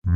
Oh,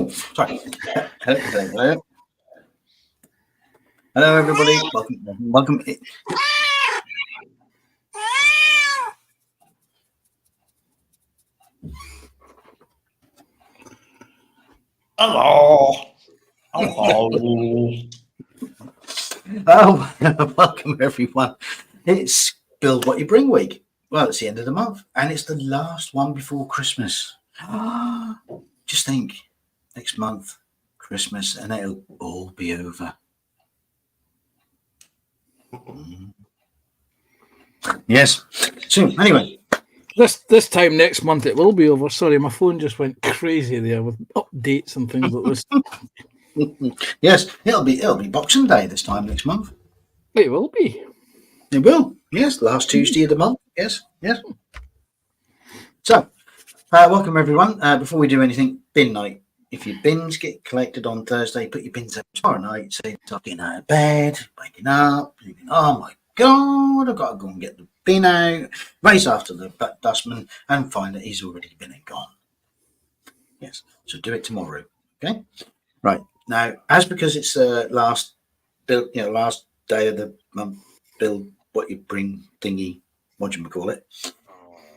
sorry. Hello, everybody. Welcome. Hello. Oh, welcome everyone. It's Build What You Bring week. Well, it's the end of the month, and it's the last one before Christmas. Just think, next month, Christmas, and it'll all be over. Yes. So anyway, this time next month it will be over. Sorry, my phone just went crazy there with updates and things like this. Yes, it'll be Boxing Day this time next month. It will be. It will. Yes, last Tuesday of the month. Yes. So, welcome everyone. Before we do anything, bin night. If your bins get collected on Thursday, put your bins up tomorrow night. So you're getting out of bed, waking up, thinking, oh my God, I've got to go and get the bin out, race after the dustman, and find that he's already been and gone. Yes, so do it tomorrow. Okay, right now, because it's last day of the month, build what you bring thingy. What do you call it?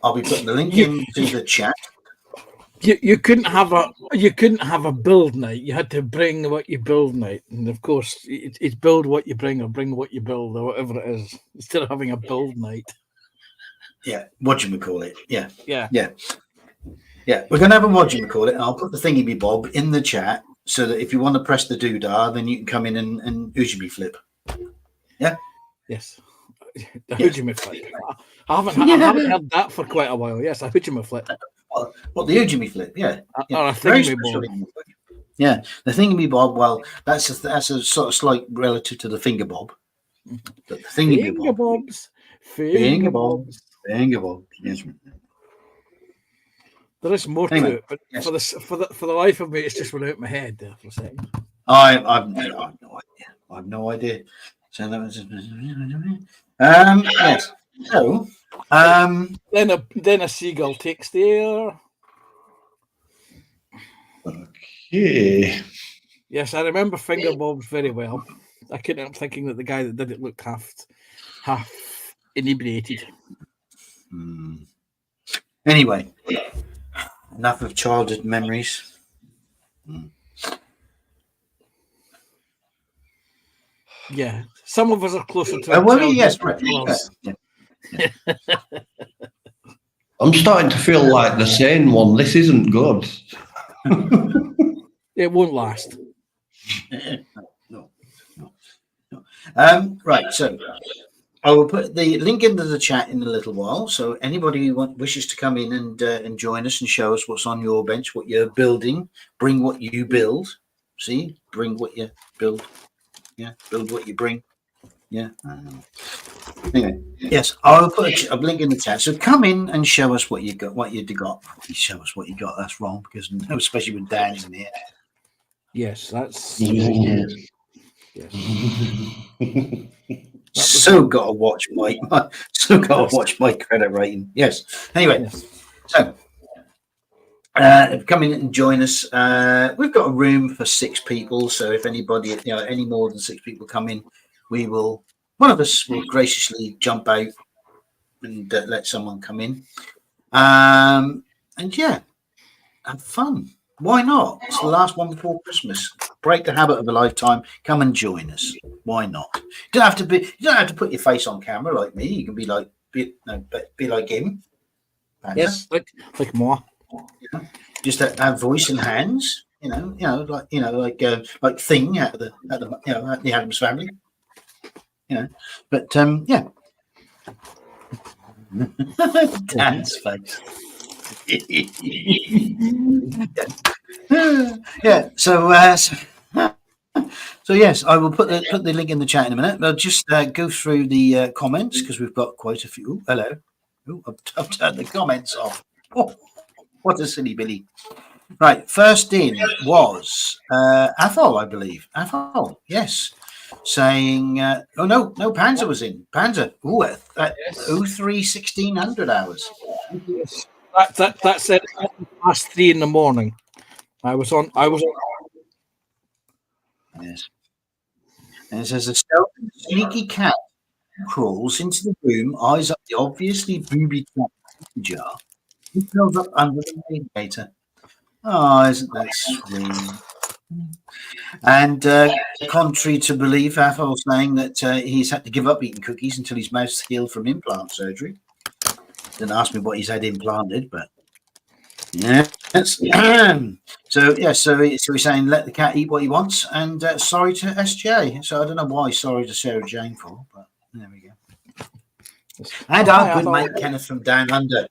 I'll be putting the link into the chat. You couldn't have a build night. You had to bring what you build night, and of course, it's build what you bring or bring what you build or whatever it is. Instead of having a build night. Yeah, what do you call it? Yeah. We're gonna have a what do you call it, and I'll put the thingy bob in the chat so that if you want to press the doodah, then you can come in and Ujimi flip. Yeah. Yes. The Ujimi flip. I haven't heard that for quite a while. Yes, a Ujimi flip. What the Ujimi flip? Yeah. Or a thingamy-bob. Yeah, the thingy bob. Well, that's a sort of slight relative to the finger bob. But the thingy bobs. Finger bobs. Yes. There is more to it, but yes. for the life of me, it's just went out my head there for a second. I've no idea. So that was yes. So then a seagull takes the air. Okay. Yes, I remember finger bobs very well. I couldn't help thinking that the guy that did it looked half inebriated. Anyway, enough of childhood memories. Yeah, some of us are closer to Oh, our were we? childhood Yes, right. than Yeah. I'm starting to feel like the sane one. This isn't good. it won't last. No. Right, so I will put the link into the chat in a little while. So anybody who wishes to come in and join us and show us what's on your bench, what you're building, bring what you build. See, bring what you build. Yeah, build what you bring. Yeah. Anyway, yes, I'll put a link in the chat. So come in and show us what you got. What you got. Show us what you got. That's wrong because especially with Dan in here. Yes, that's Yes. Yes. Got to watch my credit rating. Yes. Anyway, Yes. so come in and join us. We've got a room for 6 people. So if anybody, any more than 6 people come in, one of us will graciously jump out and let someone come in. And yeah, have fun. Why not? It's the last one before Christmas. Break the habit of a lifetime. Come and join us. Why not? You don't have to put your face on camera like me. You can be like him. Yes, like moi. Just have voice and hands. Like Thing out of the Addams Family. But yeah. Dan's face. Yeah. So yes, I will put the link in the chat in a minute. I'll just go through the comments because we've got quite a few. Ooh, hello. Ooh, I've turned the comments off. Oh, what a silly Billy. Right, first in was Athol, I believe. Athol, yes. Saying, oh no, Panzer was in. Panzer, at 03/1600 hours. Yes. That's it. Past 3 in the morning. I was on. Yes. And it says a stealthy, sneaky cat crawls into the room, eyes up the obviously booby-trapped jar, and curls up under the radiator. Oh, isn't that sweet? And contrary to belief, Athol saying that he's had to give up eating cookies until his mouth's healed from implant surgery. Didn't ask me what he's had implanted, but yeah. So he's saying let the cat eat what he wants, and sorry to SJ. So I don't know why sorry to Sarah Jane for, but there we go. And our good mate Kenneth from Down Under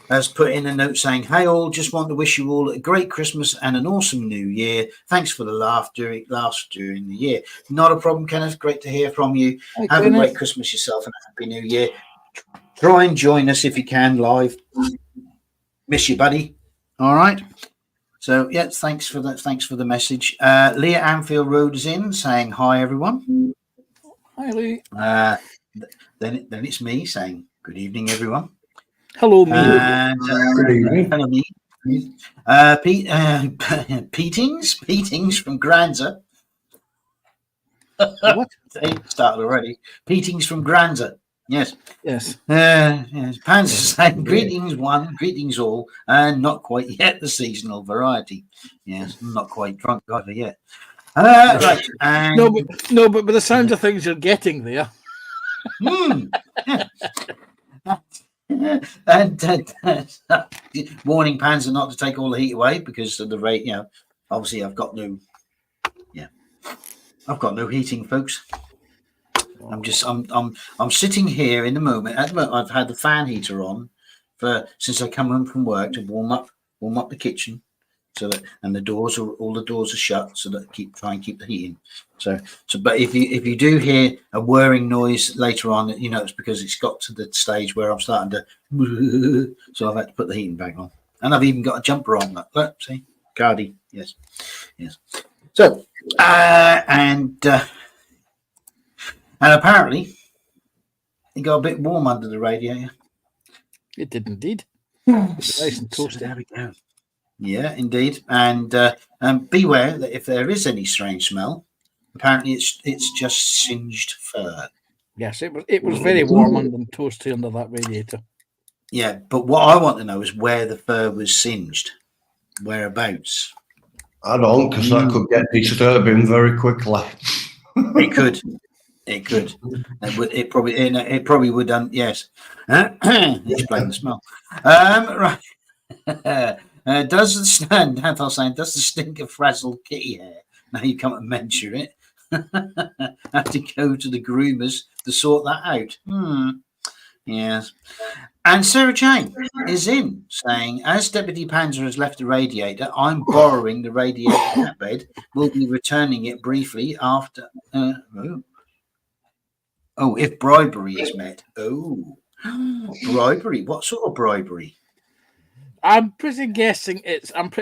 has put in a note saying, "Hey all, just want to wish you all a great Christmas and an awesome New Year. Thanks for the laugh during the year." Not a problem, Kenneth. Great to hear from you. Have a great Christmas yourself and a happy New Year. Try and join us if you can live. Miss you, buddy. All right. So yeah, thanks for that. Thanks for the message. Leah Anfield Road is in saying hi, everyone. Hi, Lee. Then it's me saying good evening, everyone. Hello, me. Good evening. Hello, me. Petings from Granza. What? Started already. Petings from Granza. Yes. Yes. Yes. Panzer saying greetings one, greetings all, and not quite yet the seasonal variety. Yes, not quite drunk either yet. Right. And No, but by the sound of things you're getting there. And warning Panzer not to take all the heat away because of the rate. Obviously I've got no heating, folks. I'm sitting here in the moment. At the moment, I've had the fan heater on since I come home from work to warm up the kitchen, and all the doors are shut so that try and keep the heat in. So but if you do hear a whirring noise later on, it's because it's got to the stage where I'm starting to. So I've had to put the heating back on, and I've even got a jumper on. Look, see, Cardi, yes. So and apparently, it got a bit warm under the radiator. It did indeed. It's nice and toasty. So there we go. Yeah, indeed. And beware that if there is any strange smell, apparently it's just singed fur. Yes, it was very warm and toasty under that radiator. Yeah, but what I want to know is where the fur was singed, whereabouts. I don't, because that could get disturbing very quickly. It could. It could. It probably would. Yes. Explain the smell. Right. Does the stand? Hathor saying, does the stinker frazzle kitty hair? Now you come and mention it. Have to go to the groomers to sort that out. Yes. And Sarah Jane is in saying, as Deputy Panzer has left the radiator, I'm borrowing the radiator cat bed. We'll be returning it briefly after. If bribery is met. Bribery. What sort of bribery? I'm pretty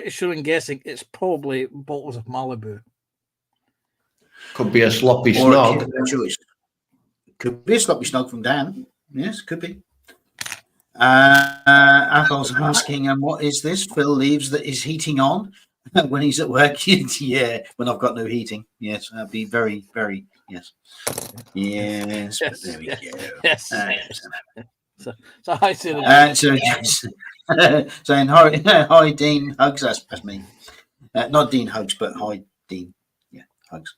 sure and guessing it's probably bottles of Malibu. Could be a sloppy Or snog. Could be a sloppy snog from Dan. Yes, could be. Athol's asking, and what is this? Phil leaves that is heating on when he's at work. Yeah, when I've got no heating. Yes, that'd be very, very, yes. Yes, Yes, there we go. Yes. So hi, Sarah. Saying, hi, Dean Hugs. That's me. Not Dean Hugs, but hi, Dean. Yeah, Hugs.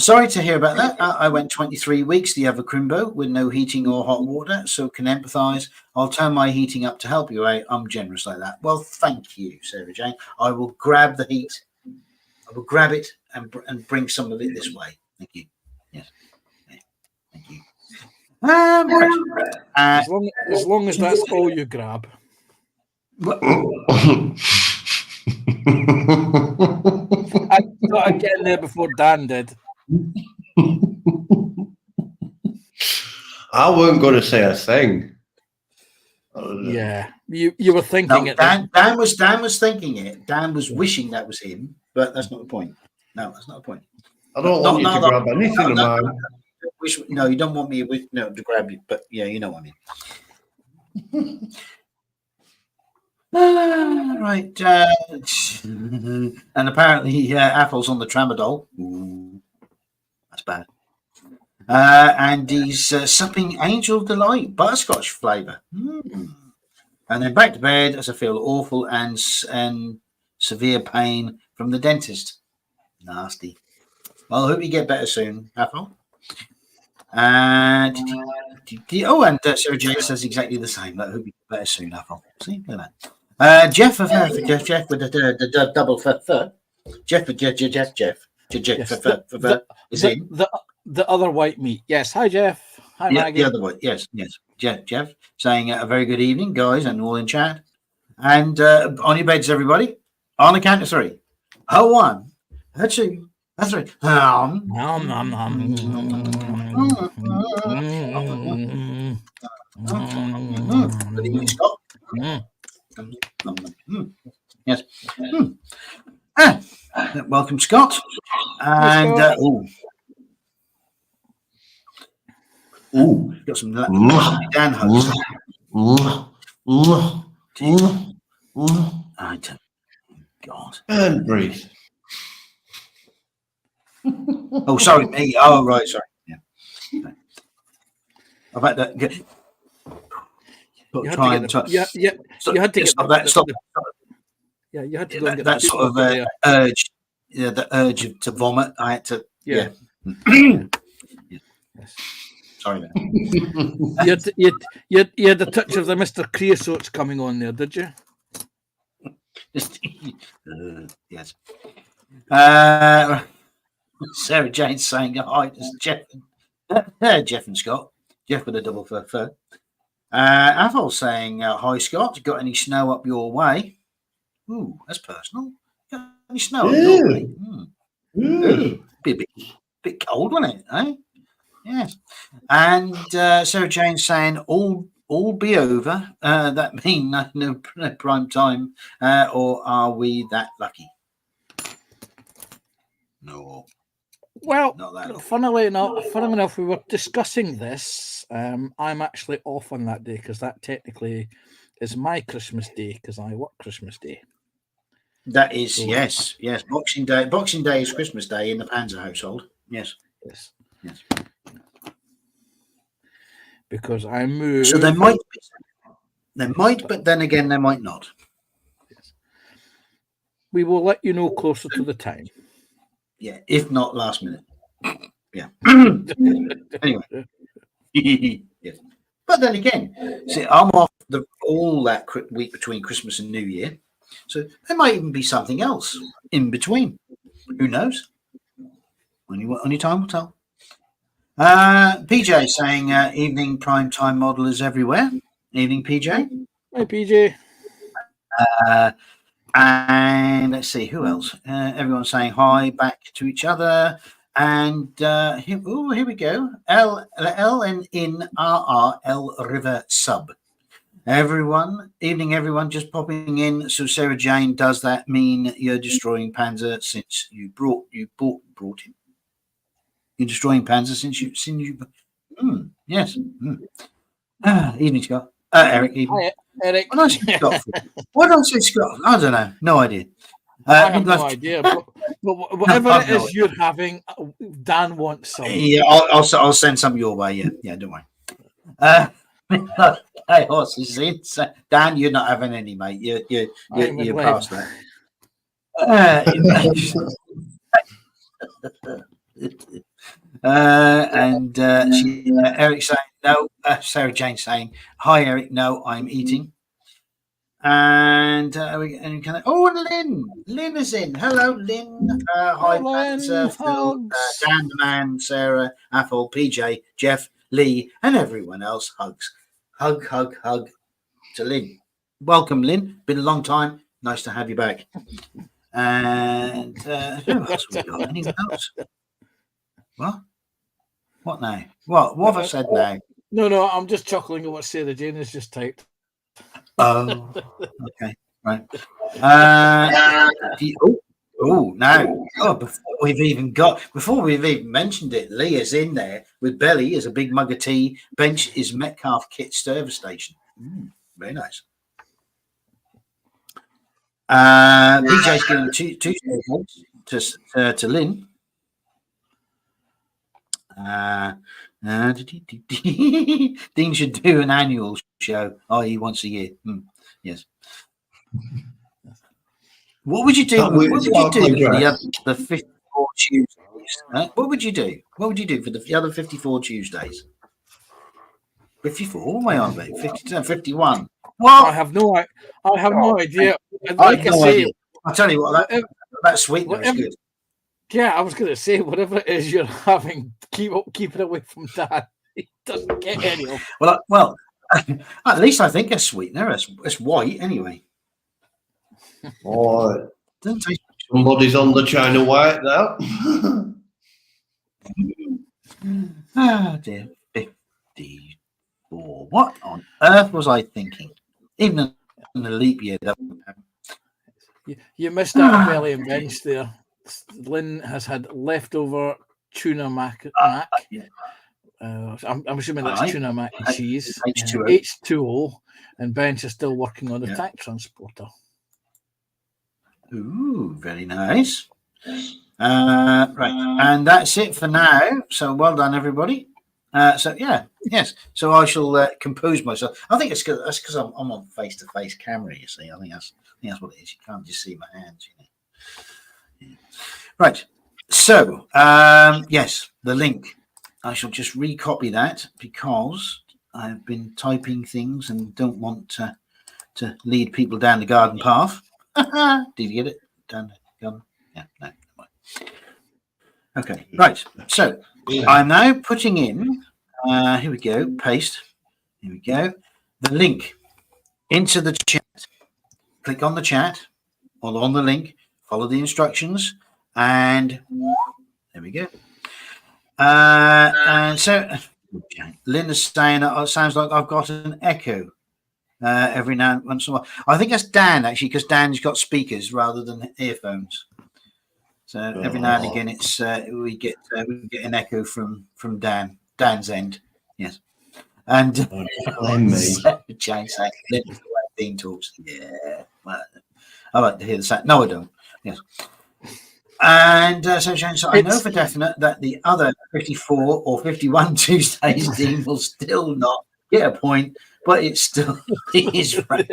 Sorry to hear about that. I went 23 weeks the other Crimbo with no heating or hot water, so can empathise. I'll turn my heating up to help you out. I'm generous like that. Well, thank you, Sarah Jane. I will grab the heat. I will grab it and bring some of it this way. Thank you. Yes. Yeah. Thank you. As long as that's all you grab. I got to get in there before Dan did. I weren't going to say a thing. Yeah, you were thinking No, it. Dan was thinking it. Dan was wishing that was him, but that's not the point. No, that's not the point. I don't want you to grab anything of mine. No, you don't want me to grab you, but yeah, you know what I mean. Right. And apparently Athol's on the tramadol. Ooh, that's bad. And he's supping Angel Delight butterscotch flavour. And then back to bed as I feel awful and severe pain from the dentist. Nasty. Well, I hope you get better soon, Athol. And Sarah Jane says exactly the same. I hope you get better soon, Athol. See, look at that. Jeff with the double fur. Jeff is in. The other white meat. Yes. Hi, Jeff. Hi, Maggie. The other white. Yes. Jeff saying a very good evening, guys, and all in chat. And on your beds, everybody. On the count of three. 1, 2, 3. Yes. Welcome, Scott. And got some Dan hugs. I don't. God. And breathe. Oh, sorry, me. Oh, right, sorry. Yeah. I've had that. You had to get stop that. Stop. Yeah, you had to go and get that sort of urge. Yeah, the urge to vomit. I had to. Yeah. Yes. Sorry, man. You had the touch of the Mr. Creosotes coming on there, did you? Yes. Sarah Jane saying hi to Jeff and Scott. Jeff with a double fur. Athol saying hi, Scott. Got any snow up your way? Ooh, that's personal. Got any snow up your way? Bit cold, wasn't it? Eh? Yes. And Sarah Jane saying all be over. That mean no prime time, or are we that lucky? No. Well, funnily enough, we were discussing this. I'm actually off on that day because that technically is my Christmas day because I work Christmas Day. That is, so, yes. Boxing Day. Boxing Day is Christmas Day in the Panzer household. Yes. Because I moved. So there might, but then again, there might not. Yes. We will let you know closer to the time. Yeah, if not last minute. Yeah. Anyway. Yes. But then again, see, I'm off all that week between Christmas and New Year. So there might even be something else in between. Who knows? Only time will tell. PJ saying evening prime time model is everywhere. Evening, PJ. Hi, PJ. And let's see who else. Everyone's saying hi back to each other. And here we go. LNNRRL River Sub. Evening, everyone. Just popping in. So Sarah Jane, does that mean you're destroying Panzer since you brought him? You're destroying Panzer since you. Yes. Evening, Scott. Eric. Evening. Hi, Eric. Why don't I say Scott? I don't know. No idea. I have no idea. But whatever it is you're having, Dan wants some. Yeah, I'll send some your way. Yeah, don't worry. Hey, horses in. Dan, you're not having any, mate. You're past that. Eric saying no. Sarah Jane saying hi, Eric. No, I'm eating. And Lynn is in. Hello, Lynn. Hi, Lynn. Phil, Dan, the man, Sarah, Apple, PJ, Jeff, Lee, and everyone else. Hugs. Hug to Lynn. Welcome, Lynn. Been a long time. Nice to have you back. And who else we got? Anyone else? What now? What have I said now? No, I'm just chuckling at what Sarah Jane has just typed. Oh, okay, right. Before we've even mentioned it, Leah's in there with Belly as a big mug of tea. Bench is Metcalf Kit Server Station. Very nice. PJ's giving two to Lynn. Dean should do an annual show, i.e. once a year. Yes. What would you do? What would you do for the 54 Tuesdays? What would you do? What would you do for the other 54 Tuesdays? 54? What am I on about? 52, 51. Well, I have no idea. Idea. I'll tell you what, that sweetener is good. Yeah, I was going to say, whatever it is you're having, keep it away from Dad. He doesn't get any of. Well, at least I think it's sweetener. It's white anyway. Oh, Doesn't taste. somebody's on the China White now. Dear, 54. What on earth was I thinking? Even in the leap year, that wouldn't happen. You missed out Belly and Bench there. Lynn has had leftover tuna mac. Yeah. I'm assuming that's tuna mac and cheese. H2O. H2O, and Bench is still working on the tack transporter. Ooh, very nice. Right, and that's it for now. So well done, everybody. Yes. So I shall compose myself. I think that's because I'm on face-to-face camera. You see, I think that's what it is. You can't just see my hands, you know. Yeah. Right. So yes, the link. I shall just recopy that because I've been typing things and don't want to lead people down the garden path. Did you get it? Down the garden? Yeah. No. Okay. Right. So I'm now putting in. Here we go. Paste. Here we go. The link into the chat. Click on the chat or on the link. Follow the instructions, and there we go. And so, Linda's saying it sounds like I've got an echo every now and once in a while. I think that's Dan actually, because Dan's got speakers rather than earphones. So every now and again, it's we get an echo from Dan's end. Yes, and Jane saying Linda's the way Dean talks. Yeah, well, I like to hear the sound. No, I don't. Yes. And so Jane said, I know for definite that the other 54 or 51 Tuesdays, Dean will still not get a point but it still is round.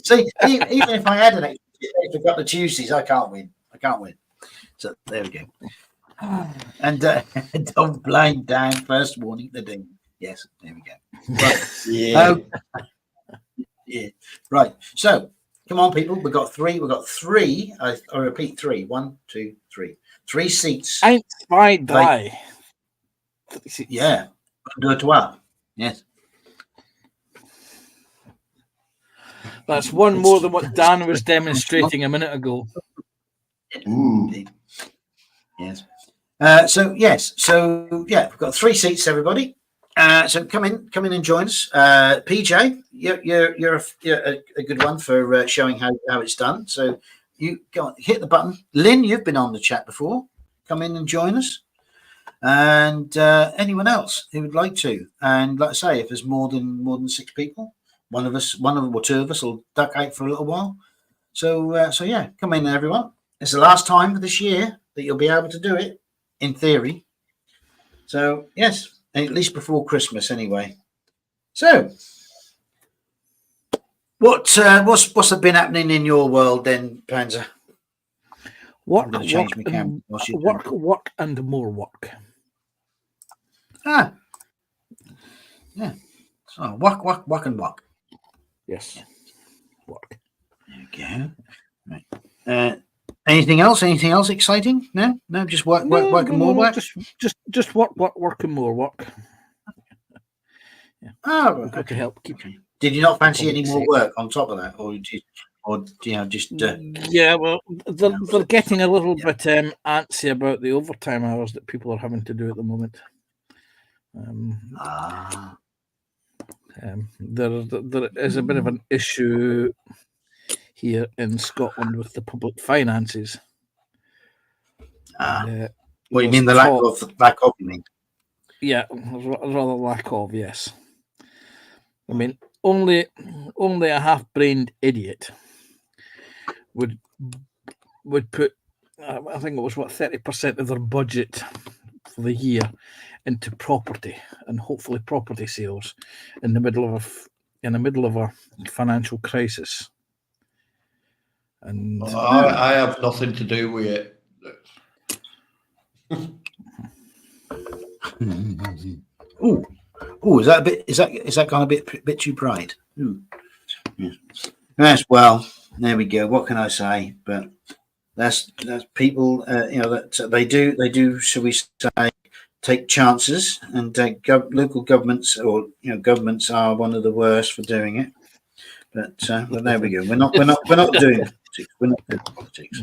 See, even if I had an extra couple of Tuesdays, I can't win. So there we go. And don't blame Dan. First warning the ding. Yes, there we go. Right. Yeah. Yeah. Right. So come on, people. We've got three. I repeat, three. 1, 2, 3. 3 seats. Eins, zwei, drei. Yeah. 2, 3. Yes. That's one more than what Dan was demonstrating a minute ago. Yes. So we've got 3 seats, everybody. So come in and join us. PJ, you're a good one for showing how it's done. So you go on, hit the button. Lynn, you've been on the chat before. Come in and join us. And anyone else who would like to. And like I say, if there's more than 6 people, one or 2 of us will duck out for a little while. So yeah, come in, everyone. It's the last time for this year that you'll be able to do it, in theory. So yes, at least before Christmas, anyway. So, what's been happening in your world then, Panzer? Work and more work. Yeah. So work and work. Yes. Work. There you go. Right. Anything else? Anything else exciting? No, just work and more work. Just work and more work. Yeah. Oh, right. Okay. To help keep. Did you not fancy any more work on top of that, or just? Yeah, well, they're getting a little bit antsy about the overtime hours that people are having to do at the moment. There is a bit of an issue here in Scotland with the public finances. What do you mean, the lack of? You mean? Yeah, rather lack of. Yes. I mean, only a half-brained idiot would put, I think it was 30% of their budget for the year into property, and hopefully property sales in the middle of a financial crisis. And I have nothing to do with it. Is that kind of a bit too bright? Yeah. Yes. Well, there we go. What can I say? But that's people. That they do. Shall we say, take chances, and local governments or governments are one of the worst for doing it. But there we go. We're not doing politics. We're not doing politics.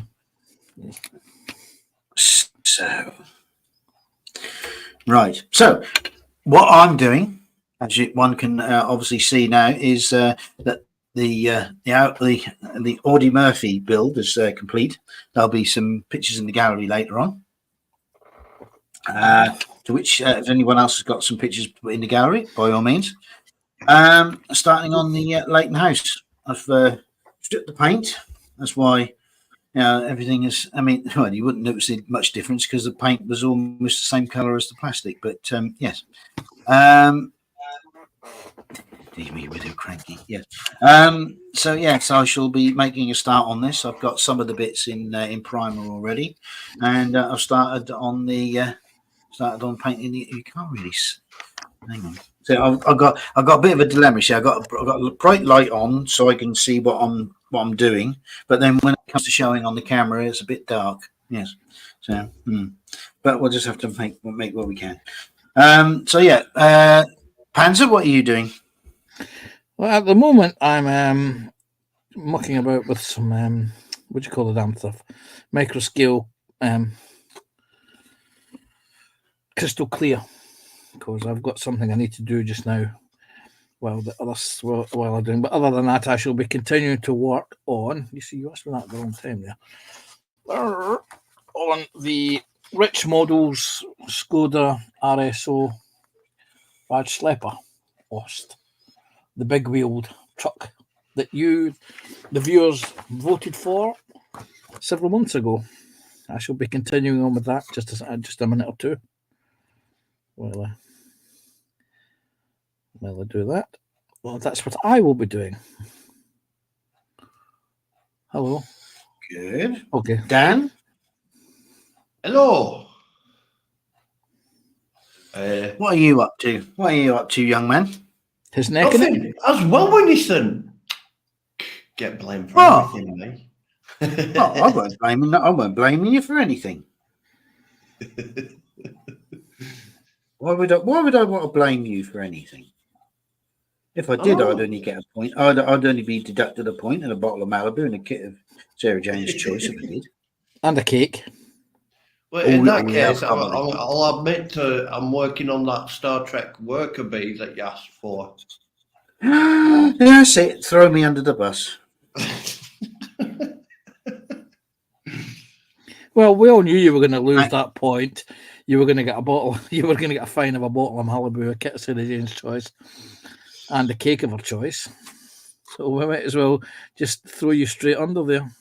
So right. So what I'm doing, as one can obviously see now, is that the Audie Murphy build is complete. There'll be some pictures in the gallery later on. To which, if anyone else has got some pictures in the gallery, by all means. Starting on the Leighton House, I've stripped the paint. That's why everything is. I mean, well, you wouldn't notice much difference because the paint was almost the same color as the plastic. But yes. Me with a cranky, yes. So yes, I shall be making a start on this. I've got some of the bits in primer already, and I've started on painting. You can't really. Hang on. So I've got a bit of a dilemma. See, I've got a bright light on so I can see what I'm doing, but then when it comes to showing on the camera, it's a bit dark. Yes. So, but we'll just have to make what we can. So yeah, Panzer, what are you doing? Well, at the moment, I'm mucking about with some what do you call the damn stuff? Microscale crystal clear, because I've got something I need to do just now while I'm doing. But other than that, I shall be continuing to work on. You see, you asked me that at the wrong time there. On the Rich Models Skoda RSO Badge Schlepper Ost, the big wheeled truck that the viewers, voted for several months ago. I shall be continuing on with that just a minute or two. Well, Well, I do that. Well, that's what I will be doing. Hello. Good. Okay. Dan? Hello. What are you up to? What are you up to, young man? His neck in it. Nothing. As well, Winnison. Get blamed for Oh. everything, mate. Oh, I won't blame you for anything. Why would I want to blame you for anything? If I did, I'd only get a point. I'd only be deducted a point and a bottle of Malibu and a kit of Sarah Jane's Choice if I did. And a cake. Well, in that yeah, case, I'll admit I'm working on that Star Trek worker bee that you asked for. That's it. Throw me under the bus. Well, we all knew you were going to lose that point. You were going to get a bottle. You were going to get a fine of a bottle of Malibu, a kit of Sarah Jane's Choice, and a cake of her choice. So we might as well just throw you straight under there.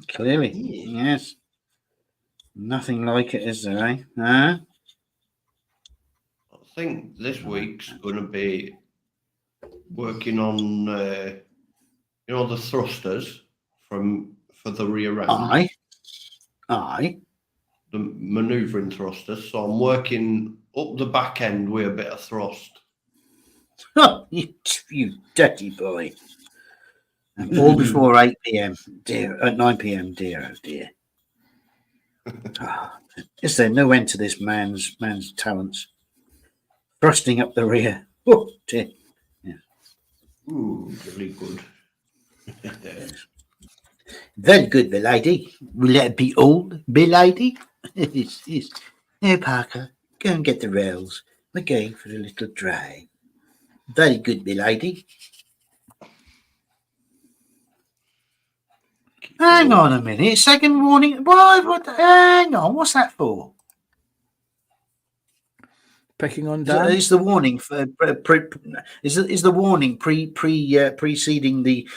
Clearly, yes. Nothing like it, is there? Eh? Huh? I think this week's going to be working on, the thrusters for the rear end. Aye. The manoeuvring thrusters. So I'm working up the back end with a bit of thrust. Oh, you dirty boy. All before 8 p.m. Dear, at 9 p.m. Dear, oh dear. Is there no end to this man's talents? Thrusting up the rear. Oh dear. Yeah. Ooh, really good. Very good, milady. Will that be all, milady? Yes. Now, Parker, go and get the rails. We're going for a little drive. Very good, milady. Hang on a minute. Second warning. What? Hang on. What's that for? Picking on Dan. Is the warning for is the warning preceding the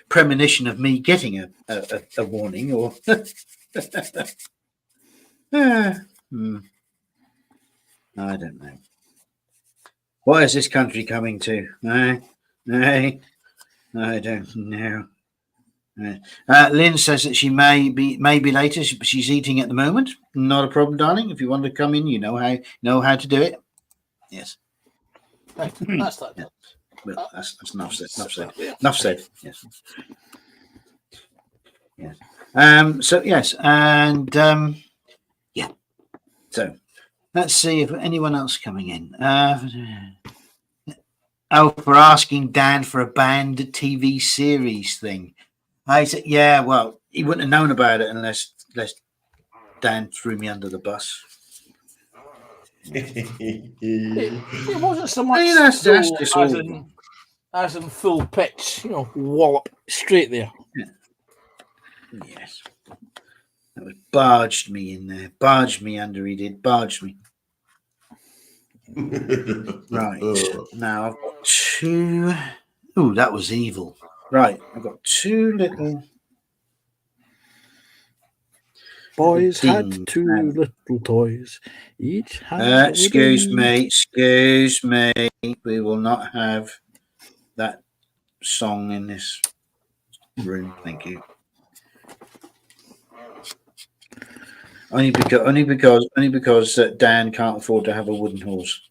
premonition of me getting a warning or? I don't know. What is this country coming to? I don't know. Lynn says that she may be later. She's eating at the moment. Not a problem, darling. If you want to come in, you know how to do it. Yes. Right, that's that. Yeah. Well, that's enough said. Enough said. Yes. Yes. So yes, and yeah. So let's see if anyone else coming in. For asking Dan for a banned TV series thing. I said, yeah. Well, he wouldn't have known about it unless Dan threw me under the bus. It wasn't so much as in full pitch, wallop straight there. Yeah. Yes. That was barged me in there. Barged me under, he did. Barged me. Right. Now I've got two. Oh, that was evil. Right. I've got two little. Boys had two little toys. Each had. Excuse me. We will not have that song in this room. Thank you. Only because Dan can't afford to have a wooden horse.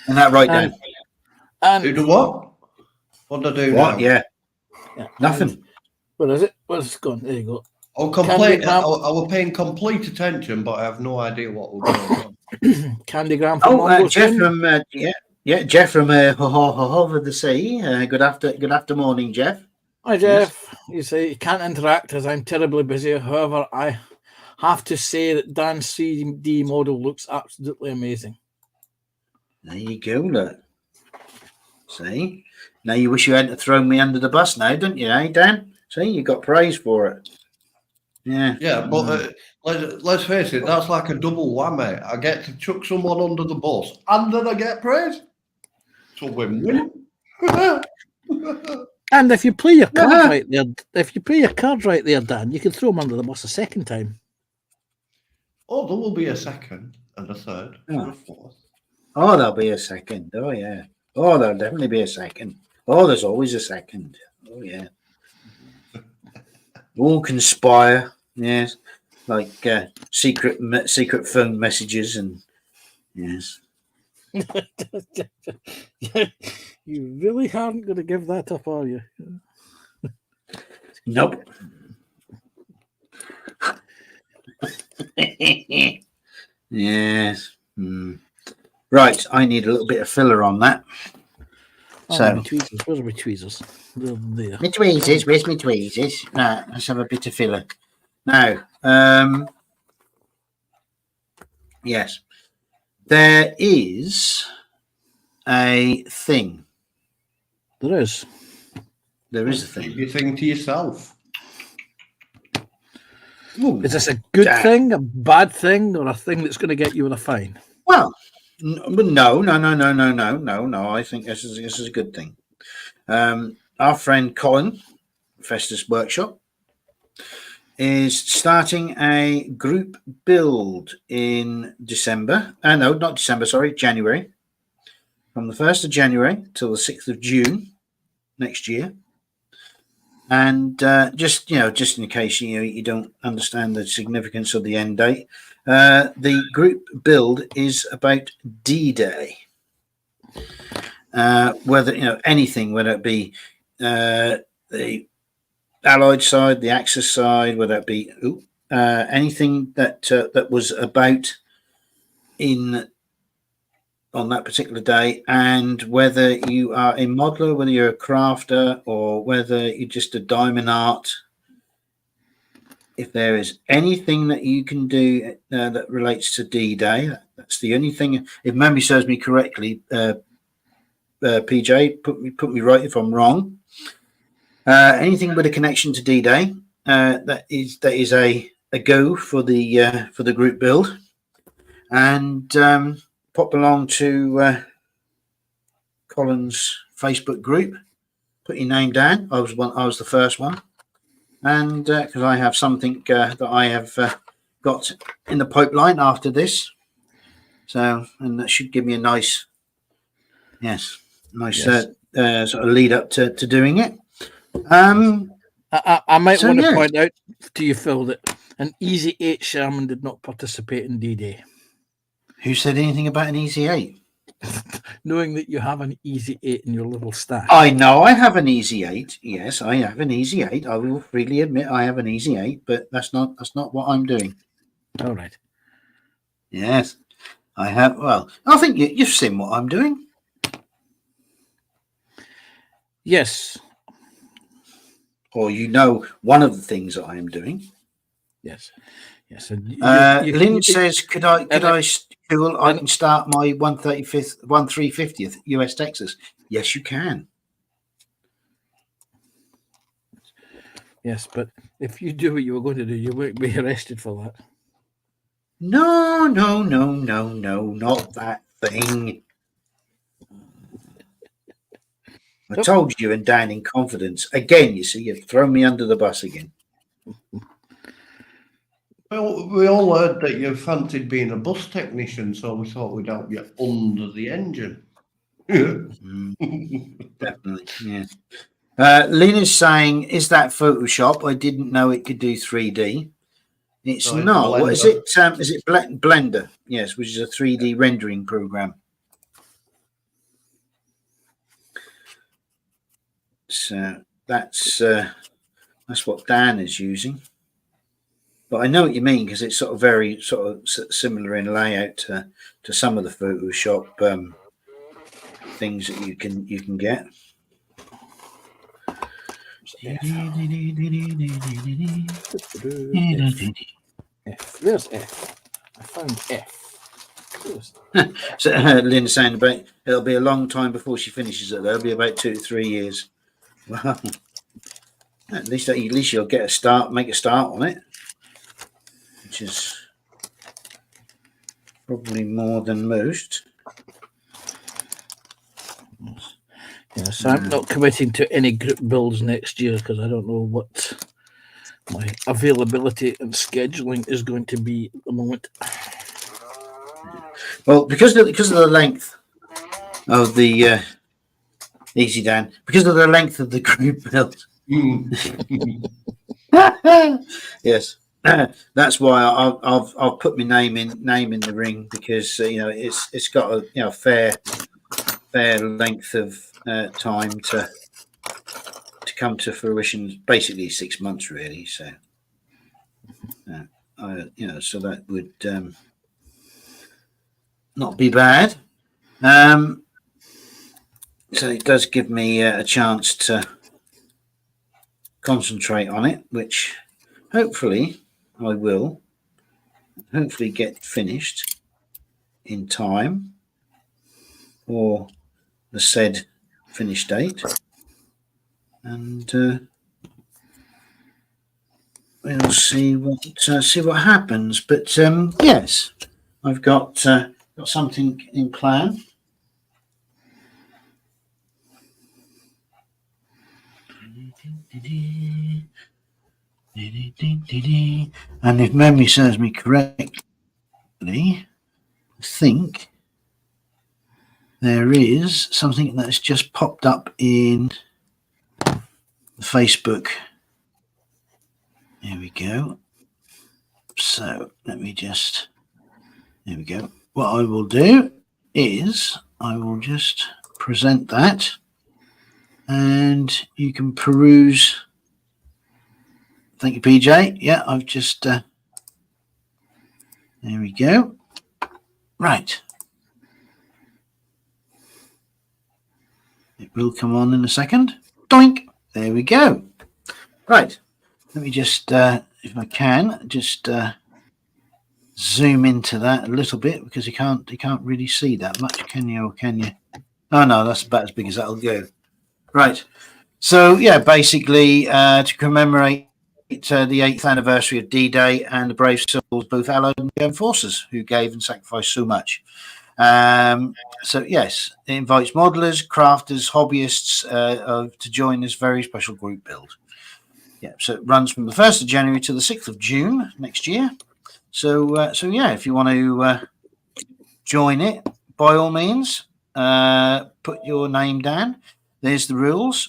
Isn't that right, Dan? Do the what? What do I do now? Yeah. Nothing. Where is it? Where's it gone? There you go. I was paying complete attention, but I have no idea what was going on. Candygram from Jeff from Jeff from over the sea. Good after morning, Jeff. Hi, Jeff. Yes. You say you can't interact as I'm terribly busy. However, I have to say that Dan's 3D model looks absolutely amazing. There you go, look. See? Now you wish you hadn't thrown me under the bus now, don't you, eh, Dan? See, you got praise for it. Yeah. Yeah, but let's face it, that's like a double whammy. I get to chuck someone under the bus and then I get praise. It's a win-win. And if you play your cards right there, Dan, you can throw them under the bus a second time. Oh, there will be a second and a third and Oh. a fourth. Oh, there'll be a second. Oh, yeah. Oh, there'll definitely be a second. Oh, there's always a second. Oh, yeah. All conspire. Yes. Like secret phone messages and yes. You really aren't going to give that up, are you? Nope. Yes. Right. I need a little bit of filler on that. So, tweezers. Where are my tweezers? They're there. My tweezers. Where's my tweezers? Right. Let's have a bit of filler. Now, yes, there is a thing. There is. There is a thing. You think to yourself. Ooh, Is this a good thing, a bad thing, or a thing that's going to get you in a fine? Well, no. I think this is a good thing. Our friend Colin, Festus Workshop, is starting a group build in December. No, not December, sorry, January. From the 1st of January till the 6th of June next year. And just in case you don't understand the significance of the end date, the group build is about D-Day. Whether anything, whether it be the Allied side, the Axis side, whether it be anything that was about on that particular day, and whether you are a modeler, whether you're a crafter, or whether you're just a diamond art, if there is anything that you can do that relates to D-Day, that's the only thing. If memory serves me correctly, PJ, put me right if I'm wrong. Anything with a connection to D-Day, that is a go for the group build, and pop along to Colin's Facebook group. Put your name down. I was the first one, and because I have something that I have got in the pipeline after this, and that should give me a nice sort of lead up to doing it. I might want to point out to you, Phil, that an Easy 8 Sherman did not participate in D-Day. Who said anything about an Easy 8? Knowing that you have an Easy 8 in your little stack. I know I have an Easy 8. Yes, I have an Easy 8. I will freely admit I have an Easy 8, but that's not what I'm doing. All right. Yes, I have. Well, I think you've seen what I'm doing. Yes. Or one of the things that I am doing. Yes. Yes. And Lynn says, could I can start my 1/350th US Texas. Yes, you can. Yes, but if you do what you were going to do, you won't be arrested for that. No, not that thing. I told you, and down in confidence. Again, you see, you've thrown me under the bus again. Well, we all heard that you fancied being a bus technician, so we thought we'd help you under the engine. Definitely, yeah. Lena's saying, is that Photoshop? I didn't know it could do 3D. It's not. What is it? Is it Blender? Yes, which is a 3D rendering program. So that's what Dan is using. But I know what you mean, because it's sort of very similar in layout to some of the Photoshop things that you can get. F. Where's F? I found F. So Lynn's saying about it'll be a long time before she finishes it. It'll be about 2 to 3 years. Well, at least you'll get a start, make a start on it, which is probably more than most. Yeah, so I'm not committing to any group builds next year because I don't know what my availability and scheduling is going to be at the moment. Well, because of the length of the easy Dan, because of the length of the group build. Yes, that's why I've put my name in the ring, because it's got a fair length of time to come to fruition. Basically 6 months, really. So so that would not be bad. So it does give me a chance to concentrate on it, which hopefully I will. Hopefully get finished in time for the said finish date, and we'll see what happens. But yes, I've got something in plan. And if memory serves me correctly, I think there is something that's just popped up in the Facebook. There we go. So let me just, there we go. What I will do is I will just present that, and you can peruse. Thank you, PJ. Yeah, I've just, there we go. Right. It will come on in a second. Doink. There we go. Right. Let me just, if I can, just zoom into that a little bit, because you can't really see that much, can you? Or can you? Oh no, that's about as big as that'll go. Right. So yeah, basically to commemorate the 8th anniversary of D-Day and the brave souls, both Allied and German forces, who gave and sacrificed so much. So yes, it invites modelers, crafters, hobbyists to join this very special group build. Yeah, so it runs from the 1st of January to the 6th of June next year. So yeah, if you want to join it, by all means, put your name down. There's the rules.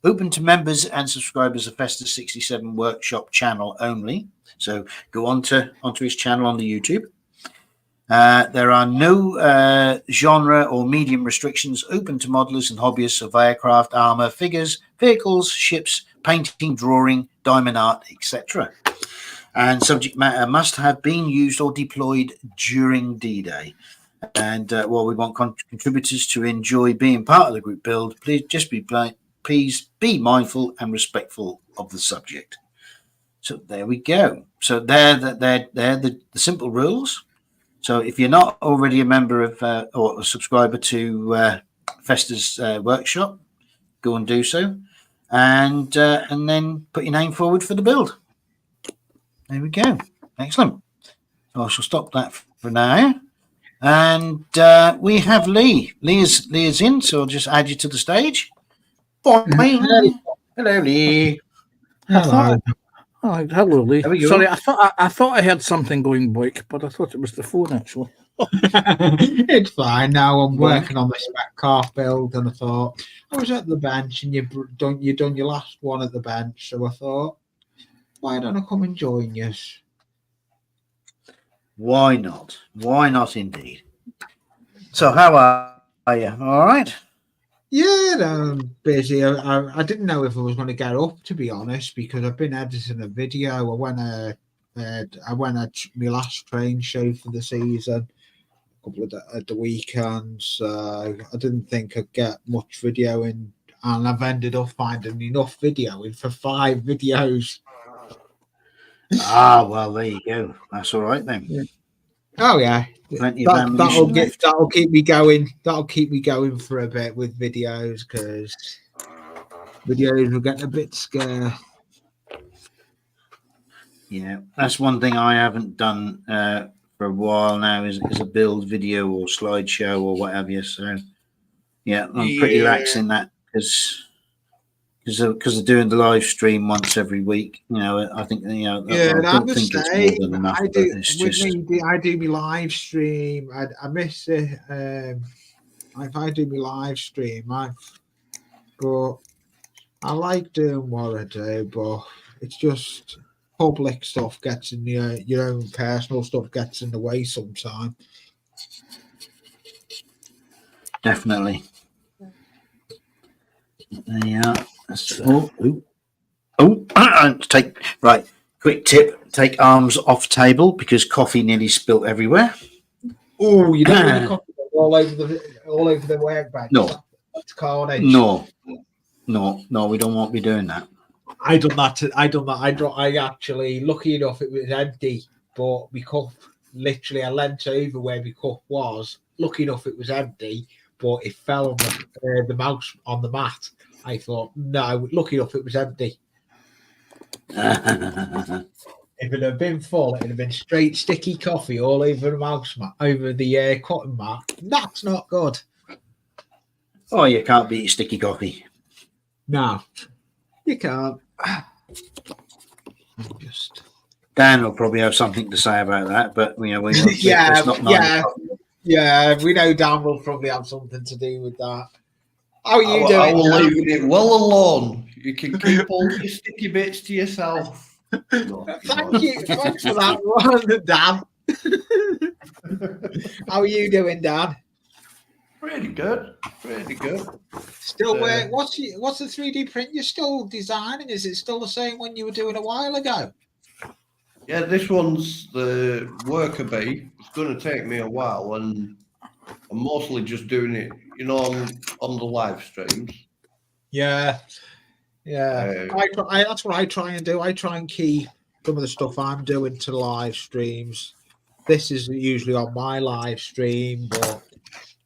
Open to members and subscribers of Festus 67 Workshop channel only. So go onto his channel on the YouTube. There are no genre or medium restrictions. Open to modelers and hobbyists of aircraft, armor, figures, vehicles, ships, painting, drawing, diamond art, etc. And subject matter must have been used or deployed during D-Day. And while we want contributors to enjoy being part of the group build, please be mindful and respectful of the subject. So there we go. So they're the simple rules. So if you're not already a member of or a subscriber to Festus Workshop, go and do so, and then put your name forward for the build. There we go. Excellent. So I shall stop that for now. And we have Lee. Lee is in, so I'll just add you to the stage. Boing. Hello, Lee. Hello. Hello, Lee. Sorry, I thought I heard something going boink, but I thought it was the phone actually. It's fine. Now I'm working on this back car build, and I thought I was at the bench, and you done your last one at the bench, so I thought, why don't I come and join you? Why not? Why not, indeed. So how are you? All right. Yeah, I'm busy. I didn't know if I was going to get up, to be honest, because I've been editing a video. I went at my last train show for the season, a couple of at the weekends. I didn't think I'd get much video in, and I've ended up finding enough video in for 5 videos. Well, there you go. That's all right then. Yeah. Oh yeah, that'll keep me going. That'll keep me going for a bit with videos, because videos will get a bit scarce. Yeah, that's one thing I haven't done for a while now is a build video or slideshow or whatever. So yeah, I'm pretty lax in that, because because they're doing the live stream once every week. I think Yeah, I don't think it's more than enough. I do. But it's With just me, I do my live stream. I miss it. If I do my live stream, but I like doing what I do, but it's just public stuff gets in the your own personal stuff gets in the way sometimes. definitely. Yeah. Oh, take right. Quick tip: take arms off table because coffee nearly spilt everywhere. Oh, you don't want the coffee all over the workbench. No. That's carnage. No, we don't want to be doing that. I done that. I actually, lucky enough, it was empty, but my cup, literally, I leant over where my cup was. Lucky enough, it was empty, but it fell on the mouse on the mat. I thought, no, lucky enough, it was empty. If it had been full, it'd have been straight sticky coffee all over the mouse mat, over the cotton mat. That's not good. Oh, you can't beat sticky coffee. No, you can't. Just Dan will probably have something to say about that, but we yeah, it's not nice. yeah. We know Dan will probably have something to do with that. How are you I doing? will leave it well alone. You can keep all your sticky bits to yourself. Thank you. Thanks for that one, Dan. How are you doing, Dan? Pretty good. Pretty good. Still, what's the 3D print you're still designing? Is it still the same one you were doing a while ago? Yeah, this one's the worker bee. It's going to take me a while, and I'm mostly just doing it, on the live streams. Yeah. That's what I try and do. I try and keep some of the stuff I'm doing to live streams. This is usually on my live stream, but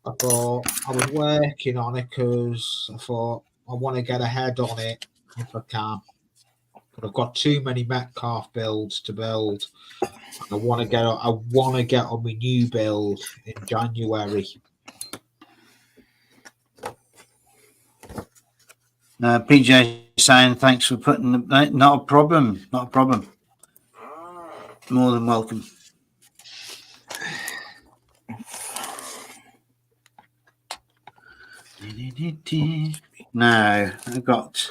I thought I was working on it because I thought I want to get ahead on it if I can. But I've got too many Metcalf builds to build. I want to get on my new build in January. PJ saying thanks for putting the, not a problem. More than welcome. Now I've got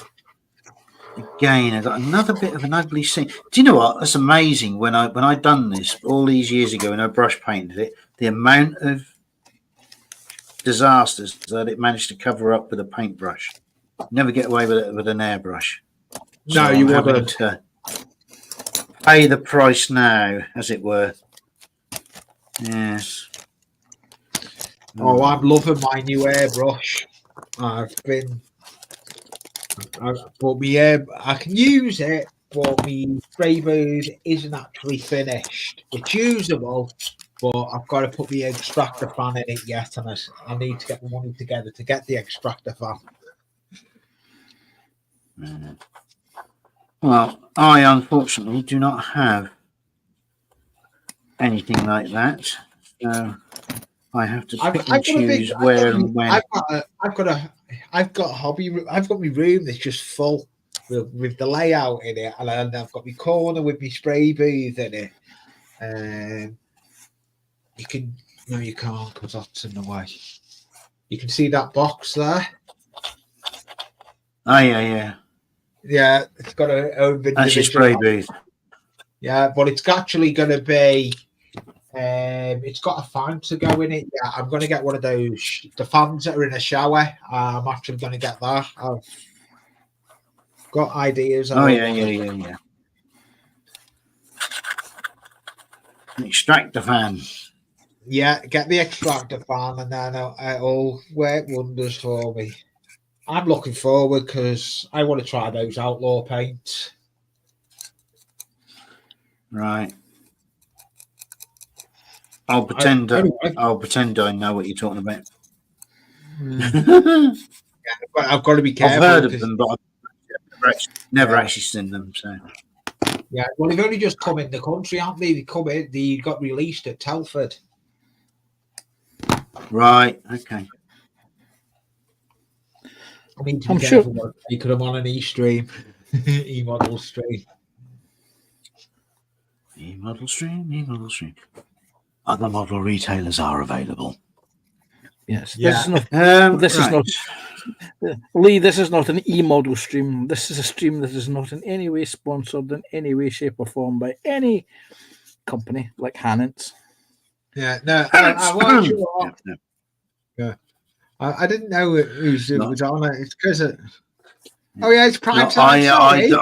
another bit of an ugly scene. Do you know what? That's amazing. When I done this all these years ago and I brush painted it, the amount of disasters that it managed to cover up with a paintbrush. Never get away with it with an airbrush. So No, you wouldn't pay the price now, as it were. Yes. Oh, I'm loving my new airbrush. I can use it, but my spray booth isn't actually finished. It's usable, but I've got to put the extractor fan in it yet, and I need to get the money together to get the extractor fan. Well, I unfortunately do not have anything like that, so I have to pick and choose where and when. I've got my room that's just full with the layout in it, and I've got my corner with my spray booth in it. You can't because that's in the way. You can see that box there. Oh yeah. Yeah, it's got a own. That's your spray booth. Yeah, but it's actually going to be. It's got a fan to go in it. Yeah, I'm going to get one of those. The fans that are in a shower. I'm actually going to get that. I've got ideas. Oh yeah. Extractor fan. Yeah, get the extractor fan, and then it'll work wonders for me. I'm looking forward because I want to try those outlaw paints. Right. I'll pretend I know what you're talking about. Yeah, but I've got to be careful. I've heard of them, but I've never actually seen them. So yeah, well, they've only just come in the country, haven't they? They got released at Telford. Right. Okay. I need to be I'm careful sure. because I'm on an e-stream, e-model stream. E-model stream, e-model stream. Other model retailers are available. Yes, Yeah. this is not. This is Right. not. Lee, this is not an e-model stream. This is a stream that is not in any way sponsored in any way, shape, or form by any company like Hannants. Yeah, no, I wasn't sure. Yeah. I didn't know who was No. on it. It's because oh yeah, it's prime No, time. Sorry.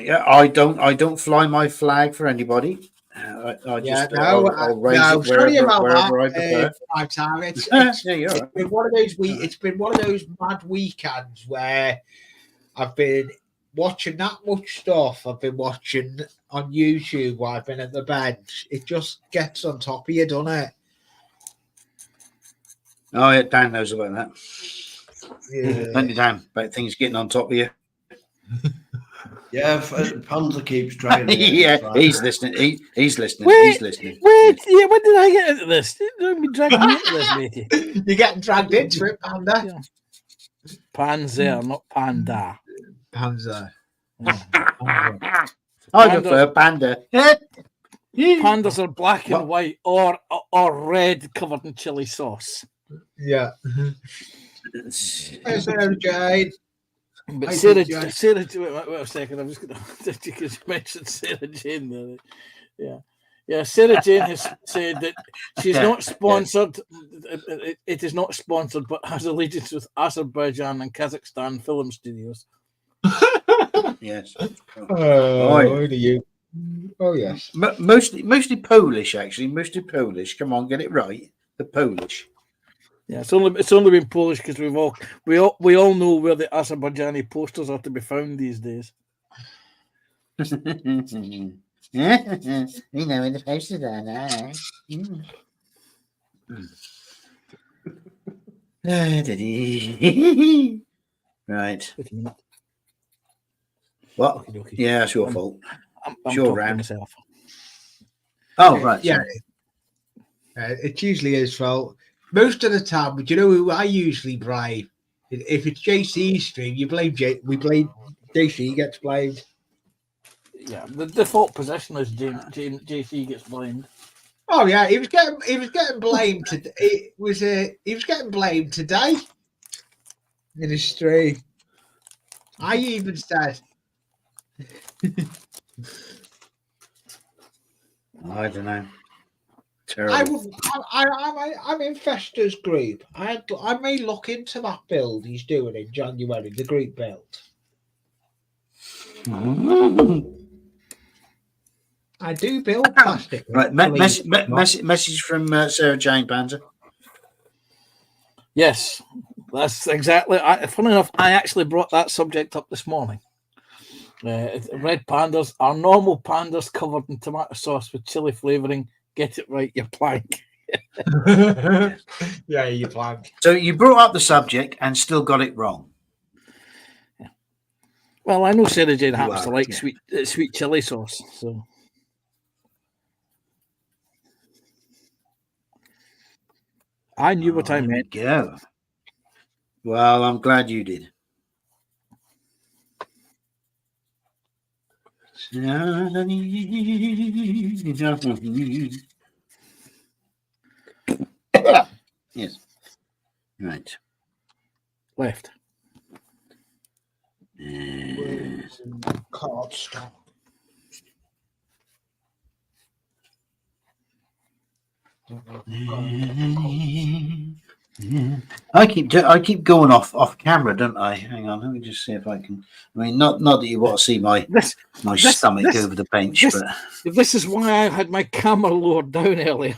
I don't fly my flag for anybody. I just I'll raise no, it sorry about wherever I that. prefer. Prime time. It's Yeah, you're all right. been one of those It's been one of those mad weekends where I've been watching that much stuff. I've been watching on YouTube while I've been at the bench. It just gets on top of you, doesn't it? Oh yeah, Dan knows about that. Yeah. Plenty of time about things getting on top of you. Yeah, Panzer keeps trying. Yeah, he's listening. He's listening. Wait, He's listening. Wait, yeah, when did I get into this? Don't be dragging me into this, matey. You're getting dragged into it, Panda. Yeah. Panzer, not Panda. Panzer. Yeah. I prefer panda. Pandas are black and white or red covered in chili sauce. Yeah. There's Jade. But I Sarah, think, Sarah, wait a second. I'm just going to because you mentioned Sarah Jane there. Yeah. Sarah Jane has said that she's not sponsored. It is not sponsored, but has allegiance with Azerbaijan and Kazakhstan film studios. Yes. Oh, who do you? Oh yes. Mostly Polish, actually. Mostly Polish. Come on, get it right. The Polish. Yeah, it's only been Polish because we all know where the Azerbaijani posters are to be found these days. We know where the posters are now. Right. Wait a minute. What? Okey-dokey. Yeah, it's your fault. I'm Sure, talking to Ram. myself. Oh, right. Yeah. sorry. It usually is fault. Most of the time, but you know who I usually blame? If it's JC's stream, you blame we blame JC gets blamed. Yeah, the default position is JC gets blamed. Oh yeah, he was getting blamed today. He was getting blamed today in his stream. I even said I don't know. Terrible. I'm in Fester's group. I may look into that build he's doing in January, the group build. I do build plastic. Right, message from Sarah Jane Panzer. Yes, that's exactly. Funny enough, I actually brought that subject up this morning. Red pandas are normal pandas covered in tomato sauce with chili flavouring. Get it right, you plank. Yeah, you plank. So you brought up the subject and still got it wrong. Yeah. Well, I know Sarah Jane You happens to are, like yeah. sweet chili sauce, so. I knew what I There we meant. go. Well, I'm glad you did. Yes. Right. Left. Card stock. I keep going off camera, don't I? Hang on, let me just see if I can. I mean, not that you want to see my stomach over the bench, but This is why I had my camera lowered down earlier,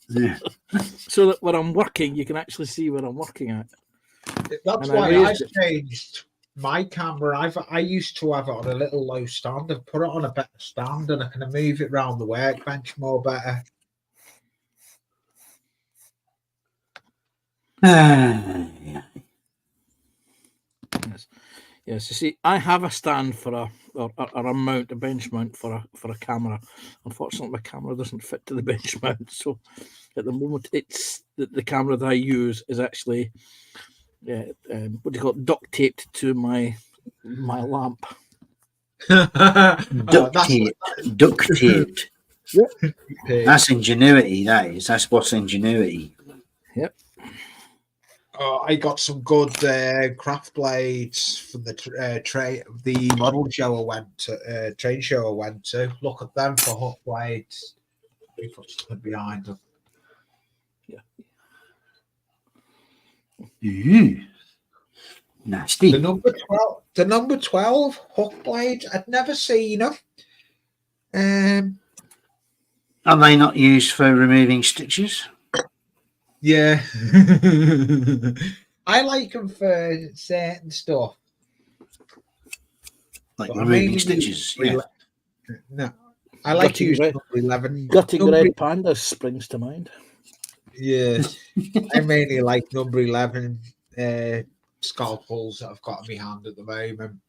yeah. so that when I'm working, you can actually see what I'm working at. That's And I why I raised it. changed my camera. I used to have it on a little low stand. I've put it on a better stand, and I can move it around the workbench more better. Yeah. Yes, you see, I have a stand for a mount, a bench mount for a camera. Unfortunately, my camera doesn't fit to the bench mount, so at the moment, it's the camera that I use is actually what do you call it? Duct taped to my lamp. Duct taped. That's ingenuity. That's what's ingenuity. Yep. I got some good craft blades from the the model show I went to, train show I went to. Look at them for hook blades. We put something behind them. Ooh, nasty. The number 12 hook blades. I'd never seen them. Are they not used for removing stitches? Yeah. I like them for certain stuff. Like But I removing mainly stitches? use- Yeah. No. I like to use Gutting number 11. Gutting Number- red panda springs to mind. Yeah. I mainly like number 11 scalpels that I've got in my hand at the moment.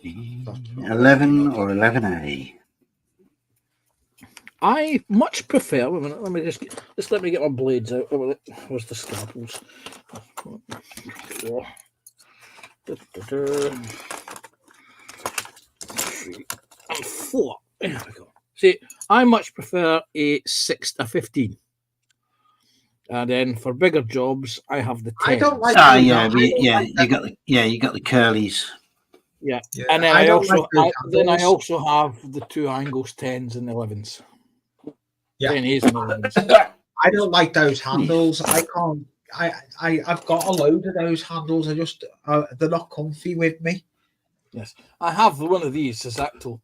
That's not 11 or 11A. I much prefer. Wait a minute, let me just let me get my blades out. Where's the scalpels? 4. 3 and 4. There we go. See, I much prefer a 15. And then for bigger jobs, I have the 10. I don't like Ah, those- yeah, I don't yeah. like You got the curlies. Yeah. Yeah, And then I I don't also like those then I handles. also have the 2 angles, 10s and 11s. Yeah. 10s and 11s. I don't like those handles. I can't. I've got a load of those handles. I just they're not comfy with me. Yes, I have one of these, a Zacto.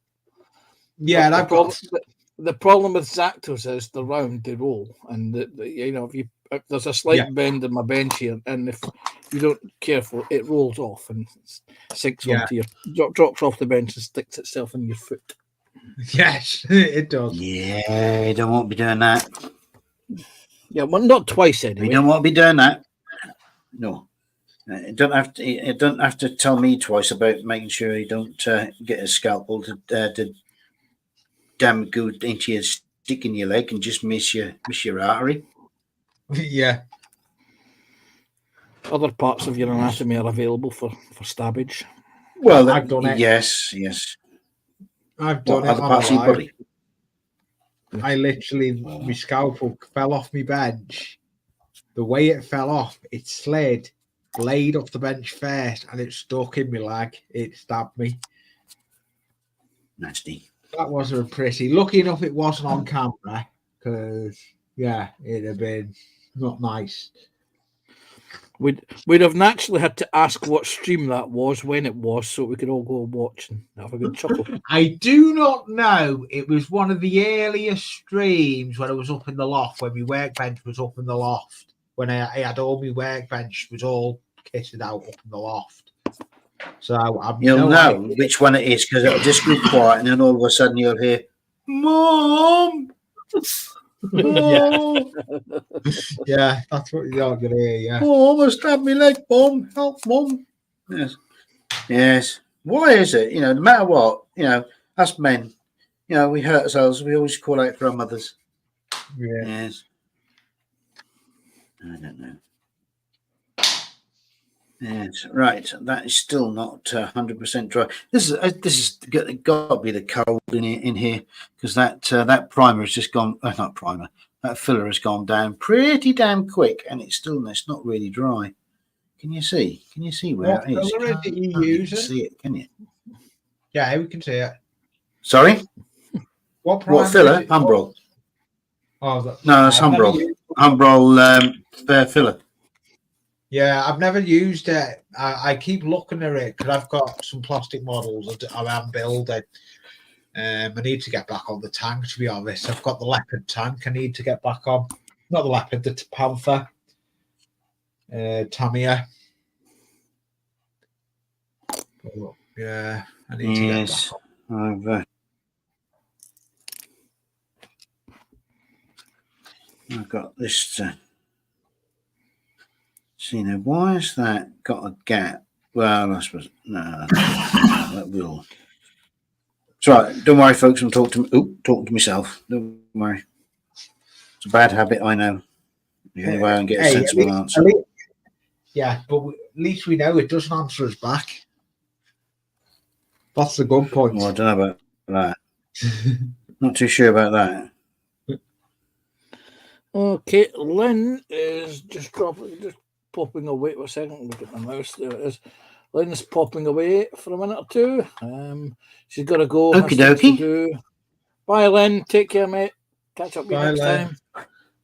Yeah, and the I've got. the problem with Zactos is they're round, they roll, and if there's a slight bend in my bench here, and if you don't care for it, it rolls off and sinks onto your drops off the bench and sticks itself in your foot. Yes, it does. Yeah, you don't want to be doing that. Yeah, well, not twice anyway. We don't want to be doing that. No. You don't have to tell me twice about making sure you don't get a scalpel to damn good into your stick in your leg and just miss your artery. Yeah. Other parts of your anatomy are available for stabbage. Well, I've done it. Yes. I've done What it other on parts a of your live. body? I literally, my scalpel fell off my bench. The way it fell off, it slid, blade off the bench first, and it stuck in my leg. It stabbed me. Nasty. That wasn't pretty. Lucky enough, it wasn't on camera because, it'd have been not nice. We'd have naturally had to ask what stream that was, when it was, so we could all go and watch and have a good chuckle. I do not know. It was one of the earliest streams when I was up in the loft, when my workbench was up in the loft. When I had all my workbench was all kitted out up in the loft. So You'll know which one it is because it'll just go quiet and then all of a sudden you'll hear, Mom! Mom! Yeah, that's what you're going to hear, yeah. Oh, almost stabbed me leg, Mom. Help, Mom. Yes. Why is it? No matter what, us men, we hurt ourselves. We always call out for our mothers. Yeah. Yes. I don't know. Yes, right. That is still not 100% dry. This is got to be the cold in here because that primer has just gone. Not primer. That filler has gone down pretty damn quick, and it's not really dry. Can you see? Can you see where What it is? filler did you Can't use? see it? Can you? Yeah, we can see it. Sorry. What Filler? Humbrol. Oh, No, that's Humbrol. Humbrol filler. Yeah, I've never used it. I keep looking at it because I've got some plastic models that I am building. I need to get back on the tank, to be honest. I've got the leopard tank I need to get back on. Not the leopard, the panther. Tamiya. Oh, yeah, I need to get back on. I've got this. See now, why has that got a gap? Well, I suppose no. That will. It's right. Don't worry, folks. I'm talking to myself. Don't worry. It's a bad habit, I know. The only way I can get a Hey, sensible answer. Yeah, but at least we know it doesn't answer us back. That's the good point. Well, I don't know about that. Not too sure about that. Okay, Lynn is just popping away. For a second, look at my mouse. There it is. Lynn's popping away for a minute or two. She's got to go. Okie Has things to dokie. do. Bye, Lynn. Take care, mate. Catch up with you Bye, next Lynn.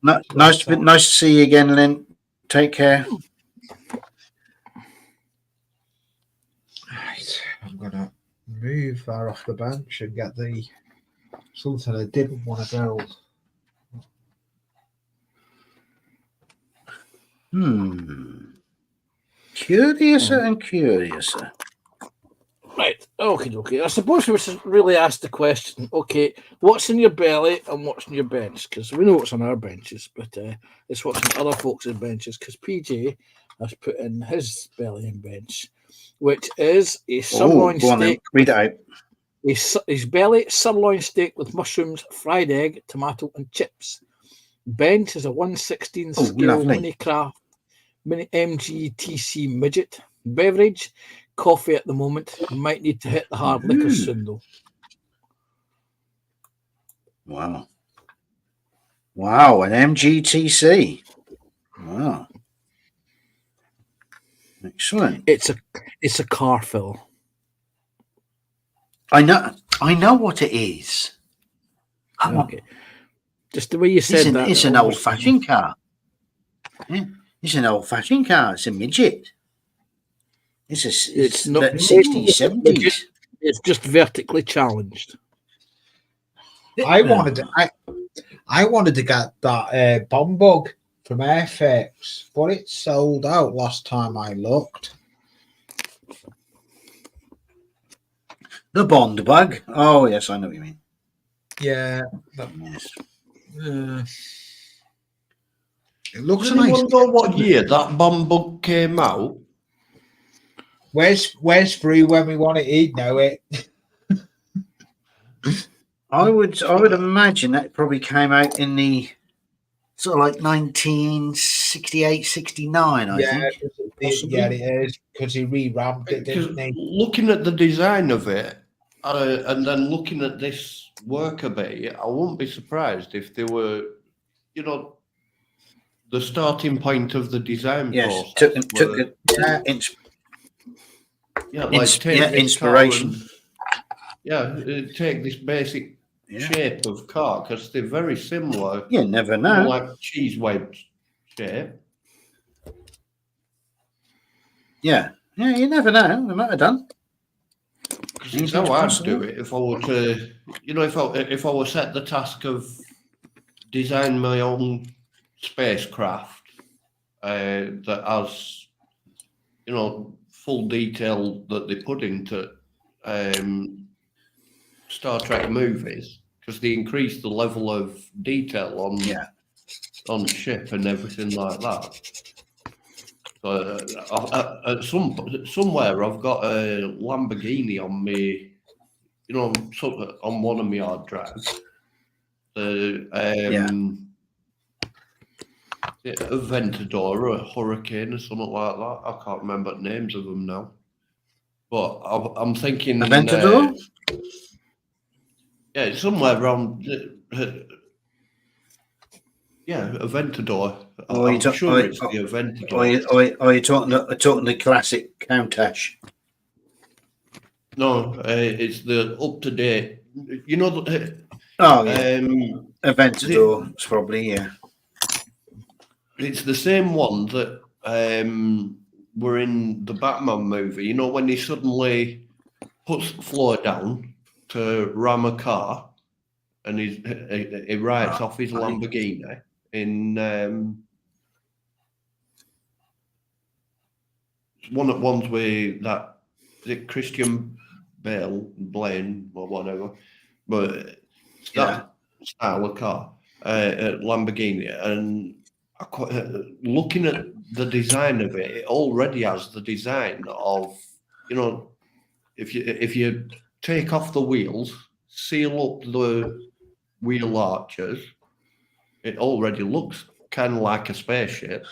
time. Nice to see you again, Lynn. Take care. Right, I'm gonna move that off the bench and get the something I didn't want to build. Curiouser and curiouser. Right. Okay. I suppose we should really ask the question. Okay, what's in your belly and what's in your bench? Because we know what's on our benches, but it's what's on other folks' benches. Because PJ has put in his belly and bench, which is a sirloin go on then. steak. Read it out. His belly sirloin steak with mushrooms, fried egg, tomato, and chips. Bench is a 1/16 scale lovely. mini craft, mini MGTC midget. Beverage, coffee at the moment. Might need to hit the hard liquor soon though. Wow, an MGTC. Wow. Excellent. It's a car fill. I know what it is. Okay. Just the way you said that. It's an old-fashioned car. Yeah, it's an old-fashioned car. It's a midget. It's not 60s, 70s. It's just vertically challenged. I wanted to get that bomb bug from Airfix, but it sold out last time I looked. The Bond bug. Oh yes, I know what you mean. Yeah. Yes. It looks Does nice. anyone know what year that bomb bug came out? Where's free when we want to eat? Know it. I would imagine that probably came out in the sort of like 1968, 69, I think. Yeah, it is because he re-ramped it, didn't he? Looking at the design of it, and then looking at this worker bee, I wouldn't be surprised if they were, the starting point of the design process. Inspiration. Take this basic shape of car because they're very similar. You never know. Like cheese web shape. Yeah, you never know. They might have done. It's how I'd do it if I were to, if I were set the task of design my own spacecraft that has, full detail that they put into Star Trek movies, because they increase the level of detail on ship and everything like that. So somewhere I've got a Lamborghini on me, on one of my hard drives. A Ventador, a Hurricane, or something like that. I can't remember the names of them now. But I'm thinking... A Ventador? Yeah, it's somewhere around... a Ventador. I'm sure it's the Aventador. Are you talking the classic Countach? No, it's the up-to-date... Aventador, it's probably, yeah. It's the same one that were in the Batman movie. When he suddenly puts the floor down to ram a car, and he rides off his Lamborghini in one of ones with that, is it Christian Blaine or whatever, but it's that style of car, Lamborghini, and looking at the design of it, it already has the design of, if you take off the wheels, seal up the wheel arches, it already looks kind of like a spaceship,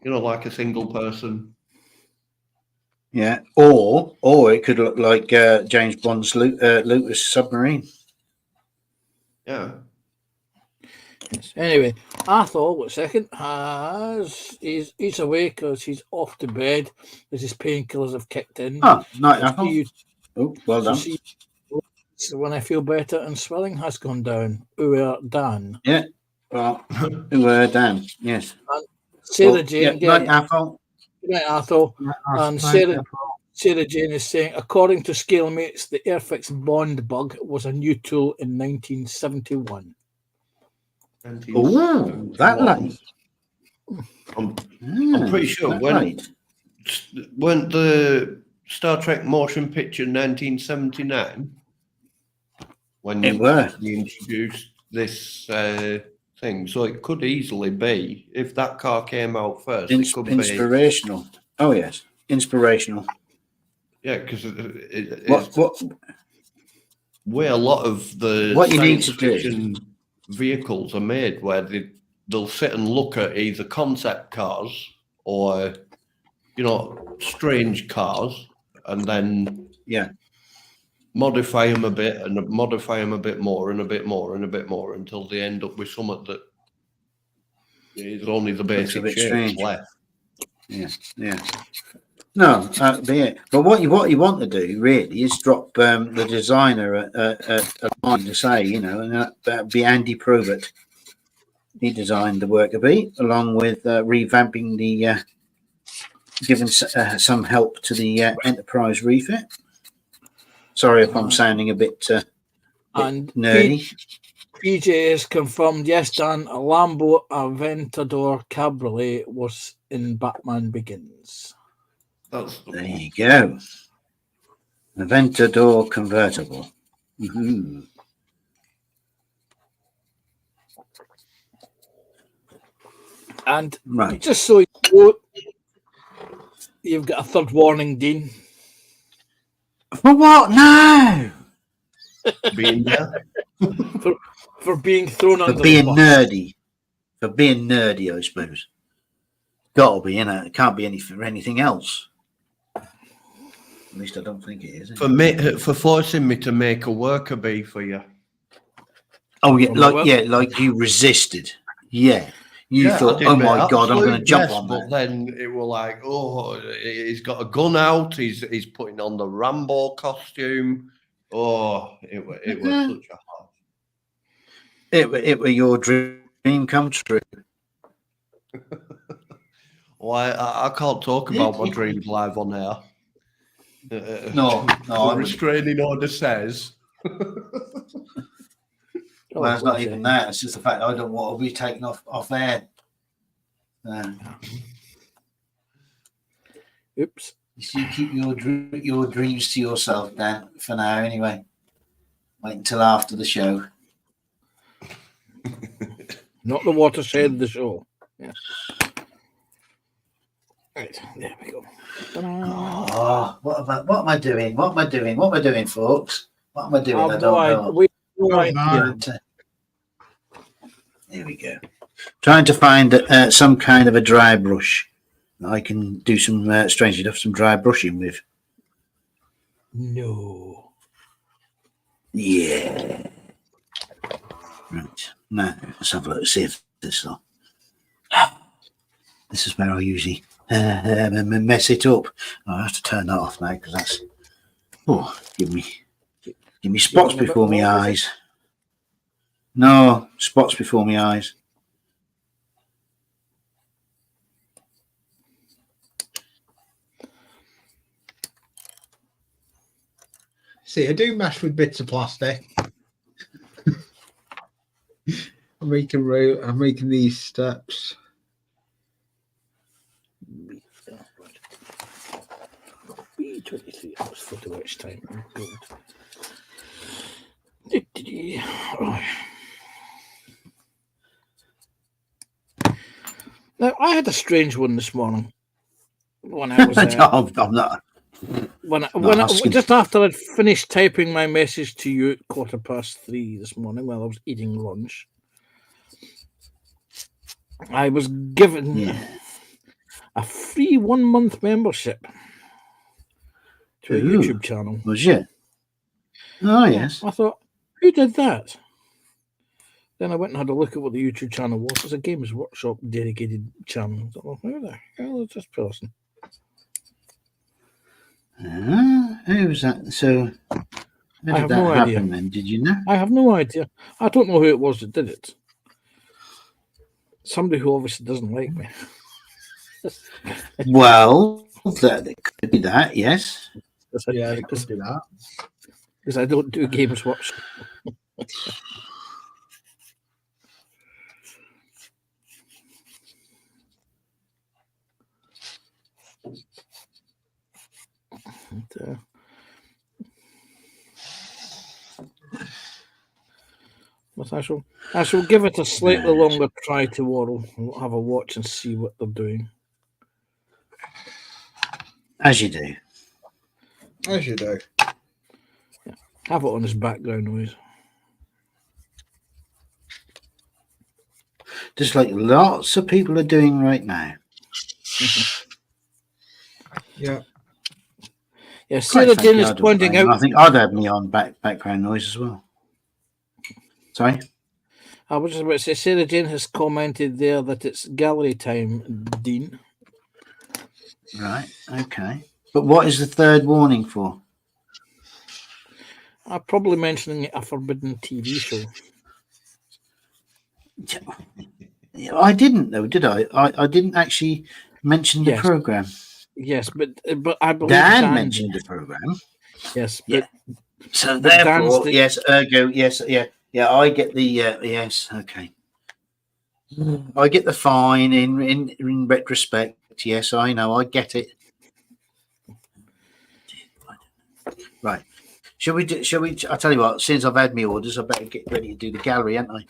like a single person. Yeah, or it could look like James Bond's Lotus submarine. Yeah. Anyway, Athol, what second, he's away because he's off to bed as his painkillers have kicked in. Oh, night, So Athol. Oh, well done. So when I feel better and swelling has gone down. Dan. Yeah. Well, Dan. Yes. And Sarah Jane. Yeah, night, Athol. Good night, Athol. And Sarah Jane is saying, according to Scalemates, the Airfix Bond bug was a new tool in 1971. Oh, that late. I'm pretty sure when the Star Trek motion picture 1979, when it were they introduced this thing, so it could easily be, if that car came out first, it could inspirational. Be, oh yes, inspirational. Yeah, because what where a lot of the what you need to do vehicles are made, where they'll sit and look at either concept cars or strange cars, and then modify them a bit and modify them a bit more and a bit more and a bit more until they end up with something that is only the basic shapes left. Yeah. No, be it. But what you want to do really is drop the designer a line to say, and that'd be Andy Probert. He designed the worker bee along with revamping the, giving some help to the Enterprise refit. Sorry if I'm sounding a bit nerdy. PJ has confirmed, yes, Dan, a Lambo Aventador Cabriolet was in Batman Begins. There you go. Aventador convertible. Mm-hmm. And just so you know, you've got a third warning, Dean. For what? No. Being there. for being thrown under being the bus. nerdy. For being nerdy, I suppose. Gotta be, It can't be anything else. At least I don't think it is. For forcing me to make a worker bee for you. Oh yeah, like you resisted. Yeah. You thought, oh my God, I'm going to jump on that. But then it was like, oh, he's got a gun out. He's putting on the Rambo costume. Oh, it was such a hard. It were your dream come true. Well, I can't talk about my dreams live on air. No. The restraining order says. Well, it's not even that. It's just the fact that I don't want to be taken off air. Oops. You keep your dreams to yourself, Dan, for now anyway. Wait until after the show. Not the watershed of the show. Yeah. Right, there we go. Oh, what am I doing? What am I doing, folks? What am I doing? I don't know. There we go. Trying to find some kind of a dry brush that I can do some, strangely enough, some dry brushing with. No. Yeah. Right. Now, let's have a look, see if this will. This is where I usually mess it up. I have to turn that off now because that's. Oh, give me spots before my eyes. No, spots before my eyes. See, I do mess with bits of plastic. I'm making these steps. B23 hours for the watch time. Good. Now, I had a strange one this morning when I was. I'm not. Just after I'd finished typing my message to you at 3:15 this morning while I was eating lunch, I was given a free 1 month membership to a Ooh. YouTube channel. Was you? Oh, yes. I thought, who did that? Then I went and had a look at what the YouTube channel was. It's a Games Workshop dedicated channel. I thought, well, who the hell is this person? Who was that? So, how I did have that no happen idea. then? Did you know? I have no idea. I don't know who it was that did it. Somebody who obviously doesn't like me. Well, that it could be that, yes. Yeah, it could be that. Because I don't do Games Workshop. And, but I shall give it a slightly longer try tomorrow. I'll have a watch and see what they're doing. As you do. As you do. Have it on as background noise. Just like lots of people are doing right now. Yeah. Yeah, Sarah Quite Jane frankly, is I don't pointing blame them. I out. think I'd have me on background noise as well. Sorry? I was just about to say, Sarah Jane has commented there that it's gallery time, Dean. Right, okay. But what is the third warning for? I'm probably mentioning a forbidden TV show. I didn't, though, did I? I didn't actually mention the Yes. program. Yes, but I believe Dan mentioned the program. Yes, Yeah. but So but Dan's therefore, the- yes, ergo, yes, yeah. I get the yes, okay. I get the fine in retrospect. Yes, I know. I get it. Right. Shall we? I tell you what. Since I've had my orders, I better get ready to do the gallery, ain't I?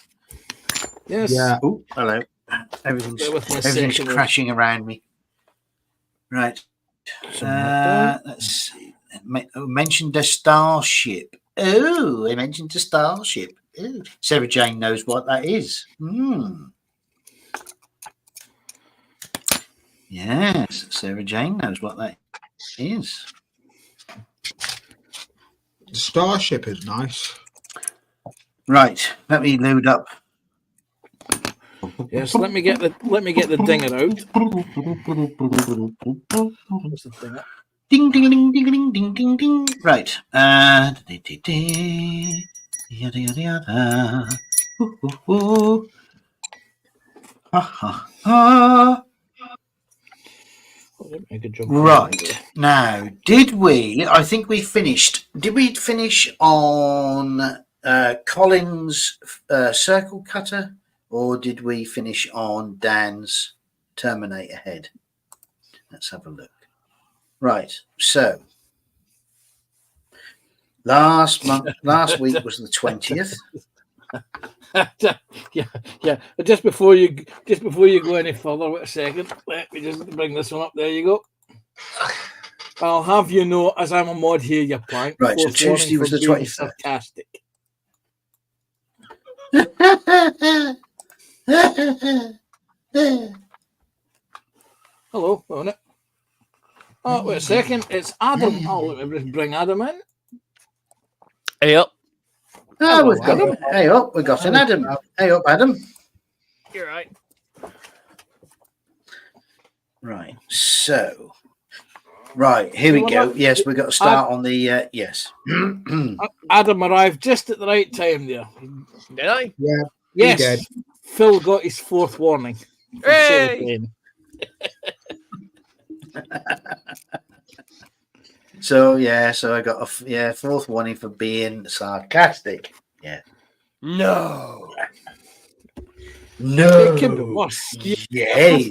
yes, Yeah. Oh, hello. Everything's Bear with me a second. crashing around me. Right. Let's see. Mentioned the starship. Oh, I mentioned the starship. Ooh. Sarah Jane knows what that is. Yes, Sarah Jane knows what that is. Starship is nice. Right, let me load up. Yes, let me get the dinger out. What's the thing? Ding ding ding ding ding ding ding ding. Right. Yada yada yada. Ha ha ha. Right. Now, did we? I think we finished. Did we finish on Colin's circle cutter, or did we finish on Dan's Terminator head? Let's have a look. Right. So last week was the 20th. yeah. But just before you go any further, wait a second. Let me just bring this one up. There you go. I'll have you know, as I'm a mod here, you plank. Right. So Tuesday was the 23rd. Sarcastic. Hello, on it. Oh, wait a second. It's Adam. Oh, let me bring Adam in. Hey up. Oh, Hello, we've got Adam. hey up. We've got an Adam. Hey up, Adam. You're right. Right. So, right here we go. Yes, we've got to start on the yes. Adam arrived just at the right time there. Did I? Yeah. Yes. did. Phil got his fourth warning. from Sarah Hey! Jane. So I got a fourth warning for being sarcastic. Yeah. No. No. It could be worse. Yes.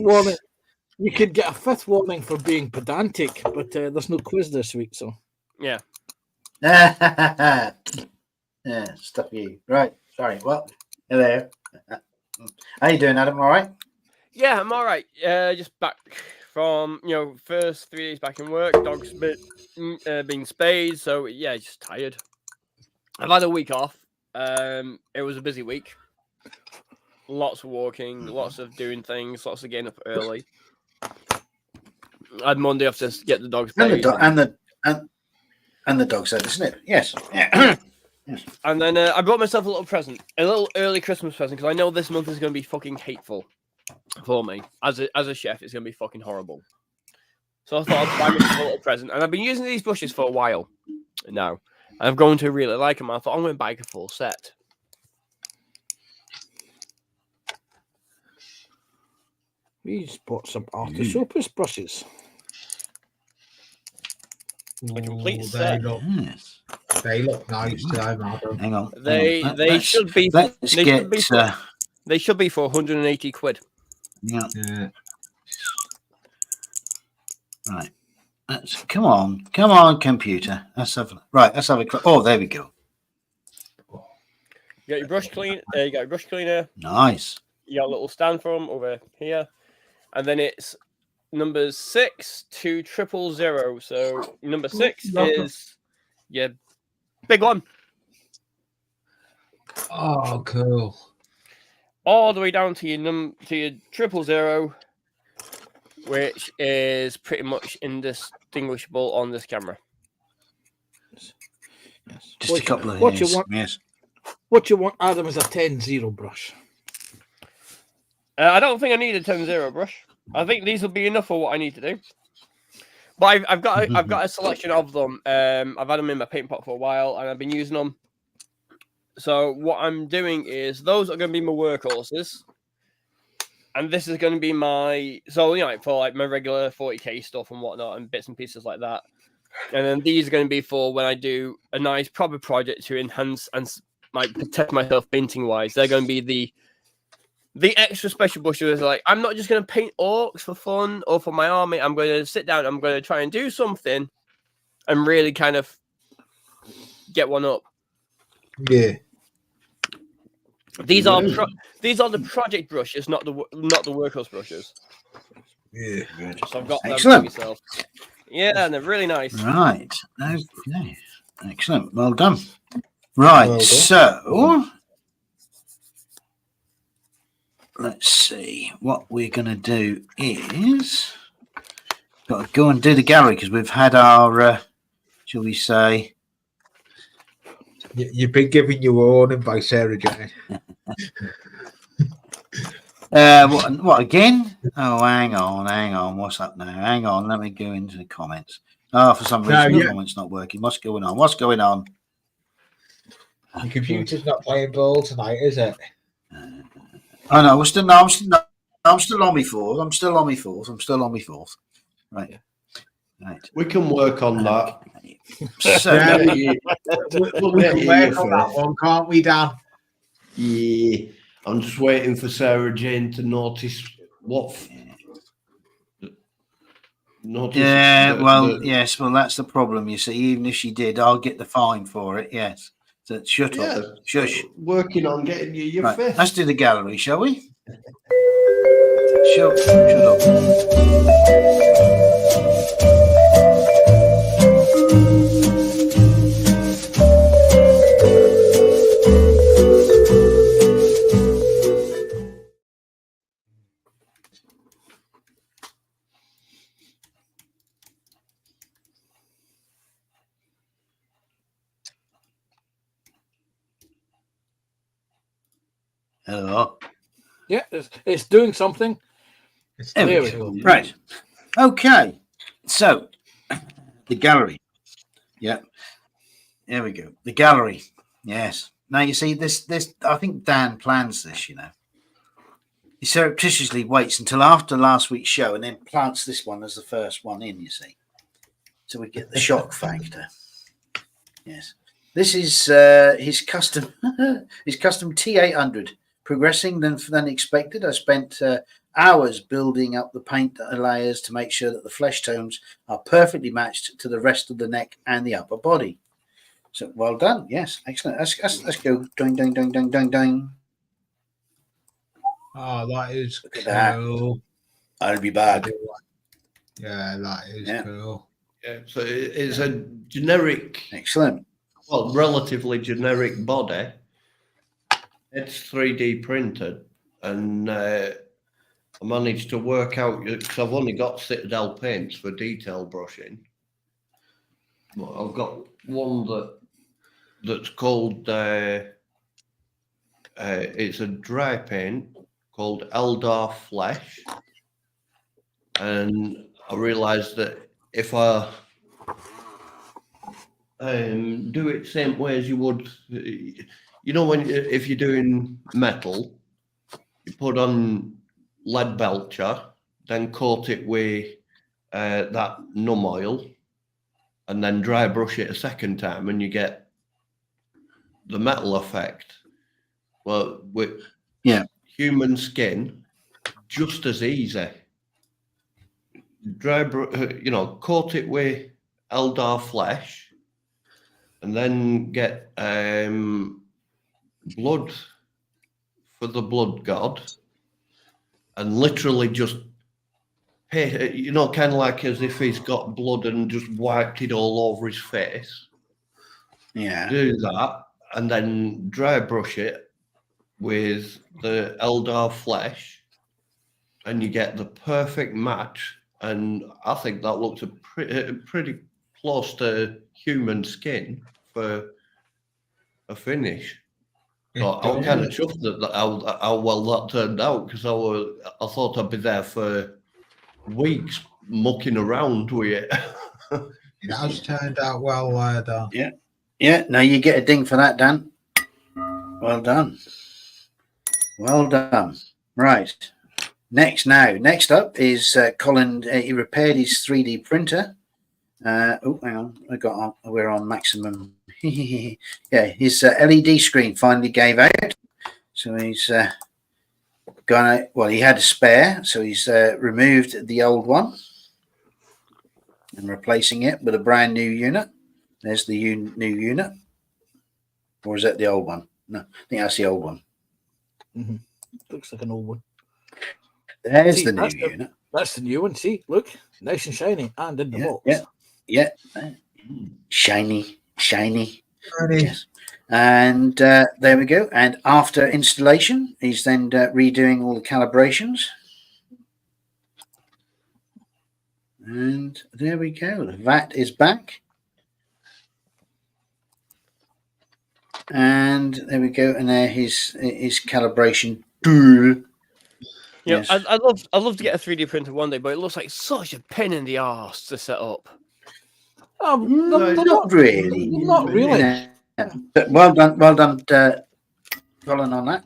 You could get a fifth warning for being pedantic, but there's no quiz this week, so. Yeah. Yeah, stuff you. Right. Sorry. Well, hello. How you doing, Adam? All right? Yeah, I'm all right. Just back from first 3 days back in work. Dog's been spayed, so yeah, just tired. I've had a week off. It was a busy week. lots of walking, lots of doing things, lots of getting up early. I had Monday off to get the dogs And the bathed. dog and the dog's had a snip. Yes. And then I brought myself a little present, a little early Christmas present, because I know this month is going to be fucking hateful for me. As a chef, it's going to be fucking horrible. So I thought I'd buy myself a little present. And I've been using these brushes for a while now. I'm going to really like them. I thought I'm going to buy a full set. We just bought some Artisopus brushes. A complete Ooh, set. They look nice today, madam. Hang on. They should be. They should be for 180 quid. Yeah. Right. Come on, computer. Let's have a oh, there we go. You got your brush clean. You got your brush cleaner. Nice. You got a little stand for them over here, and then it's numbers 6 to 000. So number 6 is your big one. Oh, cool. All the way down to your 000, which is pretty much indistinguishable on this camera. Just a couple of what hairs. you want? Yes. What you want, Adam, is a 10-0 brush. I don't think I need a 10-0 brush. I think these will be enough for what I need to do. But I've got a selection of them. I've had them in my paint pot for a while, and I've been using them. So what I'm doing is those are going to be my workhorses, and this is going to be my for like my regular 40k stuff and whatnot and bits and pieces like that. And then these are going to be for when I do a nice proper project to enhance and like protect myself painting wise. They're going to be the extra special brushes. Like, I'm not just going to paint orcs for fun or for my army. I'm going to sit down. I'm going to try and do something and really kind of get one up. Yeah. These are the project brushes, not the workhorse brushes. Yeah. So I've got them Excellent. for myself. Yeah, and they're really nice. Right. Okay. Excellent. Well done. Right. Well done. So let's see. What we're going to do is got to go and do the gallery because we've had our, shall we say? You've been given your warning by Sarah Jane. What again? Oh, hang on. What's up now? Hang on. Let me go into the comments. Oh, for some reason the comments not working. What's going on? The computer's not playing ball tonight, is it? Oh no, I'm still on my fourth. I'm still on my fourth. Right. We can work on that. So, we can work on that one, can't we, Dan? Yeah. I'm just waiting for Sarah Jane to notice what. Yes. Well, that's the problem. You see, even if she did, I'll get the fine for it. Yes. So shut up. Shush. Working on getting you your fifth. Let's do the gallery, shall we? Shut up. Hello. Yeah, it's doing something. There we go. Right. Okay. So the gallery. Yeah. There we go. The gallery. Yes. Now you see this. I think Dan plans this. You know, he surreptitiously waits until after last week's show and then plants this one as the first one in. You see, so we get the shock factor. Yes. This is his custom T800. Progressing than expected. I spent hours building up the paint layers to make sure that the flesh tones are perfectly matched to the rest of the neck and the upper body. So well done. Yes, excellent. Let's go. Ding, ding, ding, ding, ding, ding. Oh, that is Look at that. cool. I'll be back. Yeah, that is cool. Yeah, so it's a generic, Excellent. well, relatively generic body. It's 3D printed, and I managed to work out, because I've only got Citadel paints for detail brushing. Well, I've got one that's called, it's a dry paint called Eldar Flesh. And I realised that if I do it same way as you would, if you're doing metal, you put on lead belcher, then coat it with that numb oil, and then dry brush it a second time, and you get the metal effect. Well, with human skin, just as easy. Coat it with Eldar Flesh, and then get blood for the blood god, and literally just kind of like as if he's got blood and just wiped it all over his face. Yeah. Do that, and then dry brush it with the Eldar Flesh, and you get the perfect match. And I think that looks pretty close to human skin for a finish. So I'm kind of chuffed that how well that turned out, because I thought I'd be there for weeks mucking around with it. It has turned out well, Dan. Yeah. No, you get a ding for that, Dan. Well done. Well done. Right. Next up is Colin. He repaired his 3D printer. Oh, hang on. We're on maximum. Yeah, his LED screen finally gave out. So he's gone out. Well, he had a spare, so he's removed the old one and replacing it with a brand new unit. There's the new unit. Or is that the old one? No, I think that's the old one. Mm-hmm. Looks like an old one. There's the new unit. That's the new one. See, look, nice and shiny, and in the box. Yeah. Shiny. Yes. And there we go. And after installation, he's then redoing all the calibrations. And there we go. The VAT is back. And there we go. And there his calibration tool. Yeah, Yes. I'd love to get a 3D printer one day, but it looks like such a pain in the arse to set up. Not really. Not really. Yeah. But well done, Colin, on that.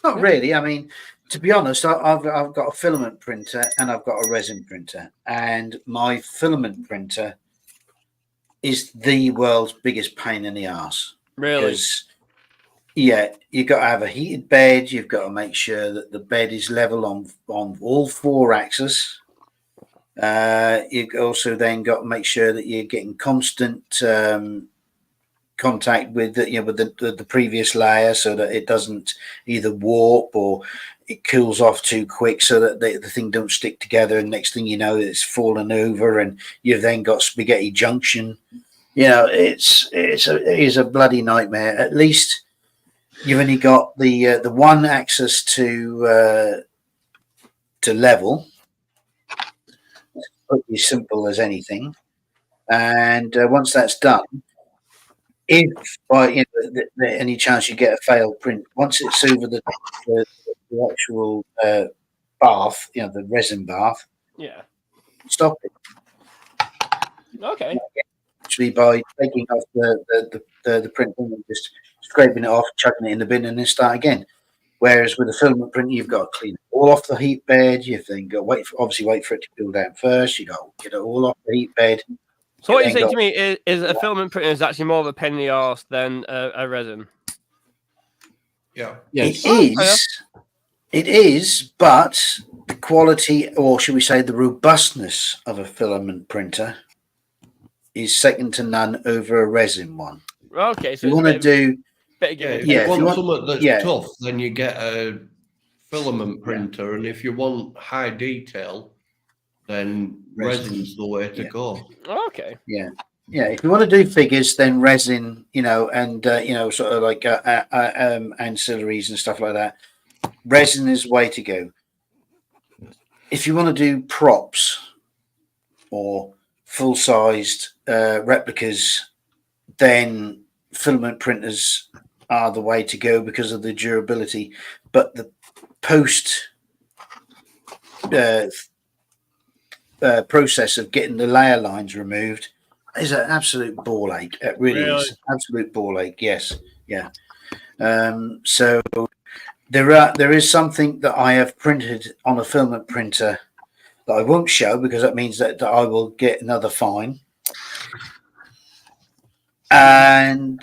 Not really. I mean, to be honest, I've got a filament printer and I've got a resin printer, and my filament printer is the world's biggest pain in the arse. Really? Because, yeah, you've got to have a heated bed. You've got to make sure that the bed is level on all four axes. You've also then got to make sure that you're getting constant contact with the previous layer, so that it doesn't either warp or it cools off too quick, so that the thing don't stick together. And next thing you know, it's fallen over, and you've then got spaghetti junction. It is a bloody nightmare. At least you've only got the one axis to level. Pretty simple as anything. And once that's done, if by any chance you get a failed print, once it's over the actual bath, the resin bath, stop it. Okay. Actually, by taking off the print and just scraping it off, chucking it in the bin, and then start again. Whereas with a filament print, you've got to clean it all off the heat bed. You've then got to wait for it to cool down first. You got to get it all off the heat bed. So what you're saying to me is a filament printer is actually more of a pain in the arse than a resin? Yeah. Yes. It is, but the quality, or should we say the robustness of a filament printer is second to none over a resin one. Okay, so you want to do... If you want something that's tough, then you get a filament printer, and if you want high detail, then resin's the way to go. Okay. Yeah. If you want to do figures, then resin, and sort of like ancillaries and stuff like that. resin is the way to go. If you want to do props or full-sized replicas, then filament printers are the way to go because of the durability. But the post process of getting the layer lines removed is an absolute ball ache. It really is absolute ball ache. Yes, yeah. So there is something that I have printed on a filament printer that I won't show because that means that I will get another fine. And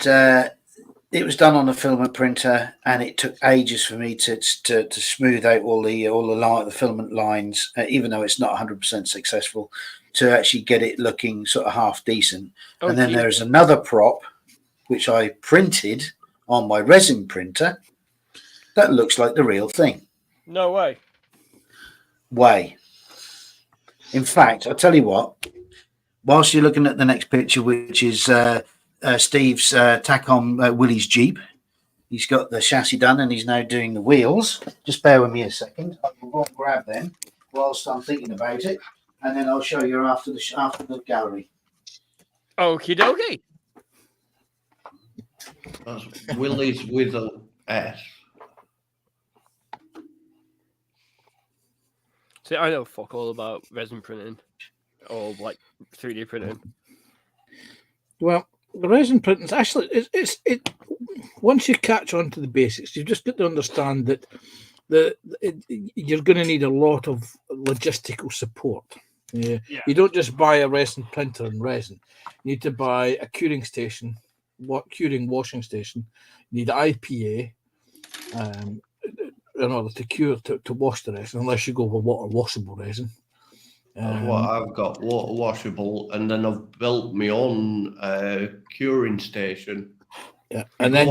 it was done on a filament printer, and it took ages for me to smooth out all the filament lines, even though it's not 100% successful, to actually get it looking sort of half decent. Oh, and then there's another prop which I printed on my resin printer that looks like the real thing. No way. In fact, I'll tell you what, whilst you're looking at the next picture, which is Steve's tack on Willie's Jeep, he's got the chassis done and he's now doing the wheels. Just bear with me a second. I will go and grab them whilst I'm thinking about it, and then I'll show you after the gallery. Okie dokie. That's Willie's with an S. See, I know fuck all about resin printing or like 3D printing. Well, the resin printing actually it. Once you catch on to the basics, you've just got to understand that you're going to need a lot of logistical support. Yeah. You don't just buy a resin printer and resin. You need to buy a curing station, curing washing station. You need IPA in order to cure to wash the resin, unless you go with water washable resin. That's what I've got, water washable, and then I've built my own curing station. Yeah, and then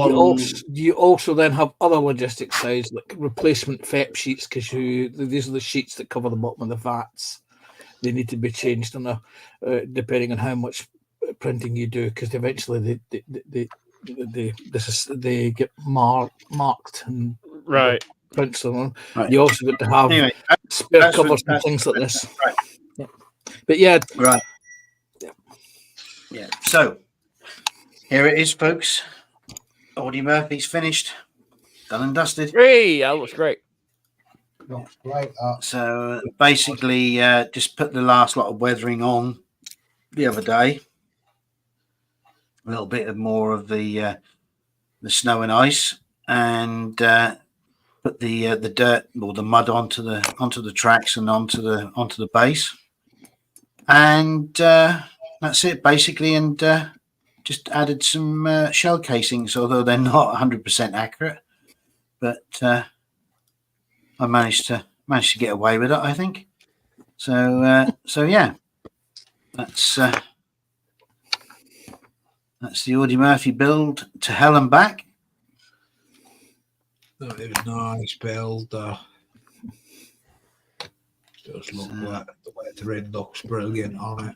you also then have other logistics sides like replacement FEP sheets, because these are the sheets that cover the bottom of the vats. They need to be changed on depending on how much printing you do, because eventually they get marked and right. Prints on them. Right. You also got to have spare covers and things like this. Right. Yeah. But yeah, right. Yeah. So here it is, folks. Audie Murphy's finished, done and dusted. Hey, that looks great. Looks great. So basically, just put the last lot of weathering on the other day. A little bit more of the snow and ice, and put the dirt or the mud onto the tracks and onto the base, and that's it basically. And just added some shell casings, although they're not 100% accurate, but I managed to get away with it, I think. So yeah, that's the Audie Murphy build to hell and back. That is a nice build. Does look like the weathering looks brilliant on it.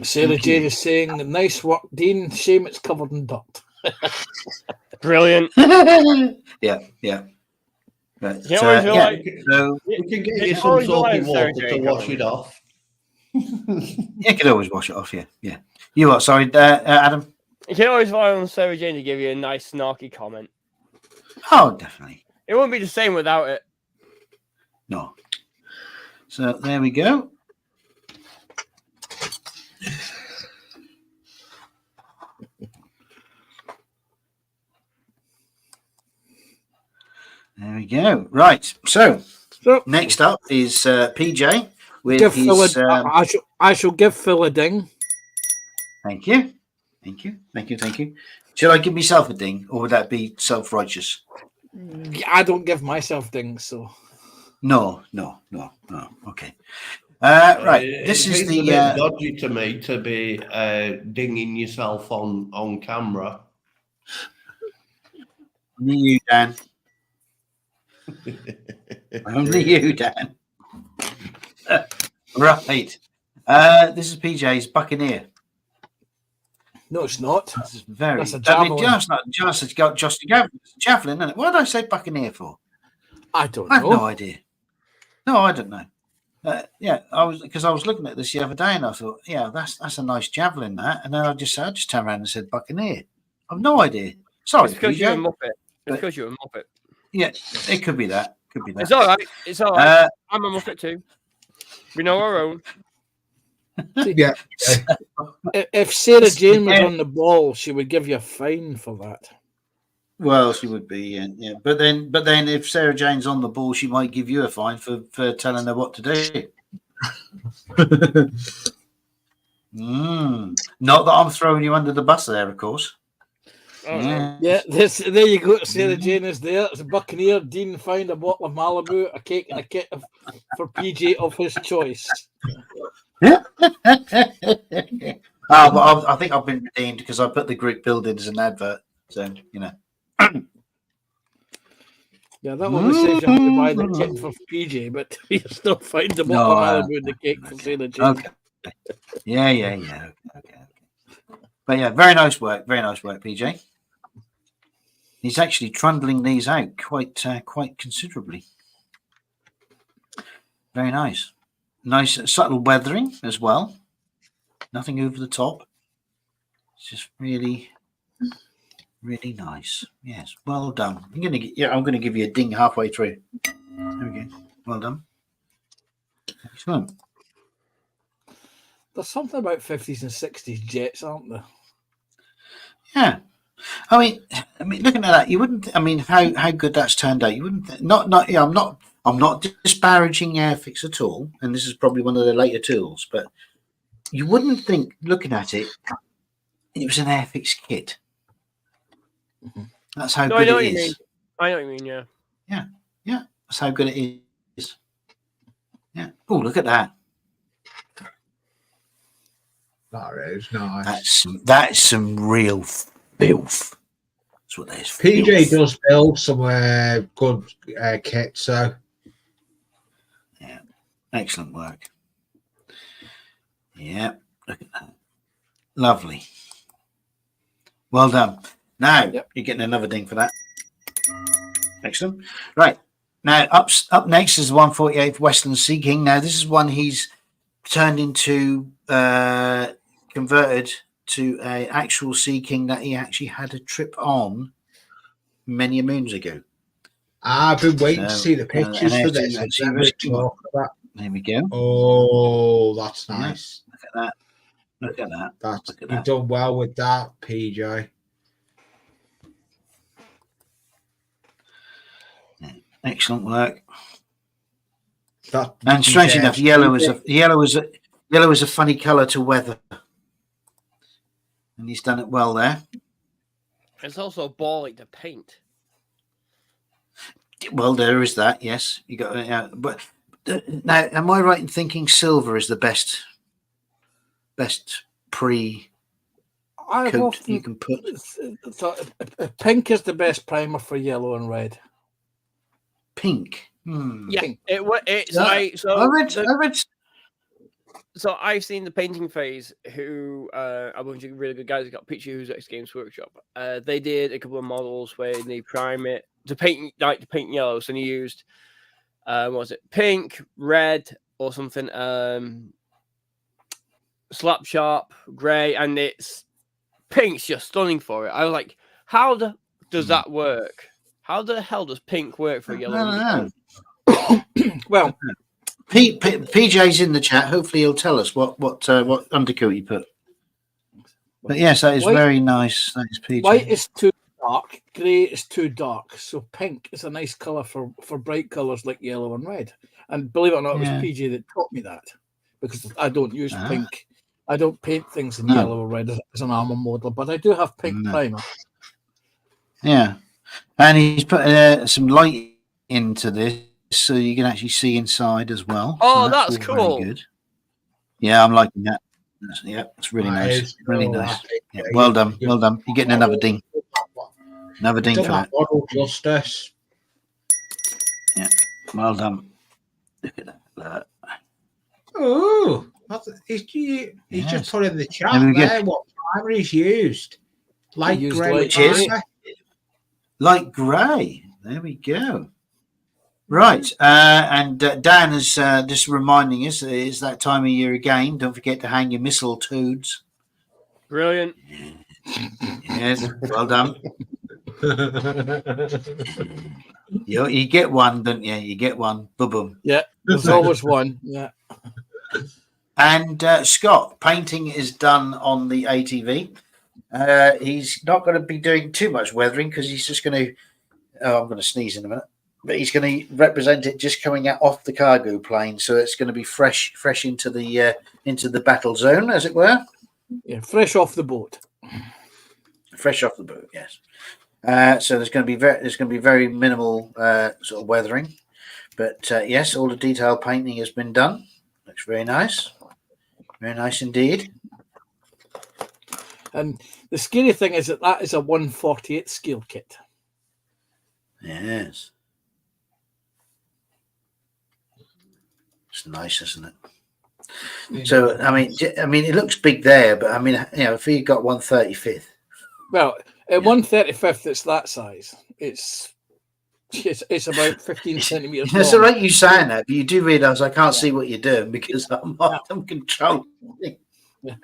Sarah Jane is saying, "Nice work, Dean. Shame it's covered in dirt." Brilliant. Yeah. But, so we can get you some soapy water to wash it off. You can always wash it off. Yeah. You what? Sorry, Adam. You can always rely on Sarah Jane to give you a nice snarky comment. Oh, definitely. It wouldn't be the same without it. No. So there we go. There we go. Right. So next up is PJ with his. I shall give Phil a ding. Thank you. Should I give myself a ding, or would that be self-righteous? I don't give myself dings, so. No. Okay. Right. This is the a bit dodgy to me to be dinging yourself on camera. Only you, Dan. Only you, Dan. Right. This is PJ's Buccaneer. No, it's not. This is very. That's a javelin. Just a javelin. It's a javelin, isn't it? What did I say Buccaneer for? I don't I have no know. idea. No, I don't know. Yeah, I was looking at this the other day and I thought, yeah, that's a nice javelin, that. And then I just turned around and said Buccaneer. I've no idea. Sorry, It's because you're a PJ. Muppet. It's but- because you're a Muppet. Yeah, it could be that. Could be that. It's all right. It's all right. I'm a Muppet too. We know our own. Yeah. If Sarah Jane was on the ball, she would give you a fine for that. Well, she would be, yeah. But then, if Sarah Jane's on the ball, she might give you a fine for telling her what to do. Not that I'm throwing you under the bus there, of course. Oh, no. Yeah, there you go. Sarah Jane is there. It's a Buccaneer. Dean found a bottle of Malibu, a cake, and a kit for PJ of his choice. But I think I've been redeemed because I put the group building as an advert. So, you know. Yeah, that one says you have to buy the kit for PJ, but you still find the bottle of Malibu and the cake for Sarah Jane. Okay. Yeah. Okay. But yeah, very nice work, PJ. He's actually trundling these out quite considerably. Very nice. Nice subtle weathering as well. Nothing over the top. It's just really, really nice. Yes, well done. I'm gonna give you a ding halfway through. There we go. Well done. Excellent. There's something about 50s and 60s jets, aren't there? Yeah. I mean, looking at that, you wouldn't. I mean, how good that's turned out. You wouldn't. Not. Yeah, I'm not disparaging Airfix at all, and this is probably one of the later tools. But you wouldn't think, looking at it, it was an Airfix kit. Mm-hmm. That's how good it is. I know what you mean. Yeah. Yeah. That's how good it is. Yeah. Oh, look at that. That is nice. That's some real filth. That's what that is. PJ filth. does build some good kits, so Yeah, excellent work. Yeah, look at that. Lovely. Well done. Now you're getting another ding for that. Excellent. Right. Now up next is the 148th Westland Sea King. Now this is one he's turned into converted to a actual Sea King that he actually had a trip on many moons ago. I've been waiting to see the pictures for this. There we go. Oh, that's nice. Look at that. Look at that. You've done well with that, PJ. Excellent work. That, and strange enough, yellow is a funny colour to weather, and he's done it well there. It's also balling to paint. Well, there is that. Yes, you got. But now, am I right in thinking silver is the best pre coat you can put? Pink is the best primer for yellow and red. Pink. Yeah, Pink. it's Yeah. like so. I read. So I've seen the painting phase. Who a bunch of really good guys got Picture Who's X Games Workshop. They did a couple of models where they prime it to paint yellow. So they used what was it, pink, red, or something, slap sharp, grey, and it's pink's just stunning for it. I was like, how does that work? How the hell does pink work for yellow? I don't know. Well, PJ's in the chat. Hopefully, he'll tell us what undercoat he put. But yes, that is very nice. That is PJ. White is too dark, grey is too dark. So pink is a nice colour for bright colours like yellow and red. And believe it or not, it was PJ that taught me that, because I don't use pink. I don't paint things in yellow or red as an armour model, but I do have pink primer. Yeah. And he's put some light into this so you can actually see inside as well. Oh, so that's cool. Very good. Yeah, I'm liking that. It's really nice. Really nice. Yeah, well done. Well done. You're getting another ding. Another ding for that. Model justice. Yeah. Well done. Look at that. Oh, he's just put in the chat there what primer he's used. Light grey. Light grey. There we go. Right, and Dan is just reminding us that it's that time of year again. Don't forget to hang your mistletoes. Brilliant. Yes, well done. You get one, don't you? You get one. Boom, boom. Yeah, there's always one. Yeah. And Scott, painting is done on the ATV. He's not going to be doing too much weathering because he's just going to. Oh, I'm going to sneeze in a minute. But he's going to represent it just coming out off the cargo plane, so it's going to be fresh into the battle zone, as it were. Yeah, fresh off the boat. Fresh off the boat, yes. So there's going to be very minimal sort of weathering, but yes, all the detail painting has been done. Looks very nice indeed. And the scary thing is that is a 1/48 scale kit. Yes, it's nice, isn't it? So I mean, it looks big there, but I mean, if you got 1/35th. Well, at 1/35th, it's that size. It's about 15 centimeters. That's long. all right, you saying that, but you do realise I can't see what you're doing because I'm controlling. Yeah.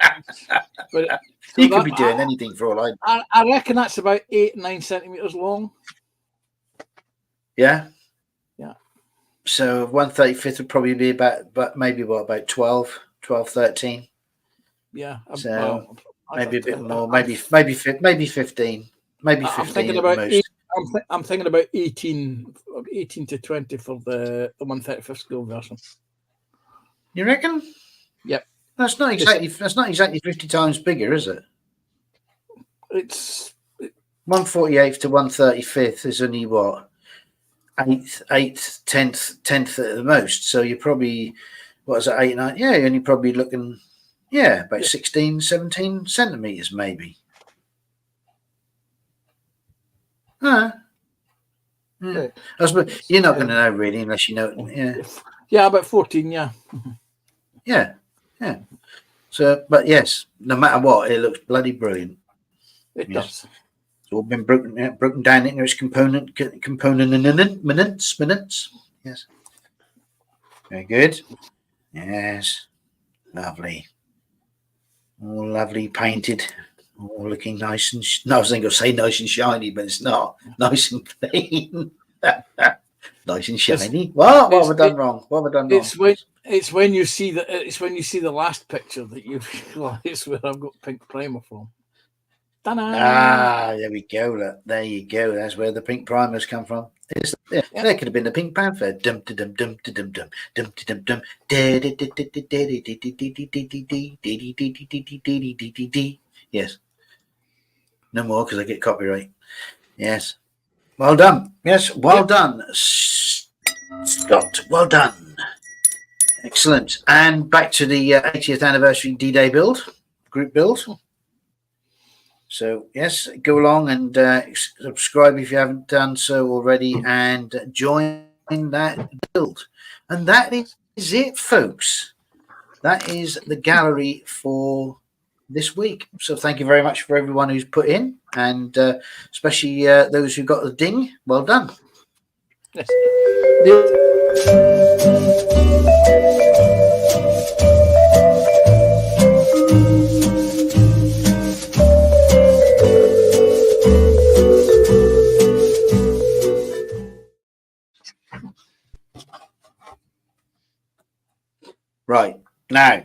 But You could be doing anything for all I reckon that's about 8-9 centimeters long. Yeah. Yeah. So 1/35th would probably be about maybe about 12, 13. Yeah. So maybe a bit more, maybe 15, maybe 15. I'm thinking about most. I'm thinking about 18 to 20 for the 1/35th scale version. You reckon? Yep. That's not exactly 50 times bigger, is it? It's 1/48th to 1/35th is only what? Eighth, tenth at the most. So you're probably, what is it, 8, 9? Yeah, you're only probably looking, about 16, 17 centimeters maybe. Yeah. I suppose you're not going to know really unless you know. Yeah, about 14. Yeah. Yeah. So, but yes, no matter what, it looks bloody brilliant. It does. It's all been broken down into its component minutes. Yes. Very good. Yes. Lovely. All lovely painted. All looking nice and I was going to say nice and shiny, but it's not. Nice and clean. Nice and shiny. What have I done wrong? What have I done wrong? It's when you see the last picture that you realise where I've got pink primer from. Ta-da! There we go. Look, there you go. That's where the pink primers come from. There could have been the Pink Panther. Dum dum dum dum dum dum dum dum dum. Yes. No more because I get copyright. Yes. Well done. Yes. Well done, Scott. Well done. Excellent. And back to the 80th anniversary D-Day group build. So, yes, go along and subscribe if you haven't done so already and join that build. And that is it, folks. That is the gallery for this week. So thank you very much for everyone who's put in and especially those who got the ding. Well done. Yes. Right. Now,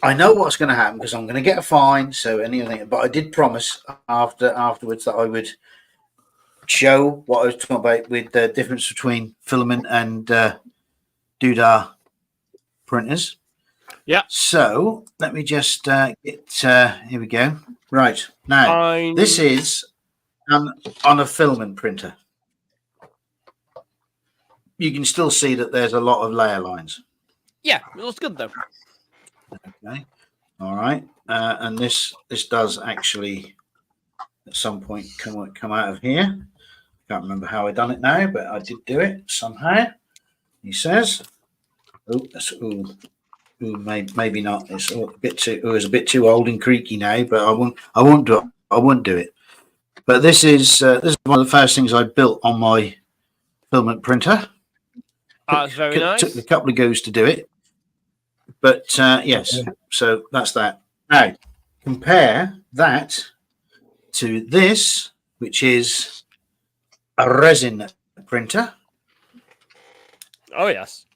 I know what's going to happen because I'm going to get a fine. So anything, but I did promise afterwards that I would show what I was talking about with the difference between filament and doodah printers. Yeah. So let me just get. Here we go. Right now, this is on a filament printer. You can still see that there's a lot of layer lines. Yeah, it looks good though. Okay. All right. And this does actually at some point come out of here. Can't remember how I done it now, but I did do it somehow. He says, maybe not. It's a bit too. It's a bit too old and creaky now, but I won't do it. I won't do it. But this is one of the first things I built on my filament printer. That's very nice. Took a couple of goes to do it, but yes. So that's that. Now compare that to this, which is a resin printer. Oh yes.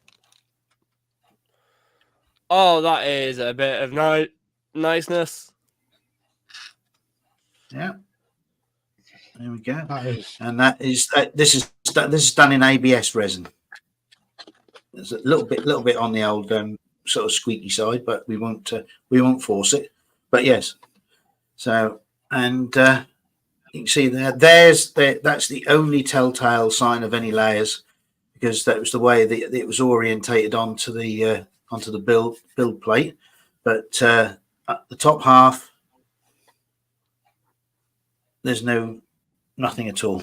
Oh, that is a bit of niceness. Yeah. There we go. That is. And this is done in ABS resin. There's a little bit on the old sort of squeaky side, but we won't force it. But yes. So and you can see that's the only telltale sign of any layers, because that was the way that it was orientated onto the build plate. But at the top half, there's nothing at all.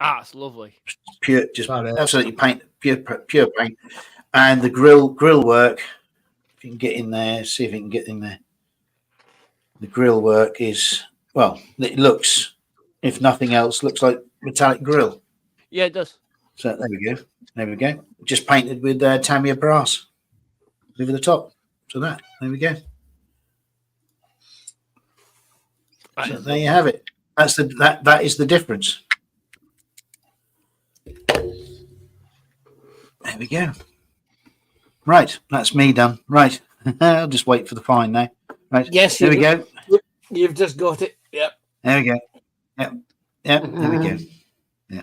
Ah, it's lovely. Pure, just absolutely pure paint. And the grill work, if you can get in there, see if you can get in there. The grill work is, well, it looks, if nothing else, looks like metallic grill. Yeah, it does. So there we go. Just painted with Tamiya brass over the top. So there we go. So there you have it. That is the difference. There we go. Right, that's me done. Right, I'll just wait for the fine now. Right, Yes, there we go. You've just got it. Yep. There we go. Yep. There we go. Yeah.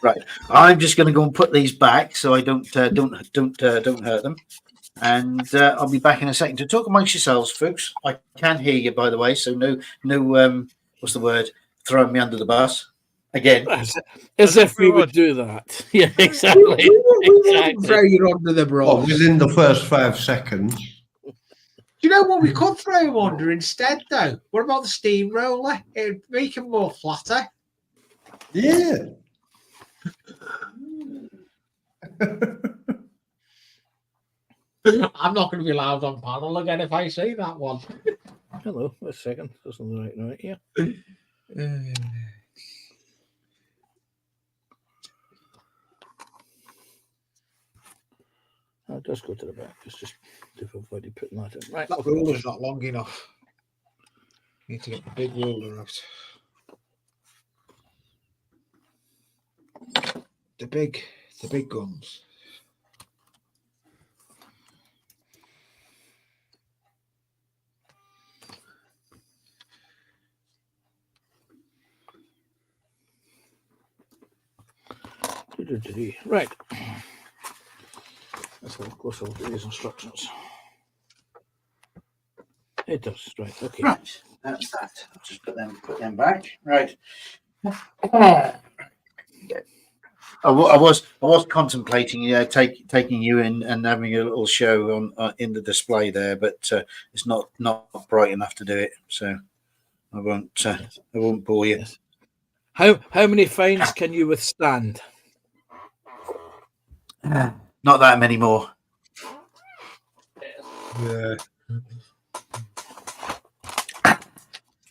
Right, I'm just going to go and put these back so I don't hurt them. And I'll be back in a second to talk amongst yourselves, folks. I can hear you, by the way, so no what's the word? Throwing me under the bus again. As if we would do that. Yeah, exactly. We throw you under the bus. Well, within the first 5 seconds. Do you know what we could throw him under instead, though? What about the steamroller? It'd make him more flatter. Yeah. I'm not going to be loud on panel again if I say that one. Hello, a second. That's on the right, yeah. I'll just go to the back. It's just difficult putting that in. Right. That ruler's not long enough. Need to get the big ruler out. The big guns. Right. Let's have a closer look at these instructions. It does, right, okay. Right, that's that. I'll just put them back. Right. I was contemplating, taking you in and having a little show on in the display there, but it's not bright enough to do it, so I won't bore you. How many fines can you withstand? Not that many more. Yeah.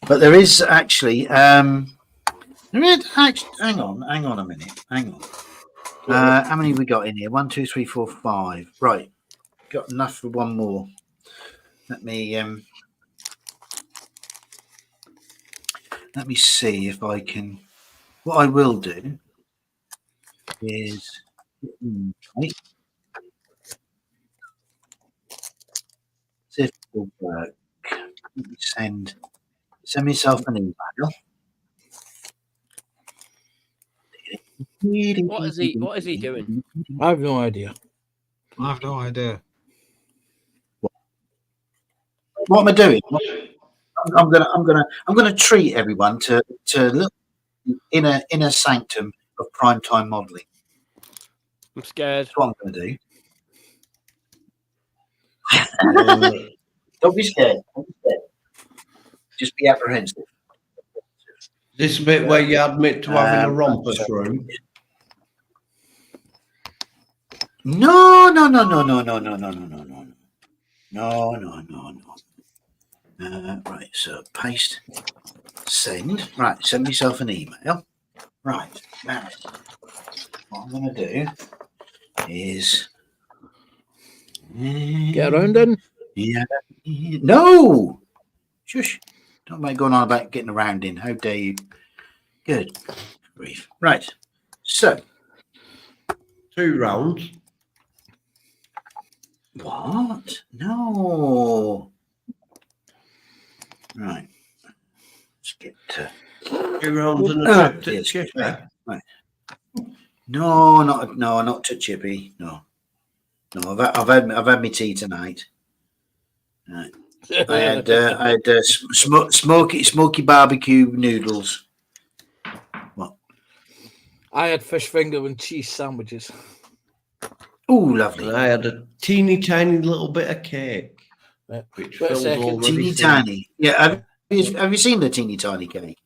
But there is actually hang on a minute. Hang on. How many we got in here? 1, 2, 3, 4, 5. Right. Got enough for one more. Let me see if I can. What I will do is see if it will work. Let me send myself an email. What is he doing? I have no idea. I have no idea. What am I doing? I'm gonna treat everyone to look in a sanctum of prime time modelling. I'm scared. That's what I'm gonna do. Don't be scared. Just be apprehensive. This bit where you admit to having a rompus room. No. Right, so paste, send. Right, send myself an email. Right. Now, what I'm going to do is Get around in. Yeah. No. Shush. Don't mind going on about getting around in. How dare you? Good grief. Right. So. 2 rounds. What? No. Right. Let's get to. 2 rounds and a trip to Yes, Chippy. right. No, not to Chippy. No. I've had my tea tonight. Right. I had smoky barbecue noodles. What? I had fish finger and cheese sandwiches. Oh, lovely. And I had a teeny tiny little bit of cake, which Wait a Phil's second. already Teeny seen. tiny. Yeah. Have you seen the teeny tiny cake?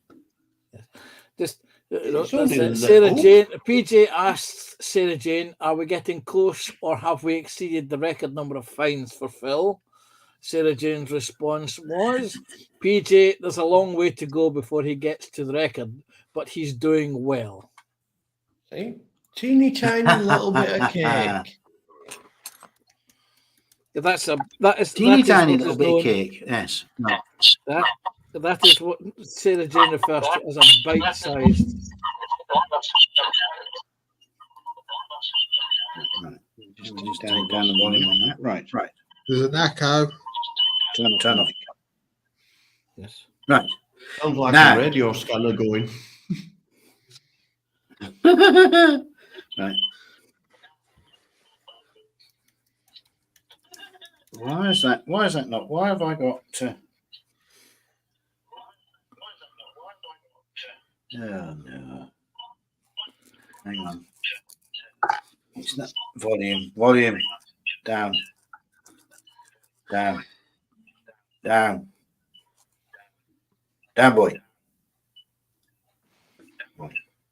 Just It's that's only it. the Sarah nipple. Jane. PJ asked Sarah Jane, "Are we getting close, or have we exceeded the record number of fines for Phil?" Sarah Jane's response was, "PJ, there's a long way to go before he gets to the record, but he's doing well." See? Teeny tiny little bit of cake. That is Teeny that is tiny what little is bit known- of cake. Yes. No. That is what Sarah Jane refers to as a bite-sized. Right. Just down the volume on that. Right. There's an echo. Turn off. Yes. Right. Sounds like Now. a radio scanner going. Right. Why is that not? Why have I got to? Oh no. Hang on. It's not volume. Down. Down, boy.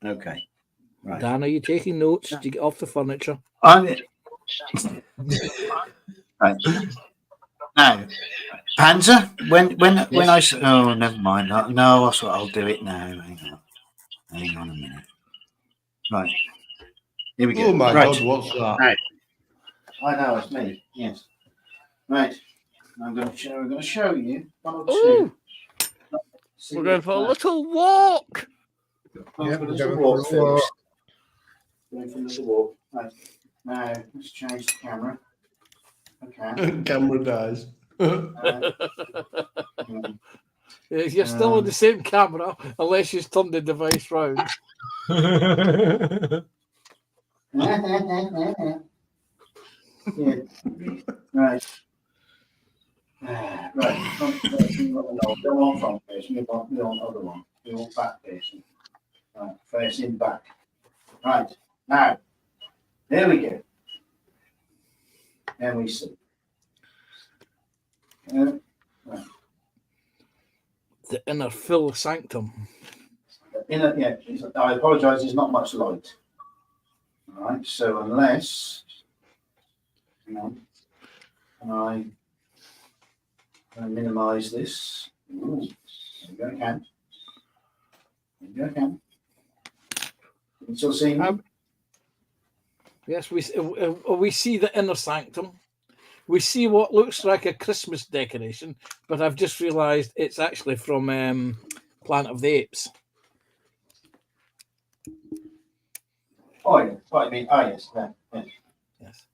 Okay. Right. Dan, are you taking notes? Do you get off the furniture? Right. Now, Panzer, when I s- oh, never mind. No, that's what I'll do it now. Hang on a minute. Right. Here we go. Oh my right. God, what's that? Right. I know it's me. Yes. Right. I'm going to show you one or two. We're going for a little walk. Yeah, We're we're going going for a walk for a walk. first. Going for a little walk. Right. Now, let's change the camera. Okay. Camera dies. You're still on the same camera unless you turn the device round. Yeah. Right. Right. No, don't want front facing. We want other one. We want back facing. Right. Facing back. Right. Now, there we go. And we see. Right. The inner Phil sanctum. I apologise. There's not much light. All right. So unless, hang on, can I minimise this? Ooh, there we go. I can. There we go. I can. You still seeing me? Yes, we see the inner sanctum. We see what looks like a Christmas decoration, but I've just realised it's actually from Planet of the Apes. Oh, yeah. What I mean? Oh, yes. Yeah. Yes.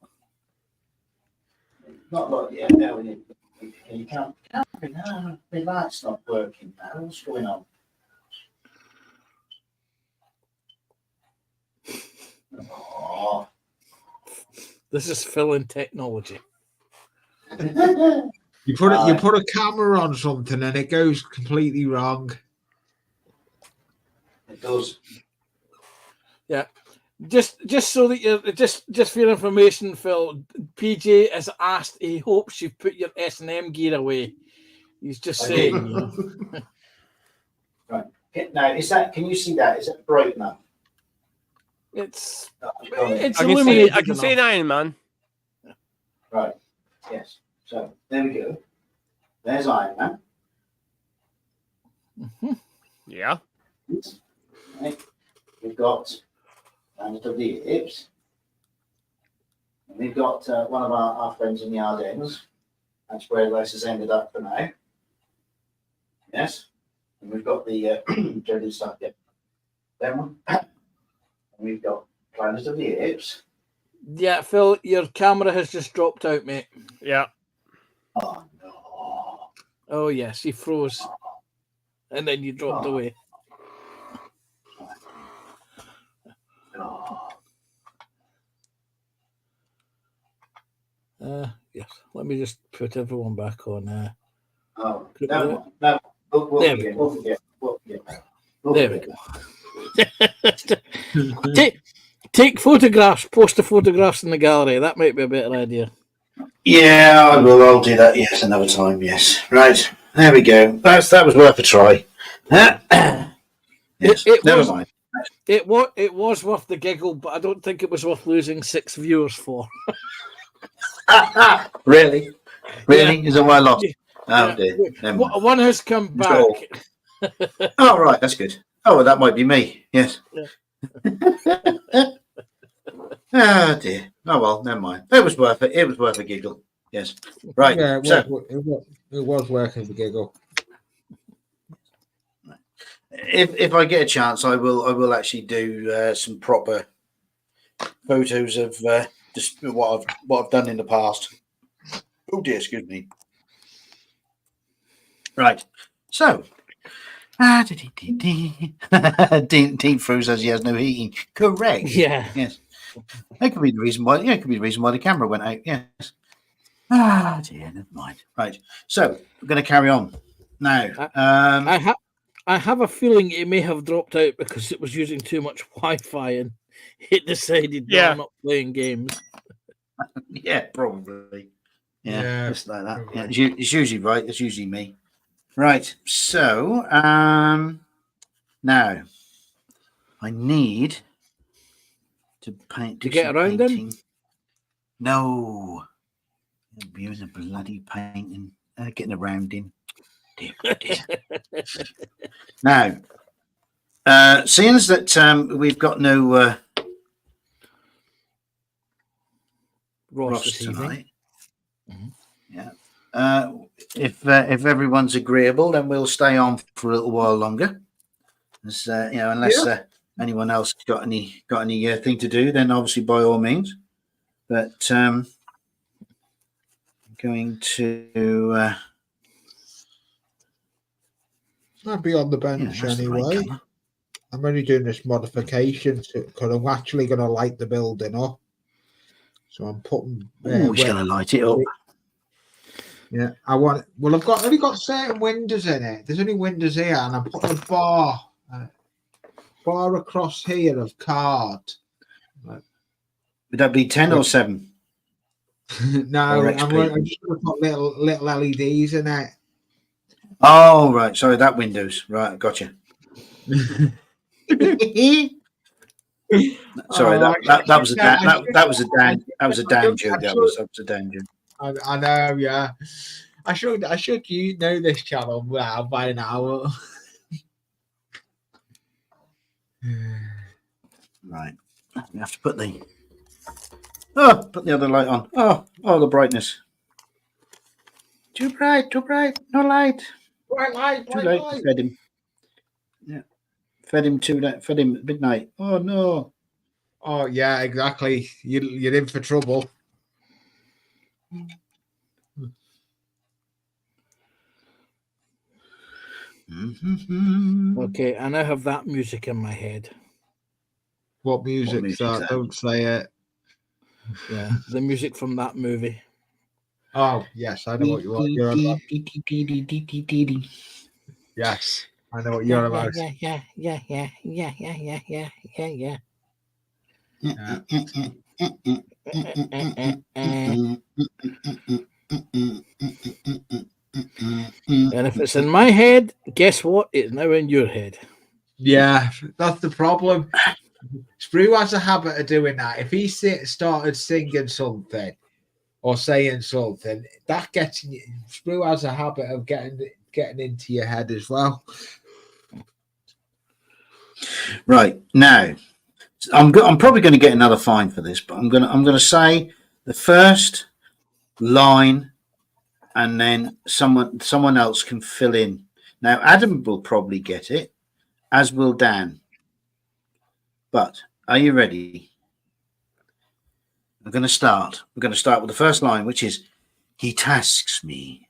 Not like yeah. No, you can't. No, the light's not working now. What's going on? Oh. This is Phil in technology. You put a camera on something and it goes completely wrong. It does. Yeah. Just so that you're just for your information, Phil, PJ has asked, he hopes you've put your S&M gear away. He's just saying, you know. Right. Now, is that? Can you see that? Is it bright enough? It's I can illuminated see an enough. Iron Man. Right. Yes. So there we go. There's Iron Man. Yeah. Right. got Planet of the Apes. And we've got one of our friends in the Ardennes. That's where this has ended up for now. Yes. And we've got the dreaded stuff yet. Then one. And we've got Planet of the Apes. Yeah, Phil, your camera has just dropped out, mate. Yeah. Oh no. Oh yes, he froze, and then you dropped away. Oh. Yes. Let me just put everyone back on. Oh, no. We'll forget. There we go. Take photographs. Post the photographs in the gallery. That might be a better idea. Yeah, I will. I'll do that. Yes, another time. Yes. Right. There we go. That was worth a try. Yes. Never mind. It was worth the giggle, but I don't think it was worth losing 6 viewers for. Really? Yeah. Is that why I lost? Yeah. Oh dear. Never mind. One has come back. Oh right, that's good. Oh well, that might be me. Yes. Yeah. Oh dear. Oh well, never mind. It was worth it. It was worth a giggle. Yes. Right. Yeah, So it was working the giggle. if I get a chance, I will actually do some proper photos of just what I've done in the past. Oh dear, excuse me. Right. So Dean Frew says he has no heating. Correct. Yeah. Yes. That could be the reason why. Yeah, it could be the reason why the camera went out. Yes. Ah, dear. Never mind. Right. So we're going to carry on now. I have a feeling it may have dropped out because it was using too much Wi-Fi and it decided Yeah. I'm not playing games. Yeah, probably. Yeah, just like that. probably. Yeah, it's usually right. It's usually me. Right. So now I need to paint. To get around them? painting. No, I'm using a bloody painting. Getting around in. Dear. Now, seeing as that we've got no Ross tonight. Mhm. Yeah. If everyone's agreeable, then we'll stay on for a little while longer. As, unless anyone else got any thing to do, then obviously by all means. But I'm going to. I'll be on the bench that's the right anyway. colour. I'm only doing this modification because I'm actually going to light the building up. So I'm putting. Oh, he's going to light it up. Yeah, I want. Well, I've only got certain windows in it. There's only windows here, and I'm putting a bar across here of card. Would that be 10 or 7? No, Or I'm XP? just going to put little LEDs in it. Oh, right. Sorry, that Windows. Right, gotcha. Sorry, that was a damn joke. That was a damn joke. I know, yeah. I should you know this channel well by now. Right. We have to put the other light on. Oh, the brightness. Too bright, no light. Bright light, Too late. Fed him. Yeah. Fed him at midnight. Oh no. Oh yeah, exactly. You're in for trouble. Okay, I now have that music in my head. What music's that? Don't say it. Yeah, the music from that movie. Oh yes, I know what you're on about. Yes, I know what you're on about. Yeah. And if it's in my head, guess what? It's now in your head. Yeah, that's the problem. Sprue has a habit of doing that. If he started singing something or saying something, that gets in. Sprue has a habit of getting into your head as well. Right now, I'm probably going to get another fine for this, but I'm gonna say the first line, and then someone else can fill in. Now, Adam will probably get it, as will Dan. But are you ready? We're going to start. We're going to start with the first line, which is, "He tasks me.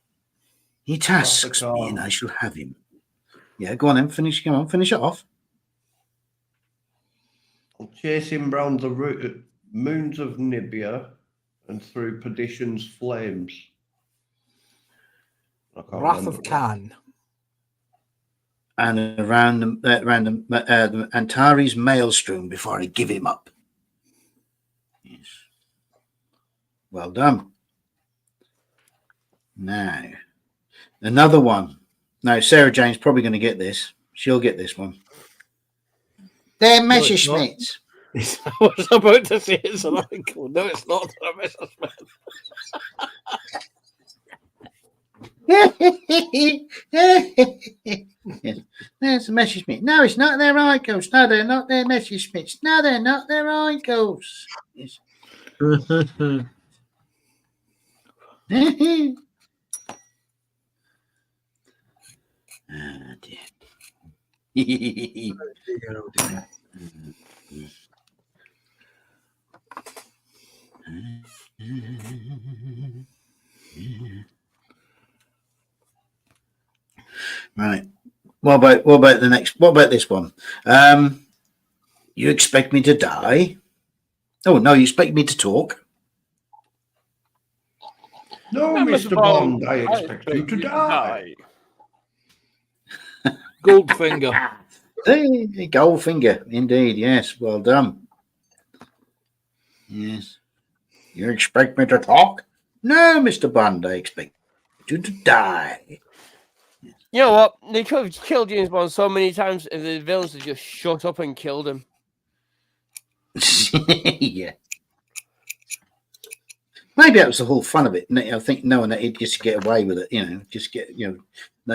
He tasks me, and I shall have him." Yeah, go on then. Finish. Come on, finish it off. I'll chase him round the moons of Nibia and through perdition's flames. I can't Wrath remember of Khan. And around the Antari's maelstrom before I give him up. Yes. Well done. Now, another one. Now, Sarah Jane's probably going to get this. She'll get this one. They're Messerschmitts. I was about to say it's an uncle. No, it's not a Messerschmitt. Yes. There's a Messerschmitt. No, it's not their icons. No, they're not their Messerschmitts. No, they're not their icons. Yes. Oh, dear. Right. What about the next? What about this one? You expect me to die? Oh no, you expect me to talk? No, Mr. Bond, I expect you to die. Goldfinger. Hey, Goldfinger, indeed. Yes, well done. Yes. You expect me to talk? No, Mr. Bond, I expect you to die. You know what? They could have killed James Bond so many times, and the villains had just shut up and killed him. Yeah. Maybe that was the whole fun of it. I think knowing that he'd just get away with it, just get,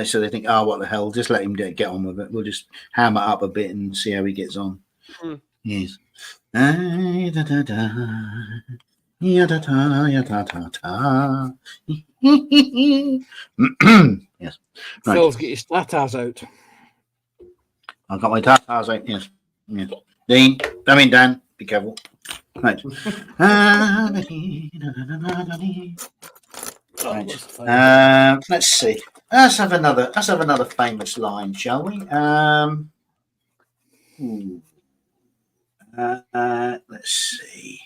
so they think, oh, what the hell, just let him get on with it. We'll just hammer up a bit and see how he gets on. Yes. Yes. Right. Phil's get his tatas out. I've got my tatas out, yes. Dan, be careful. Right. Right. Let's see. Let's have another famous line, shall we? Let's see.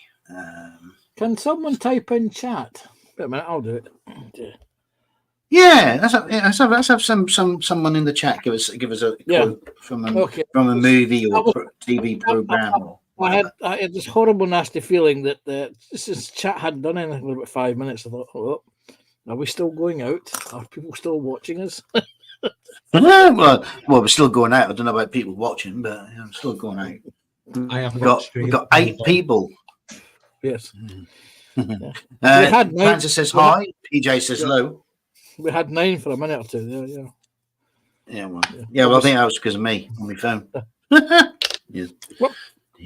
Can someone type in chat? Wait a minute, I'll do it. Yeah, let's have someone in the chat give us a quote from a movie or TV program. I had this horrible, nasty feeling that since chat hadn't done anything for about 5 minutes, I thought, oh, are we still going out? Are people still watching us? well, we're still going out. I don't know about people watching, but I'm still going out. We've got 8 people. Yes. Francis says hi. PJ says hello. We had 9 for a minute or two there, yeah. Well, I think that was because of me on my phone. Yes. What? I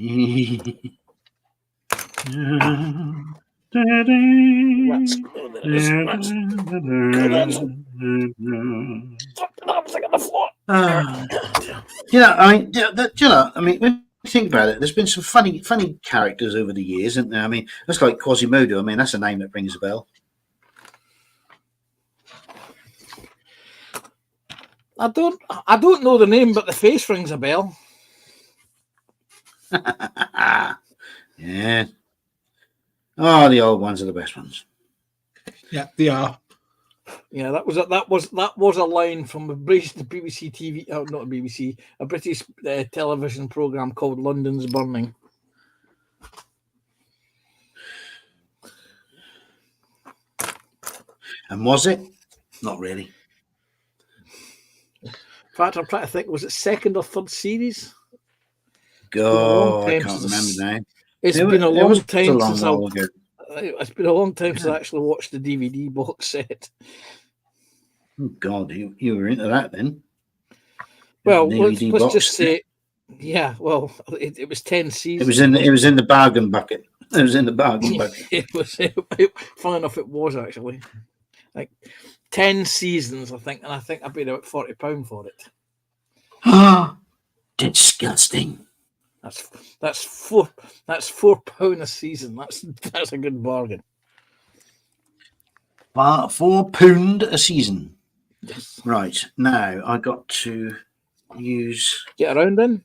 mean, when you think about it, there's been some funny characters over the years, isn't there? I mean, that's like Quasimodo. I mean, that's a name that rings a bell. I don't know the name, but the face rings a bell. Yeah. Oh, the old ones are the best ones. Yeah, they are. Yeah, that was a line from the BBC TV, not a BBC, a British television program called London's Burning. And was it? Not really. In fact, I'm trying to think, was it second or third series? God, I can't remember now. It's been a long time since I actually watched the DVD box set. Oh God, you were into that then? Well, let's just say Yeah, well, it was 10 seasons. It was in the bargain bucket. It was in the bargain bucket. Funny enough, it was actually like 10 seasons, I think, and I think I paid about £40 for it. Ah, disgusting. That's £4 a season. That's a good bargain. £4 a season. Yes. Right, now I got to use. Get around then.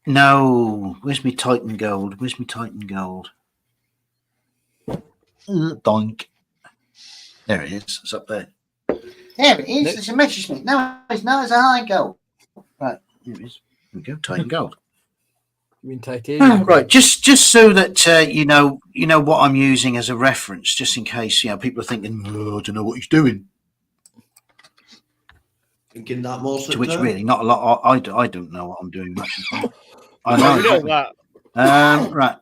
No, where's my Titan Gold? Where's my Titan Gold? Doink. There it is. It's up there. There it is. It's a Messerschmitt. No, it's not. It's a high gold. Right, here it is. Here we go. Titan Gold. You mean titanium? Right, just so that you know what I'm using as a reference, just in case people are thinking, oh, I don't know what he's doing. Thinking that more. To which really not a lot. I don't know what I'm doing much. I Oh, know. we know that. Right.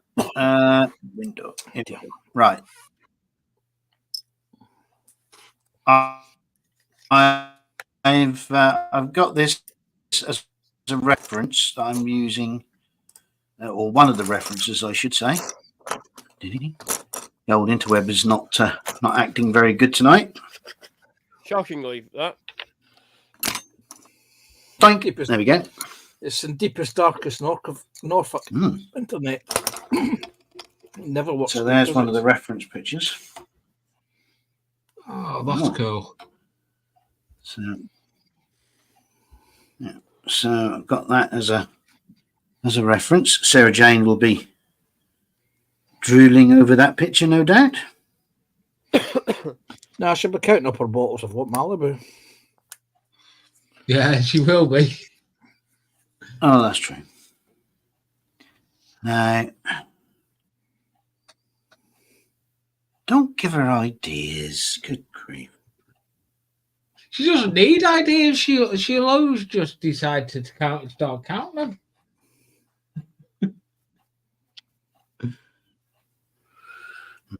Window. Right. I've got this as a reference that I'm using, or one of the references, I should say. The old interweb is not acting very good tonight. Shockingly, that. Thank you. There we go. It's in deepest, darkest Norfolk internet. Never watched. So there's one of the reference pictures. Oh, that's cool. So, yeah. So I've got that as a reference. Sarah Jane will be drooling over that picture, no doubt. No, she'll be counting up her bottles of what Malibu. Yeah, she will be. Oh, that's true. Now, don't give her ideas. Good grief. She doesn't need ideas. She'll always just decide to start counting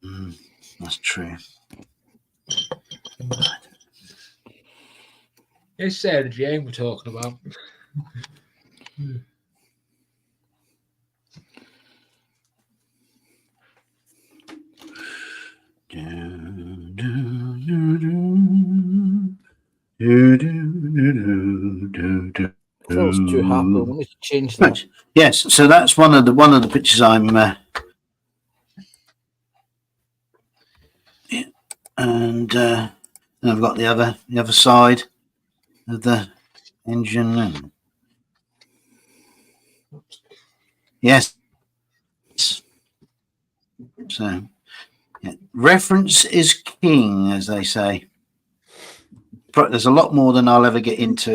them. That's true. It's Sarah Jane we're talking about. If I was too happy, I wanted to change that. Right. Yes, so that's one of the pictures I'm. And I've got the other side of the engine. And yes. So, yeah. Reference is king, as they say. There's a lot more than I'll ever get into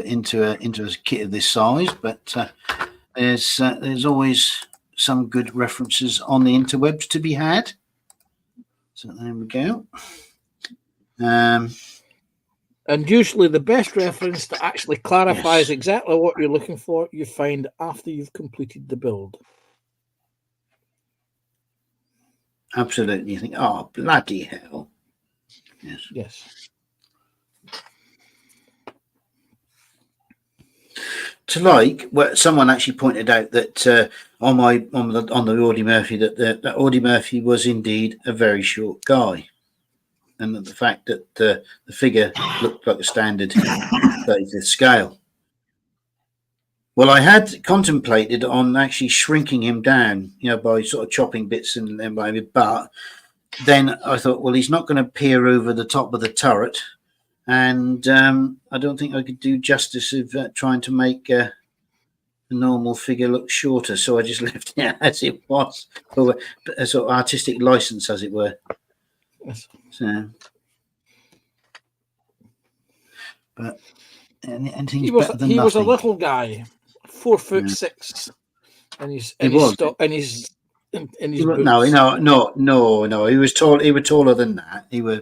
a kit of this size, but there's always some good references on the interwebs to be had. So there we go. And usually the best reference that actually clarifies exactly what you're looking for, you find after you've completed the build. Absolutely. You think, oh, bloody hell. Yes. Yes. To like, well, someone actually pointed out that on the Audie Murphy that Audie Murphy was indeed a very short guy, and that the fact that the figure looked like a standard 35th scale. Well, I had contemplated on actually shrinking him down, by sort of chopping bits and then by, but then I thought, well, he's not going to peer over the top of the turret. And I don't think I could do justice of trying to make a normal figure look shorter. So I just left it as it was, for a sort of artistic license, as it were. Yes. So, but anything's He was better than he nothing. was a little guy, 4'6", and he's boots. No. He was tall. He was taller than that. He were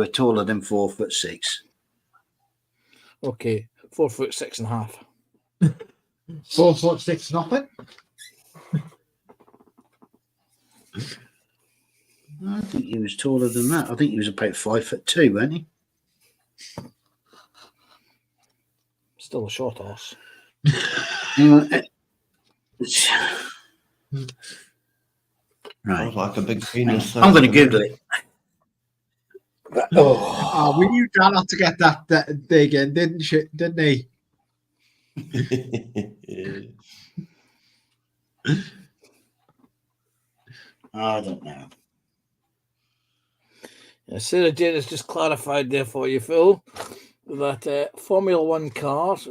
taller than 4'6". Okay, 4'6.5". 4'6", nothing. I think he was taller than that. I think he was about 5'2", wasn't he? Still a short ass. Sounds Right. like a big penis. I'm going to Google it. Oh, we knew Dan had to get that dig in, didn't he? I don't know. Yeah, Sarah Jane has just clarified there for you, Phil, that Formula One cars,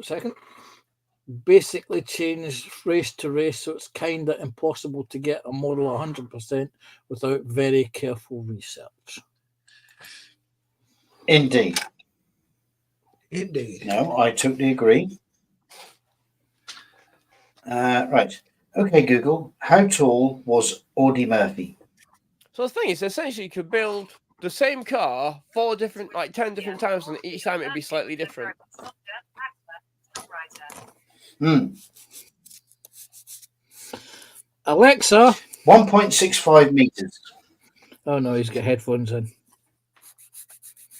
basically change race to race, so it's kind of impossible to get a model 100% without very careful research. Indeed. Indeed. No, I totally agree. Right. Okay, Google. How tall was Audie Murphy? So the thing is, essentially, you could build the same car 10 different times, and each time it'd be slightly different. Alexa. 1.65 meters. Oh no, he's got headphones in.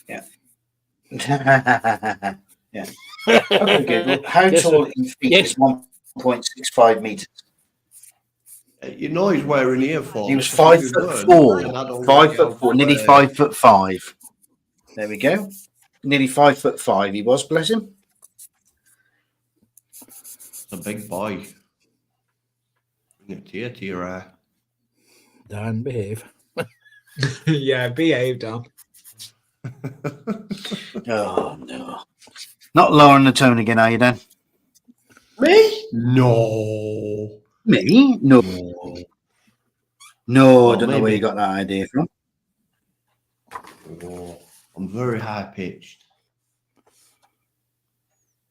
Yeah. Yeah. Okay, Google. How tall in feet is 1.65 meters? You know he's wearing earphones. He was 5'4". 5'4", nearly 5'5". There we go. Nearly 5'5". He was, bless him. A big boy. Bring a tear to your eye. Dan, behave. Yeah, behave, Dan. Oh no. Not lowering the tone again, are you, Dan? Me? No. Me? No. No, Well, I don't know where maybe. you got that idea from. Oh, I'm very high pitched.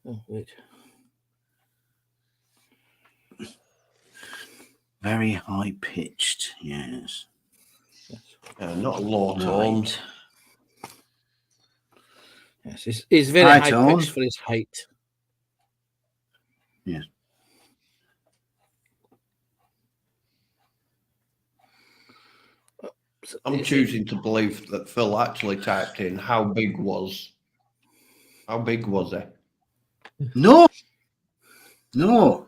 Oh, wait. Very high pitched, yes. Not low tones. Yes, he's very High high tone. pitched for his height. Yes. I'm choosing to believe that Phil actually typed in how big was it? No. No.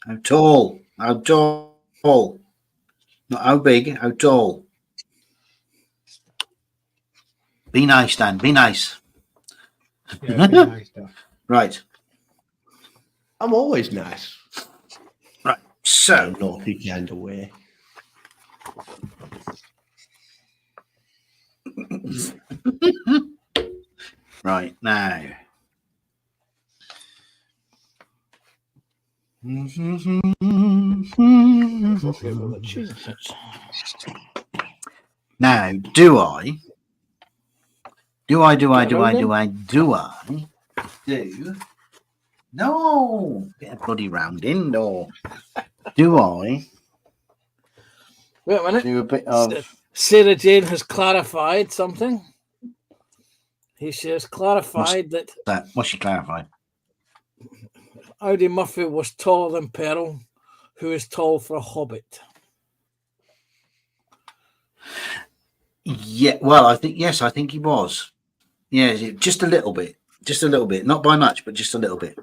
How tall? How tall? Not how big, how tall. Be nice, Dan. Be nice. Yeah, be nice, Dan. Right. I'm always nice. Right. So, Naughty kind of way. right now. Now, do I no, get a bloody rounding, no. Do I Wait a minute. do a bit of Sarah Jane has clarified something. She has clarified that what's she clarified? Audie Murphy was taller than Pearl, who is tall for a hobbit. Yeah, well, I think he was. Yeah, just a little bit, not by much, but just a little bit.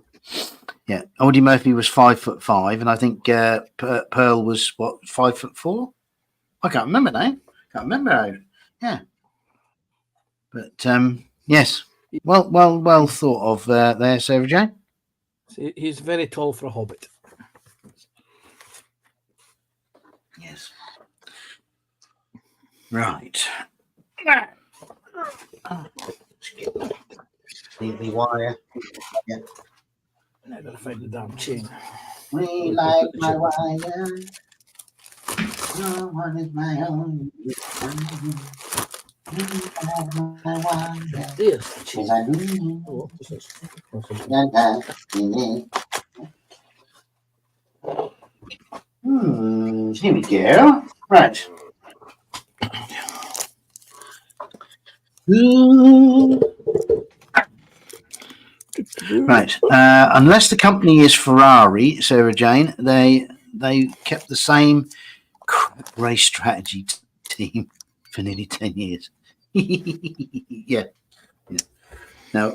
Yeah, Audie Murphy was 5'5", and I think Pearl was what, 5'4". I can't remember now. How. Yeah, but yes, well thought of there, Sarah Jane. He's very tall for a hobbit. Yes. Right. Leave me wire. Yeah. Now I gotta find the damn chain. We like my wire. No one is my own. There's the chain. Oh, this is Here we go. Right. Right. Unless the company is Ferrari, Sarah Jane, they kept the same race strategy team for nearly 10 years. Yeah. Now,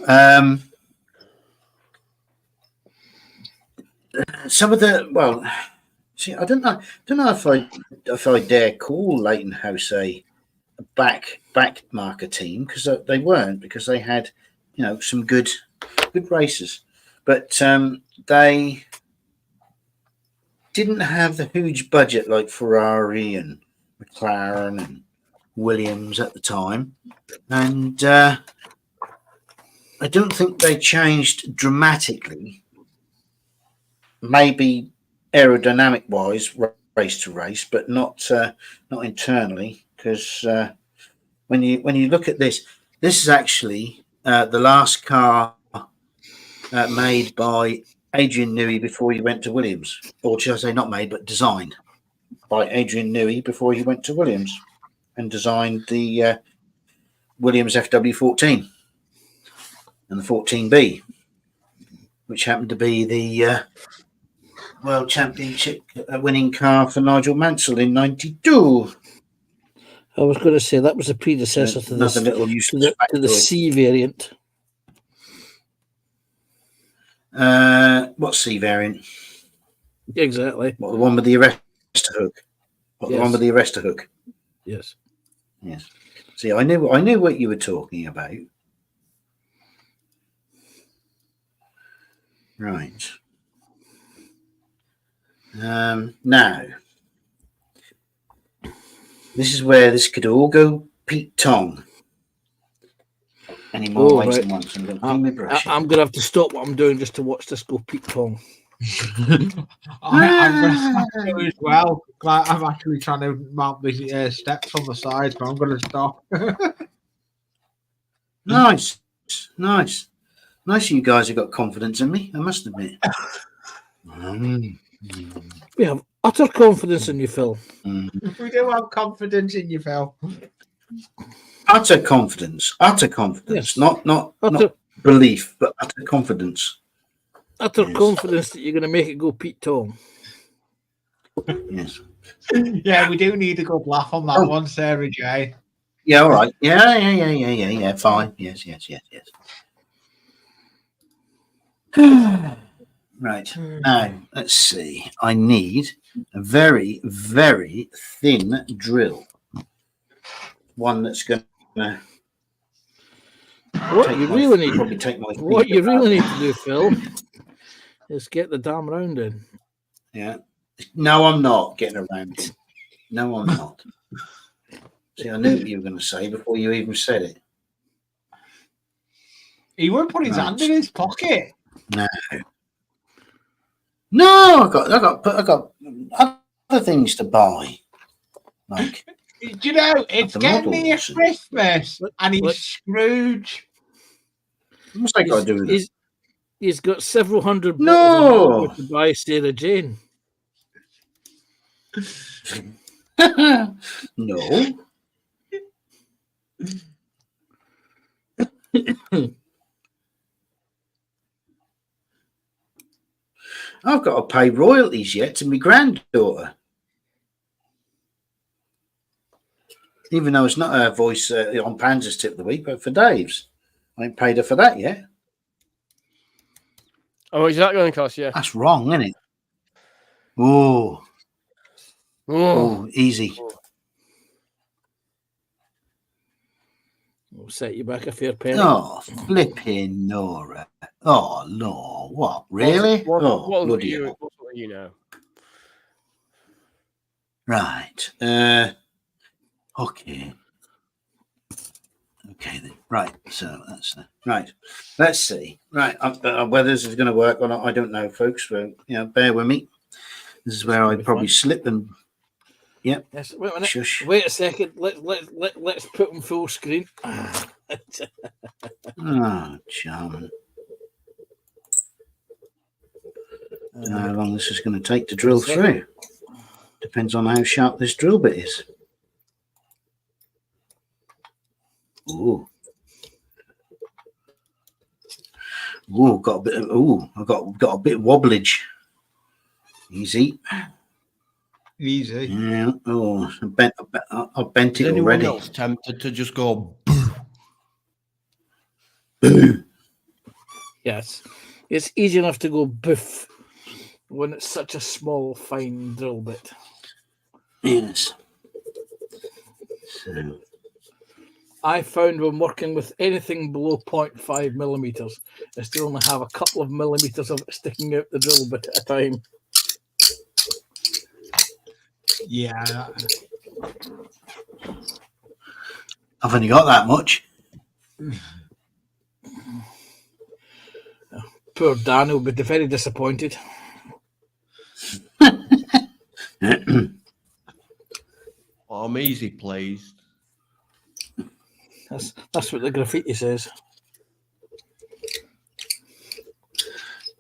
some of the see, I don't know if I dare call Leighton House a back marker team, because they weren't, because they had some good races, but they didn't have the huge budget like Ferrari and McLaren and Williams at the time, and I don't think they changed dramatically. Maybe aerodynamic wise, race to race, but not internally, because when you look at this is actually the last car made by Adrian Newey before he went to Williams, or should I say not made, but designed by Adrian Newey before he went to Williams and designed the Williams FW14 and the 14B, which happened to be the World Championship winning car for Nigel Mansell in '92. I was going to say that was the predecessor to Another little to the C variant. What C variant? Exactly. What, the one with the arrestor hook? What, Yes. the one with the arrestor hook? Yes. Yes. See, I knew what you were talking about. Right. Now, this is where this could all go Pete Tong. Any more ways than once? I'm going to clean my brush. I'm going to have to stop what I'm doing just to watch this go Pete Tong. I'm going to do as well. I'm actually trying to mount the steps on the side, but I'm going to stop. Nice. You guys have got confidence in me, I must admit. We have utter confidence in you, Phil. We do have confidence in you, Phil. Utter confidence. Yes. Not belief, but utter confidence. Utter confidence that you're going to make it go Pete Tong. Yes. Yeah, we do need a good laugh on that one, Sarah J. Yeah, all right. Yeah. Fine. Yes. Right. Now, let's see. I need a very, very thin drill. One that's going to... What you really need to do, Phil, is get the damn round in. Yeah. No, I'm not getting around it. No, I'm not. See, I knew what you were going to say before you even said it. He won't put his hand in his pocket. No, I got other things to buy. Like, Do you know, it's getting near models. Christmas and he's Scrooge. what's that got to do with it? He's got several hundred No. bottles to buy Sarah Jane. No. I've got to pay royalties yet to my granddaughter. Even though it's not her voice on Panzer's tip of the week, but for Dave's. I ain't paid her for that yet. Oh, is that going to cost you? That's wrong, isn't it? Oh, easy. We'll set you back a fair penny. Oh, flipping Nora. Oh, no. What? Really? What bloody you hell. know? Right. Okay. Okay then. Right. So that's right. Let's see. Right. Whether this is going to work or not, I don't know, folks. So, bear with me. This is where I probably slip and. Yep. Yes, wait a minute. Shush. Wait a second. Let's put them full screen. Oh, charming. How long this is going to take to drill through? Depends on how sharp this drill bit is. Ooh. Got a bit of, I've got a bit of wobblage. Easy. Easy. Yeah. Oh, I bent Is it anyone already. else tempted to just go? Yes, it's easy enough to go boof when it's such a small, fine drill bit. Yes. So, I found when working with anything below 0.5 millimeters, is to only have a couple of millimeters of it sticking out the drill bit at a time. Yeah. I've only got that much. Poor Dan will be very disappointed. I'm easy pleased. That's what the graffiti says.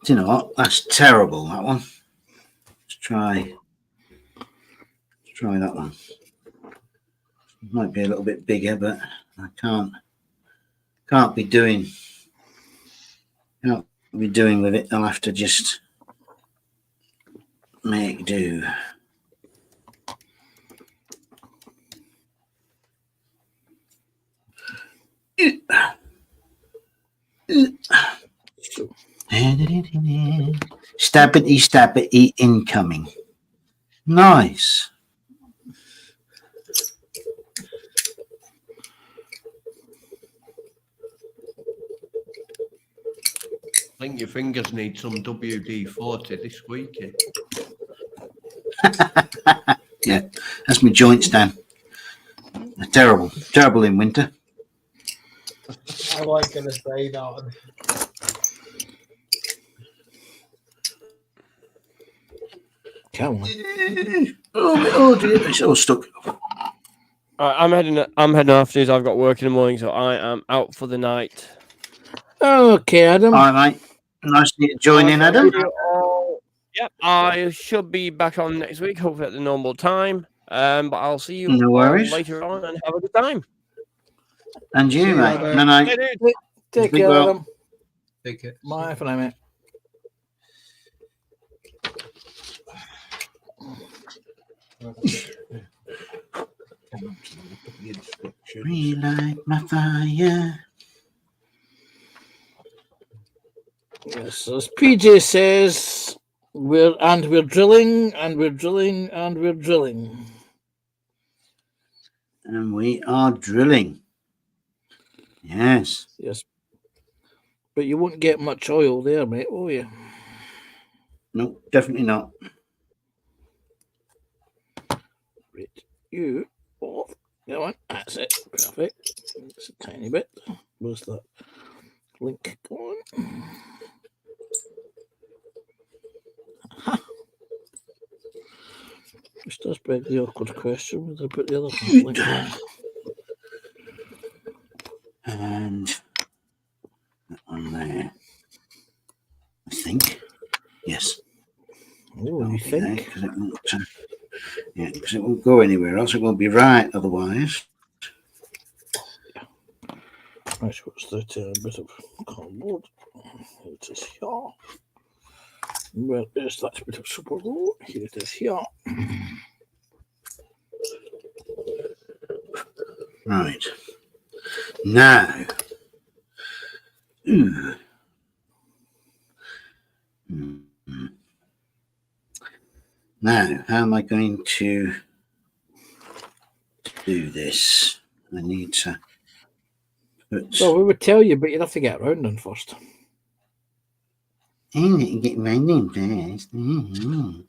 Do you know what? That's terrible, that one. Let's try that one. Might be a little bit bigger, but I can't be doing with it. I'll have to just make do. Stabbity incoming. Nice. I think your fingers need some WD-40 this week. Yeah, that's my joints, Dan. They're terrible in winter. I was going to say that. Come on. Oh dear, it's all stuck. All right, I'm heading afterwards. I've got work in the morning, so I am out for the night. Okay, Adam. All right, mate. Nice to join in, Adam. Yep, I should be back on next week, hopefully at the normal time. But I'll see you No all worries. later on and have a good time. And you, See you, mate. Adam. No, no. Take Be care, well. Adam. Take it. Bye for now, mate. Relight my fire. Yes, as PJ says, we're drilling, and we're drilling, and we're drilling. And we are drilling. Yes. Yes. But you won't get much oil there, mate, will you? No, definitely not. Right. You off. Go on. That's it. Perfect. It's a tiny bit. Where's that link going? Which does beg the awkward question whether I put the other link on. And that one there. I think. Yes. Oh, you think? Because it won't. Yeah, because it won't go anywhere else. It won't be right otherwise. Right, what's that? A bit of cardboard. It is here. Where is that bit of super glue? Here it is here. Right. Now. Ooh. Mm-hmm. Now, how am I going to do this? I need to put. Well, we would tell you, but you'd have to get around them first. I need to get my name first. Mm-hmm.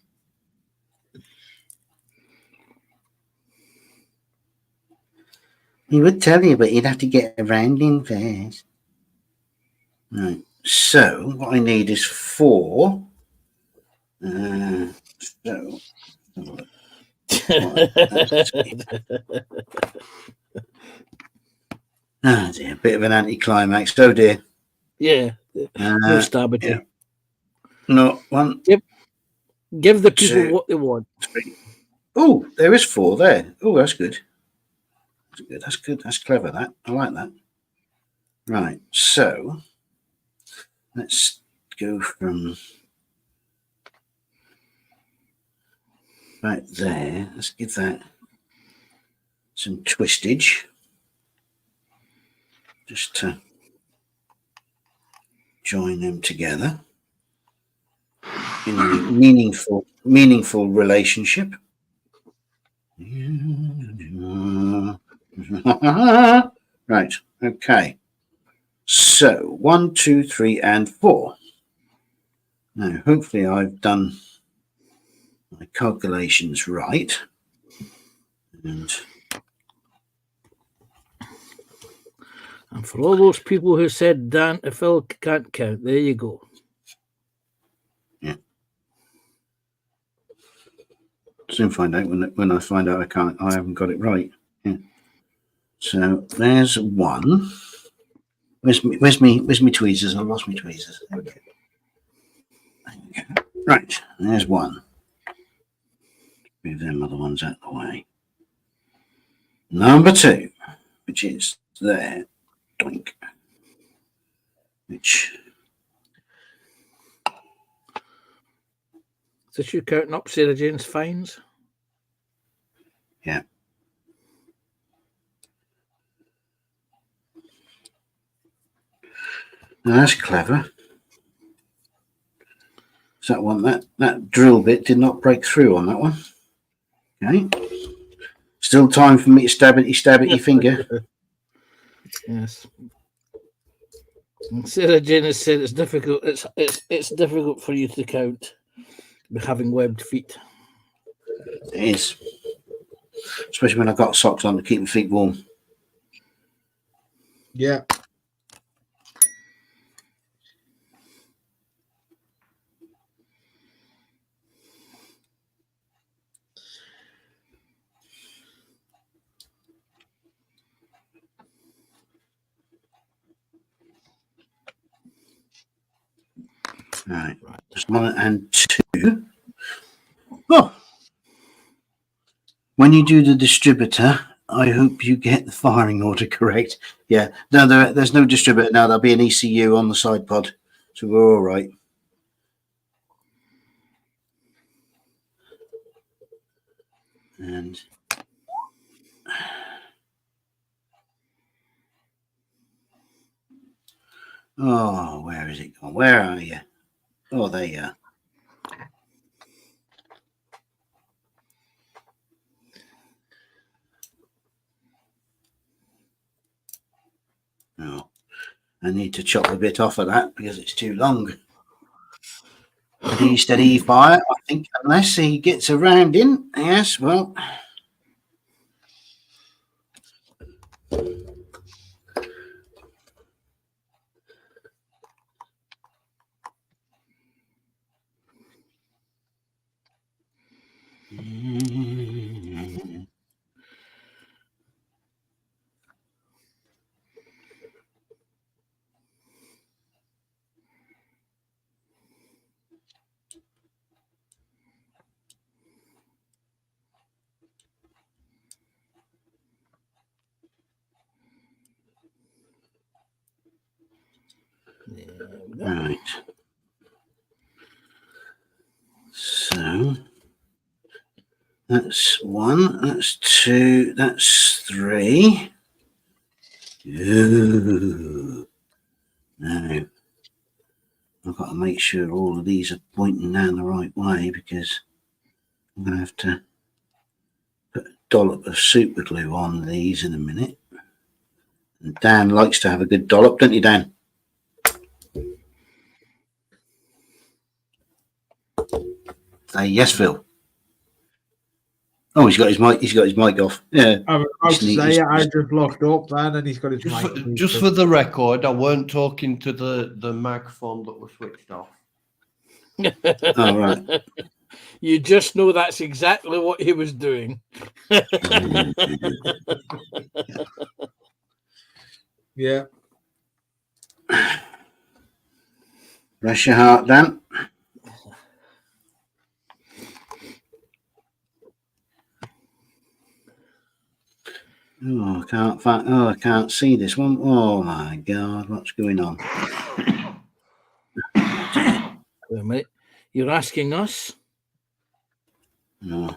He would tell you, but you'd have to get around him first. Right. So, what I need is 4. So. Ah, dear, a bit of an anticlimax. Oh dear. Yeah. No stab at yeah. you. No, 1. Give the people 2, what they want. 3. Oh, there is 4 there. Oh, that's good. That's good. That's good. That's clever. That I like that. Right. So let's go from right there. Let's give that some twistage, just to join them together. in a meaningful relationship. Right. Okay. So 1, 2, 3, and 4. Now, hopefully, I've done my calculations right. And for all those people who said Dan Phil can't count, there you go. yeah, soon find out when I find out I haven't got it right. Yeah. So there's 1. Where's me tweezers? I lost my tweezers. Okay. Right, there's 1. Move them other ones out of the way. Number 2, which is there. Doink. Which. So you counting up Sarah Jane's fines? Yeah. Now that's clever. So that one, that drill bit did not break through on that one. Okay. Still time for me to stab at your finger. Yes. And Sarah Jane has said it's difficult. It's difficult for you to count having webbed feet. It is. Especially when I've got socks on to keep my feet warm. Yeah. Right. There's 1 and 2. Oh. When you do the distributor, I hope you get the firing order correct. Yeah. No, there's no distributor now. There'll be an ECU on the side pod. So we're all right. And oh, where is it gone? Where are you? Oh, there you are. Oh, I need to chop a bit off of that because it's too long. Steady fire, I think, unless he gets around in. Yes, well. Right. So that's 1, that's 2, that's 3. Ooh. Now I've got to make sure all of these are pointing down the right way because I'm going to have to put a dollop of super glue on these in a minute. And Dan likes to have a good dollop, don't you, Dan? Say yes, Phil. Oh, he's got his mic. He's got his mic off. Yeah. I was about to say I just locked up, man, and he's got his mic. Just for the record, I weren't talking to the microphone that was switched off. Oh, right. You just know that's exactly what he was doing. Yeah. Bless your heart, Dan. Oh, I can't see this one. Oh my God, what's going on? Wait a minute. You're asking us? No.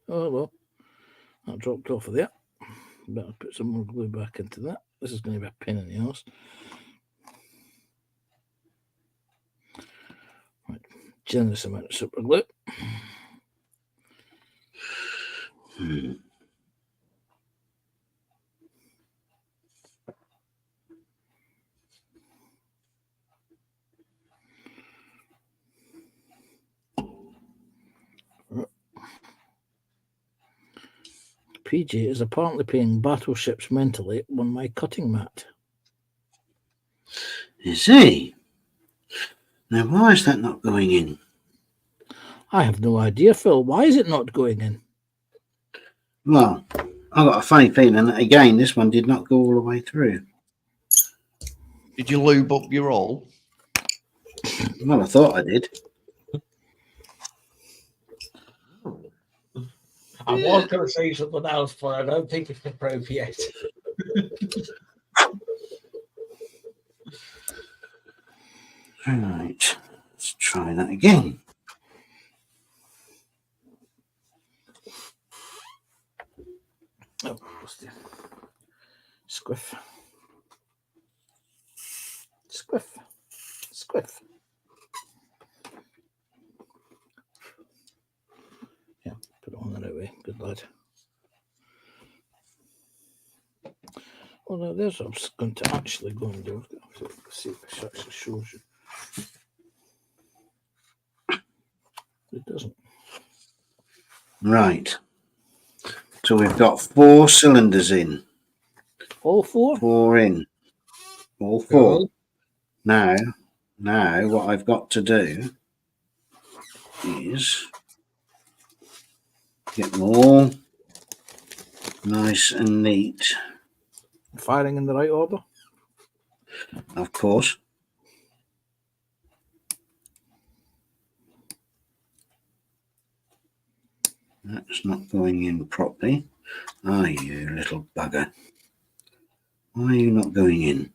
Oh well, that dropped off of there. Better put some more glue back into that. This is going to be a pain in the arse. generous amount of super glue. PJ is apparently playing battleships mentally on my cutting mat. Is he? Now, why is that not going in? I have no idea, Phil. Why is it not going in? Well, I've got a funny feeling that, again, this one did not go all the way through. Did you lube up your roll? Well, I thought I did. I was going to say something else, but I don't think it's appropriate. Right, let's try that again. Oh, what's the squiff? Squiff. Squiff. Yeah, put it on that way. Good lad. Well, now there's what I was going to actually go and do. Let's see if this actually shows you. It doesn't. Right. So we've got 4 cylinders in. All 4? 4 in. All 4. Cool. Now, what I've got to do is get them all nice and neat. Firing in the right order? Of course. That's not going in properly. Are you, little bugger? Why are you not going in?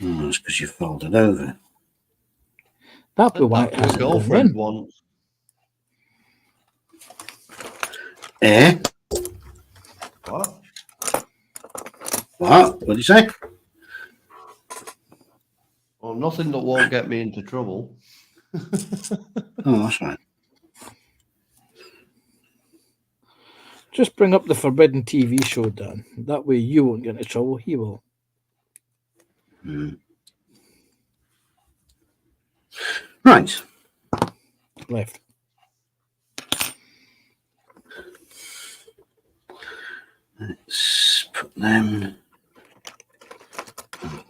Oh, it's because you folded over. That'd be why it Your hasn't girlfriend gone in. wants. Eh? What? What? What did you say? Well, nothing that won't get me into trouble. Oh, that's right. Just bring up the Forbidden TV show, Dan. That way you won't get into trouble. He will. Right. Left. Let's put them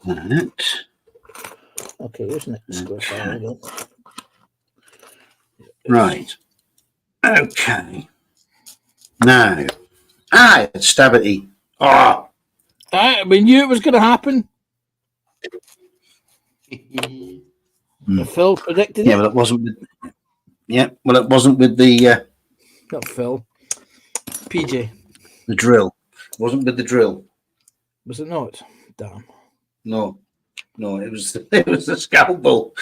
on that. Okay, isn't it? Okay. Right. Okay. Now. It's stability. Oh. We knew it was going to happen. Phil predicted it. Yeah, well, it wasn't with. Yeah, well, it wasn't with the. Not Phil. PJ. The drill. It wasn't with the drill. Was it not? Damn. No, it was the scalpel.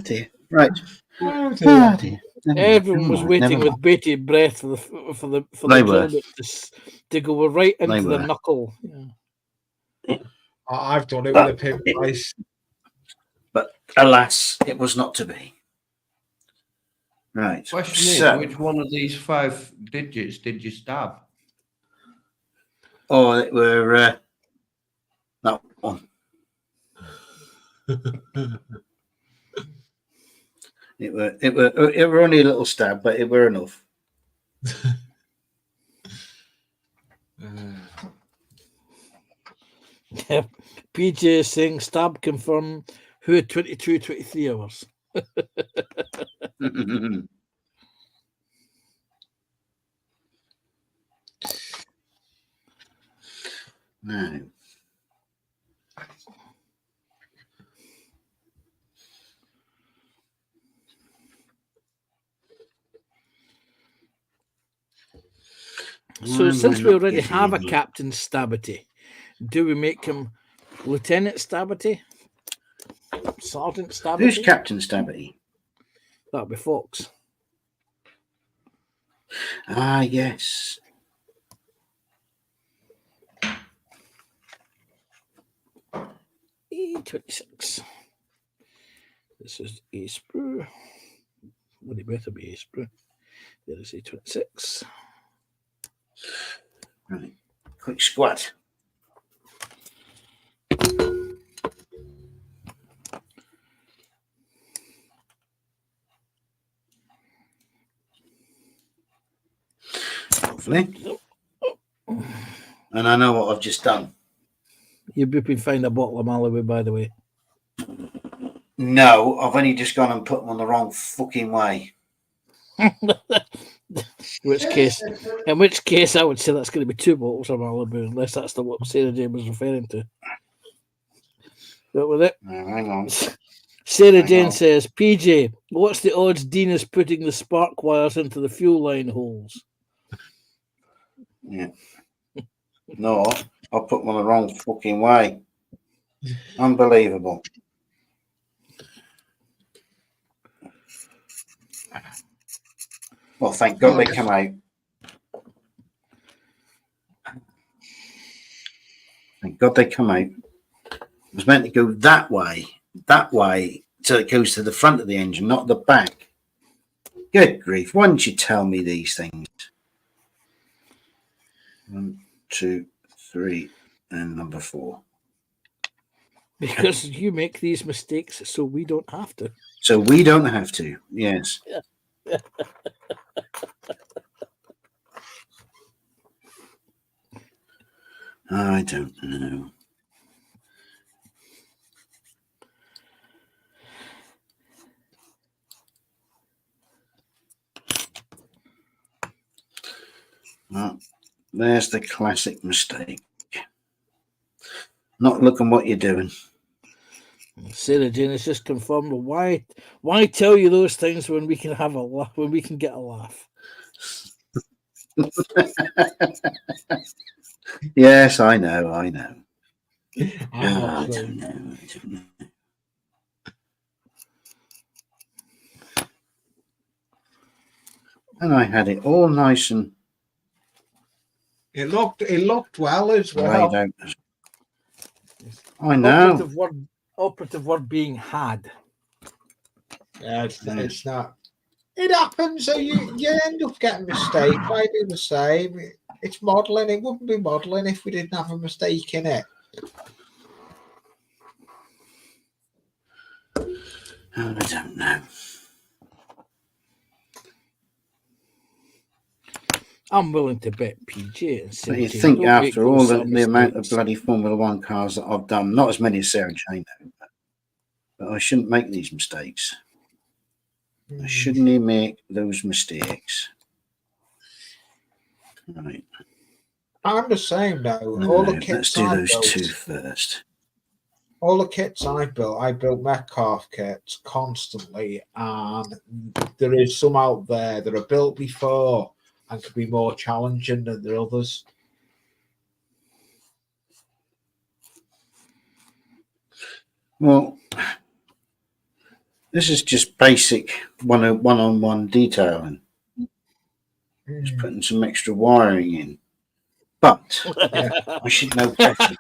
Dear. Right. Oh, dear. Everyone was waiting with bated breath for the drill bit to go right into the knuckle. Yeah. I've done it with a pin twice. But alas, it was not to be. Right. Question is, which one of these 5 digits did you stab? Oh, it were that one. It were only a little stab, but it were enough. Yeah. PJ is saying stab confirm who had 23 hours. Now. So since we already have a Captain Stabity, do we make him Lieutenant Stabity? Sergeant Stabity? Who's Captain Stabity? That'll be Fox. Ah, yes. E26. This is a sprue. Would it better be a sprue? There is a 26. Right. Quick squat. Hopefully. And I know what I've just done. You've been find a bottle of Malibu, by the way. No, I've only just gone and put them on the wrong fucking way. In which case, I would say that's going to be 2 bottles of Malibu, unless that's the what Sarah Jane was referring to. But with it, Oh, hang on. Sarah Jane says, PJ, what's the odds Dean is putting the spark wires into the fuel line holes? Yeah. No, I put them on the wrong fucking way. Unbelievable. Well, thank God they come out. Thank God they come out. It was meant to go that way, so it goes to the front of the engine, not the back. Good grief. Why didn't you tell me these things? 1, 2, 3, and number 4. Because you make these mistakes, so we don't have to. So we don't have to. Yes. I don't know. Well, there's the classic mistake. Not looking what you're doing. Sarah Jane has just confirmed. Why tell you those things when we can have a laugh, when we can get a laugh? Yes, I know. I'm I not sure. don't know. And I had it all nice and It looked well as well. laid out. I know. Operative word being had. Yeah, it's not. It happens. So you end up getting mistakes. I do the same. It's modelling. It wouldn't be modelling if we didn't have a mistake in it. Oh, I don't know. I'm willing to bet PJ and But Sarah you Jane think don't make after all those the amount of mistakes. bloody Formula One cars that I've done, not as many as Sarah Jane, but I shouldn't make these mistakes. I shouldn't make those mistakes. Right. I'm the same though. No, All the let's kits do I those built, 2 first. all the kits I built Metcalf kits constantly, and there is some out there that are built before and could be more challenging than the others. Well, this is just basic one-on-one detailing. Just putting some extra wiring in. But I should know better.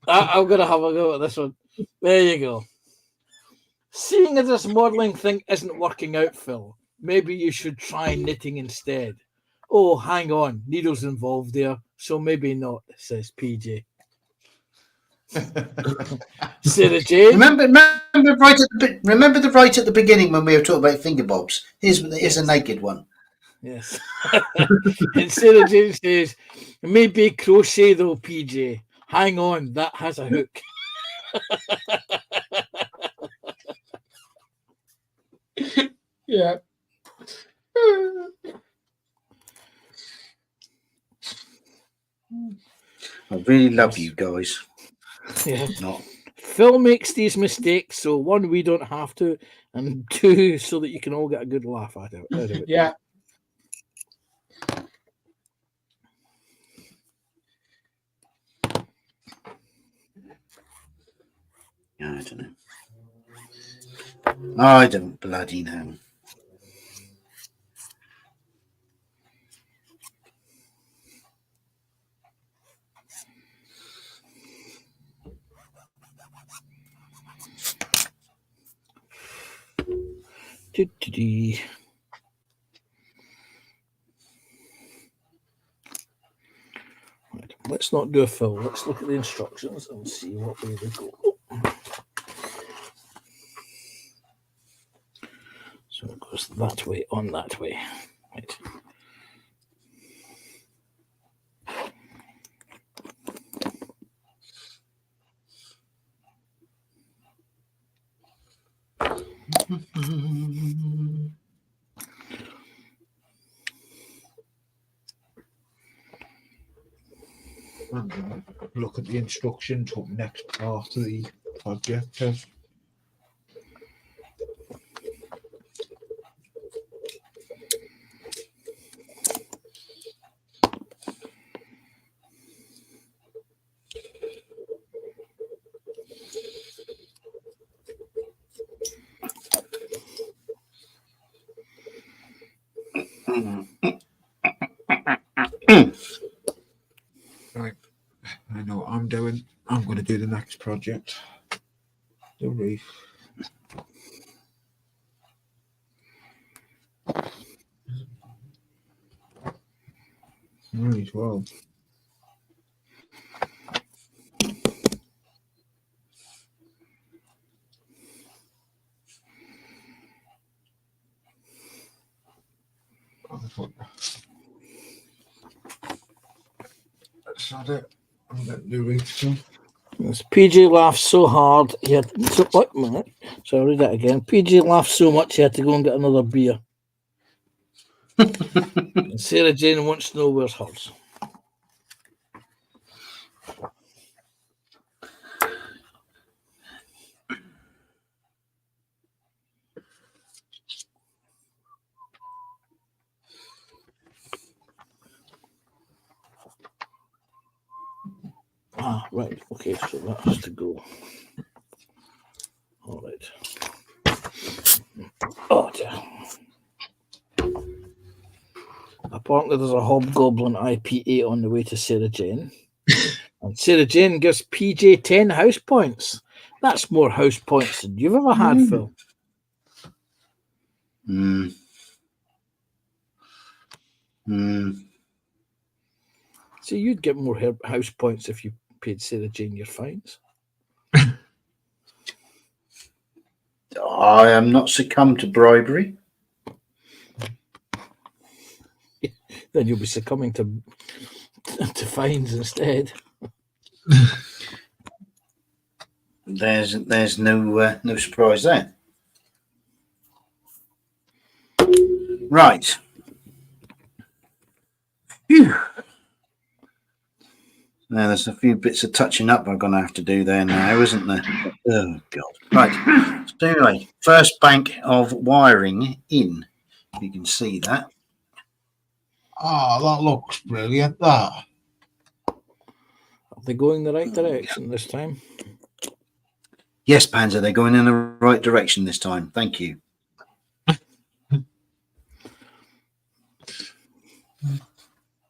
I'm going to have a go at this one. There you go. Seeing as this modelling thing isn't working out, Phil, maybe you should try knitting instead. Oh, hang on. Needles involved there, so maybe not, says PJ. Sarah Jane? Remember right at the beginning when we were talking about finger bobs. Here's a naked one. Yes. And Sarah Jane says, maybe crochet though, PJ. Hang on, that has a hook. Yeah. I really love you guys. Yeah. Not. Phil makes these mistakes, so 1, we don't have to, and 2, so that you can all get a good laugh out of it. Yeah. I don't know. I don't bloody know. Do-do-do. Right, let's not do a fill. Let's look at the instructions and see what way they go. So it goes that way on that way. Right. Look at the instructions up next part of the project. Right, I know what I'm doing. I'm going to do the next project. The roof. Right, well. That's not it. I'm going to do roof too. Yes, PJ laughed so hard he had so, wait a minute. So I'll read that again. PJ laughed so much he had to go and get another beer. And Sarah Jane wants to know where's hers. Ah, right. Okay, so that has to go. All right. Oh dear. Apparently, there's a Hobgoblin IPA on the way to Sarah Jane. And Sarah Jane gives PJ 10 house points. That's more house points than you've ever had, Phil. So you'd get more house points if you paid Sarah Jane your fines. I am not succumbed to bribery. Then you'll be succumbing to fines instead. There's no surprise there. Right. Phew. Now there's a few bits of touching up I'm going to have to do there now, isn't there? Oh God! Right. So anyway, first bank of wiring in. You can see that. Oh, that looks brilliant, that. Are they going the right direction this time? Yes, Panzer, they're going in the right direction this time. Thank you.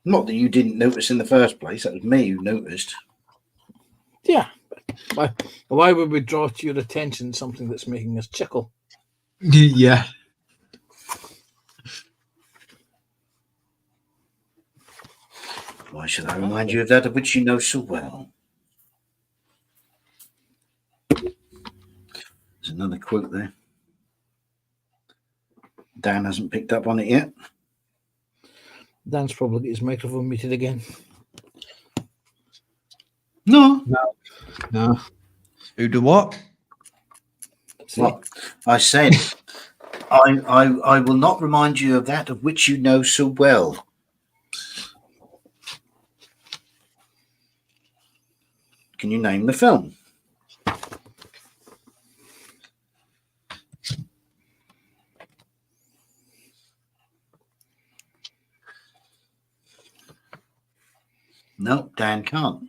Not that you didn't notice in the first place. That was me who noticed. Yeah. Why would we draw to your attention something that's making us chuckle? Yeah. Why should I remind you of that of which you know so well? There's another quote there. Dan hasn't picked up on it yet. Dan's probably got his microphone muted again. No. Who do what? What? I said, I will not remind you of that of which you know so well. Can you name the film? No, Dan can't.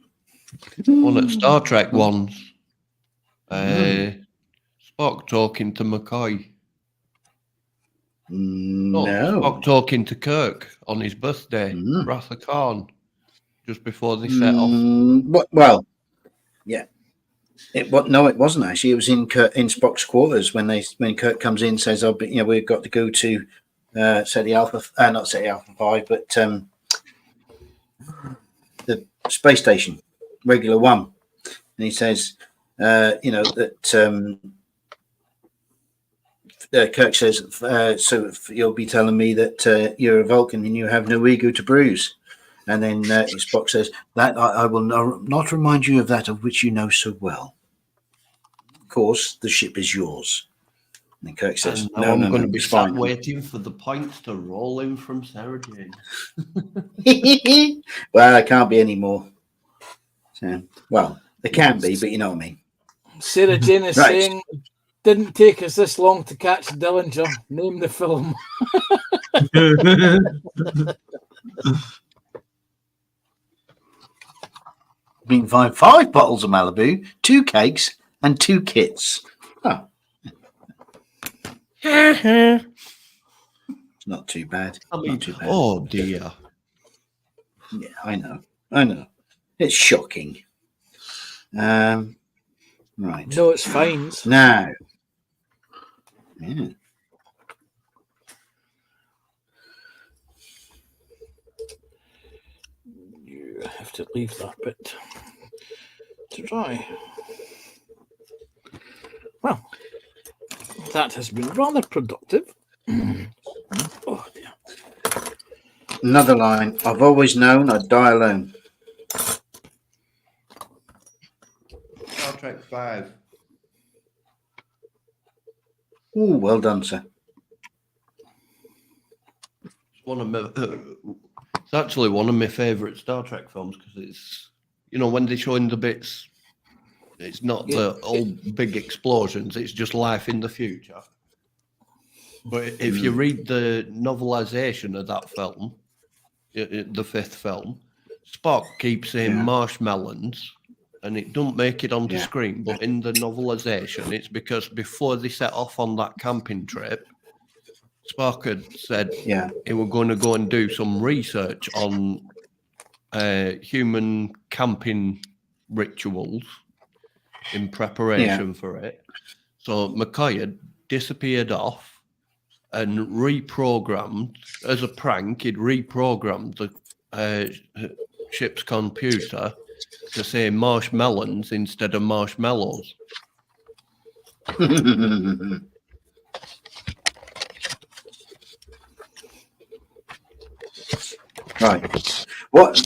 One of the Star Trek ones. Spock talking to McCoy. No. Spock talking to Kirk on his birthday. Wrath of Khan. Just before they set off. Well, yeah. No, it wasn't actually. It was in Spock's quarters when Kirk comes in, says, "Oh, but we've got to go to SETI Alpha, not SETI Alpha 5, but the space station, regular one." And he says, that Kirk says, "So you'll be telling me that you're a Vulcan and you have no ego to bruise." And then Spock says, "That I will not remind you of that of which you know so well. Of course, the ship is yours." And then Kirk says, "No, I'm going to be sat fine. waiting for the points to roll in from Sarah Jane." Well, it can't be anymore. So, well, there can be, but you know what I mean. Sarah Jane is saying, "Didn't take us this long to catch Dillinger. Name the film." Been five bottles of Malibu, 2 cakes, and 2 kits. Oh. It's not too bad. Not too bad. Oh dear. Yeah, I know. It's shocking. Right. No, it's fines. Now. Yeah. You have to leave that bit to dry. Well, that has been rather productive. Oh dear. Another line. I've always known I'd die alone. Star Trek 5. Oh, well done, sir. It's actually one of my favourite Star Trek films because it's, when they're showing the bits, it's not the old big explosions, it's just life in the future. But if you read the novelisation of that film, the 5th film, Spock keeps saying marshmallows, and it don't make it onto screen, but in the novelisation, it's because before they set off on that camping trip, Spock had said he were going to go and do some research on human camping rituals in preparation for it. So McCoy had disappeared off and reprogrammed, as a prank, he'd reprogrammed the ship's computer to say marshmallows instead of marshmallows. Right.